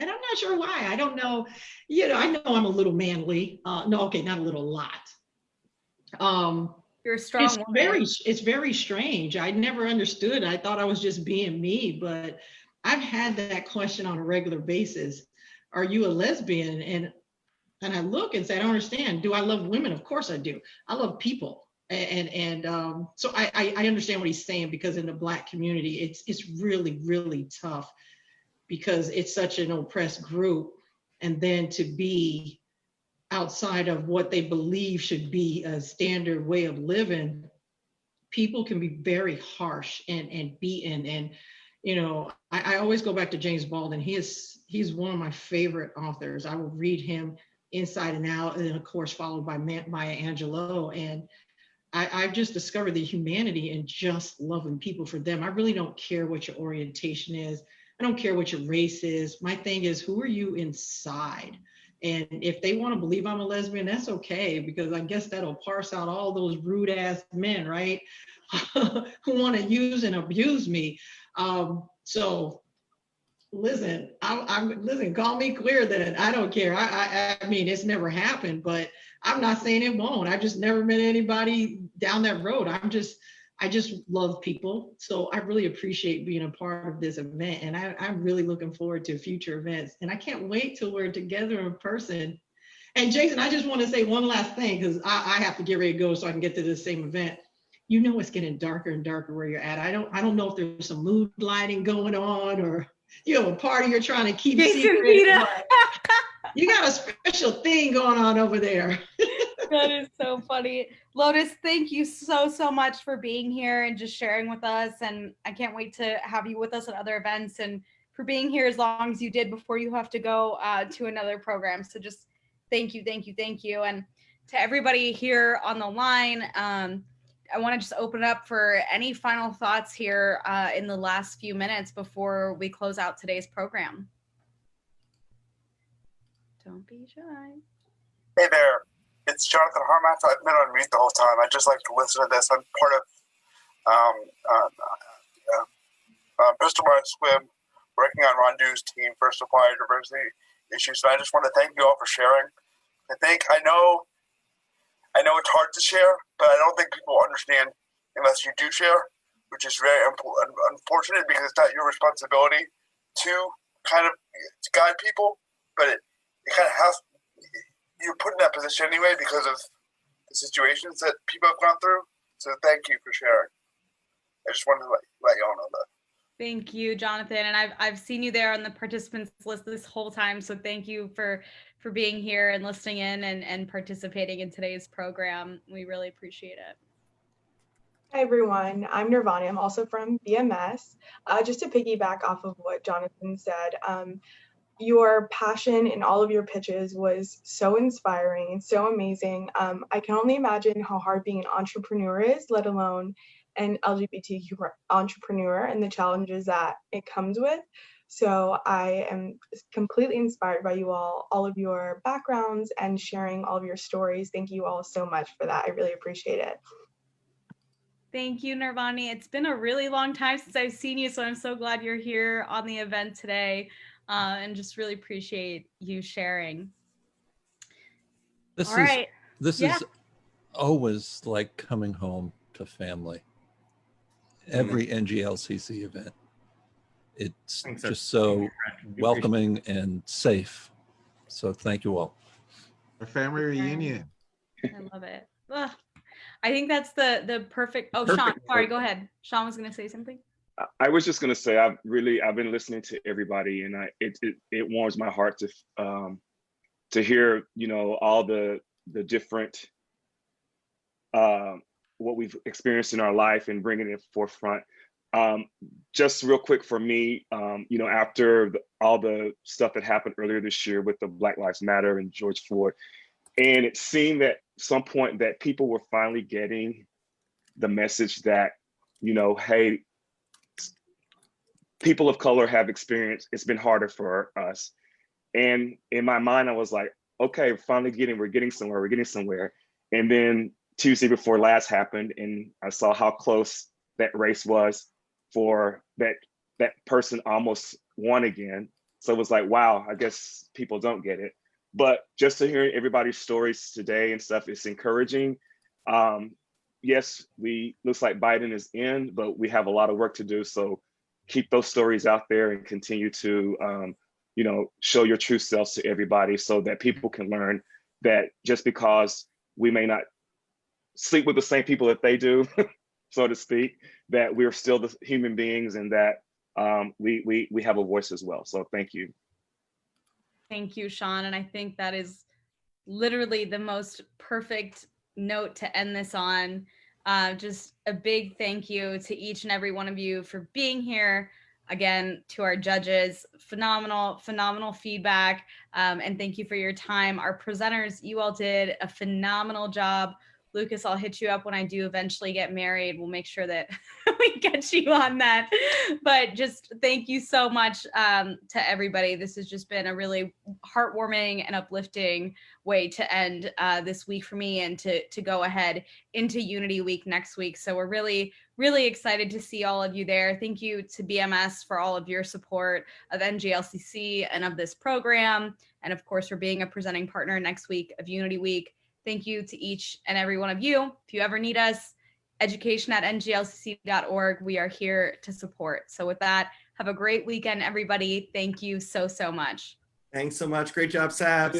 And I'm not sure why. I don't know. I know I'm a little manly. No, okay, not a little, a lot. You're a strong woman. It's very strange. I never understood. I thought I was just being me, but I've had that question on a regular basis. Are you a lesbian? And I look and say, I don't understand. Do I love women? Of course I do. I love people. So I understand what he's saying, because in the Black community, it's really, really tough, because it's such an oppressed group. And then to be outside of what they believe should be a standard way of living, people can be very harsh and beaten. And, I always go back to James Baldwin. He's one of my favorite authors. I will read him inside and out, and then of course followed by Maya Angelou. And I've just discovered the humanity in just loving people for them. I really don't care what your orientation is. I don't care what your race is. My thing is, who are you inside? And if they want to believe I'm a lesbian, that's okay, because I guess that'll parse out all those rude ass men, right? Who want to use and abuse me. So listen, listen, call me queer then. I don't care. I mean, it's never happened, but I'm not saying it won't. I've just never met anybody down that road. I just love people. So I really appreciate being a part of this event. And I'm really looking forward to future events. And I can't wait till we're together in person. And Jason, I just want to say one last thing, because I have to get ready to go so I can get to this same event. It's getting darker and darker where you're at. I don't know if there's some mood lighting going on, or a party you're trying to keep secret. You got a special thing going on over there. That is so funny. Lotus, thank you so much for being here and just sharing with us. And I can't wait to have you with us at other events, and for being here as long as you did before you have to go to another program. So just thank you. And to everybody here on the line, I want to just open it up for any final thoughts here in the last few minutes before we close out today's program. Don't be shy. Hey there, it's Jonathan Harmath. I've been on mute the whole time. I just like to listen to this. I'm part of Pistol Bar Swim, working on Rondu's team for supply diversity issues. And I just want to thank you all for sharing. I know it's hard to share, but I don't think people understand unless you do share, which is very unfortunate, because it's not your responsibility to kind of guide people, but it kind of has. You're put in that position anyway because of the situations that people have gone through. So thank you for sharing. I just wanted to let y'all know that. Thank you, Jonathan. And I've seen you there on the participants list this whole time. So thank you for being here and listening in and participating in today's program. We really appreciate it. Hi, everyone. I'm Nirvana. I'm also from BMS. Just to piggyback off of what Jonathan said, your passion in all of your pitches was so inspiring and so amazing. I can only imagine how hard being an entrepreneur is, let alone an LGBTQ entrepreneur, and the challenges that it comes with. So I am completely inspired by you all of your backgrounds and sharing all of your stories. Thank you all so much for that. I really appreciate it. Thank you, Nirvani. It's been a really long time since I've seen you, so I'm so glad you're here on the event today, and just really appreciate you sharing. This is always like coming home to family. Every NGLCC event. It's just so welcoming and safe. So thank you all. A family reunion. I love it. Ugh. I think that's the perfect. Oh, Perfect. Sean, sorry, go ahead. Sean was going to say something. I was just gonna say I've been listening to everybody, and it warms my heart to hear, you know, all the different what we've experienced in our life and bringing it forefront. Just real quick for me, you know, after all the stuff that happened earlier this year with the Black Lives Matter and George Floyd, and it seemed at some point that people were finally getting the message that, you know, hey, people of color have experienced, it's been harder for us. And in my mind, I was like, okay, we're getting somewhere. And then Tuesday before last happened, and I saw how close that race was for that person almost won again. So it was like, wow, I guess people don't get it. But just to hear everybody's stories today and stuff, it's encouraging. Yes, looks like Biden is in, but we have a lot of work to do. So keep those stories out there and continue to, you know, show your true selves to everybody so that people can learn that just because we may not sleep with the same people that they do, so to speak, that we're still the human beings and that we have a voice as well. So thank you. Thank you, Sean. And I think that is literally the most perfect note to end this on. Just a big thank you to each and every one of you for being here. Again, to our judges, phenomenal feedback. And thank you for your time. Our presenters, you all did a phenomenal job. Lucas, I'll hit you up when I do eventually get married. We'll make sure that we get you on that. But just thank you so much to everybody. This has just been a really heartwarming and uplifting way to end this week for me and to go ahead into Unity Week next week. So we're really excited to see all of you there. Thank you to BMS for all of your support of NGLCC and of this program. And of course, for being a presenting partner next week of Unity Week. Thank you to each and every one of you. If you ever need us, education@nglcc.org. We are here to support. So with that, have a great weekend, everybody. Thank you so much. Thanks so much. Great job, Sabs.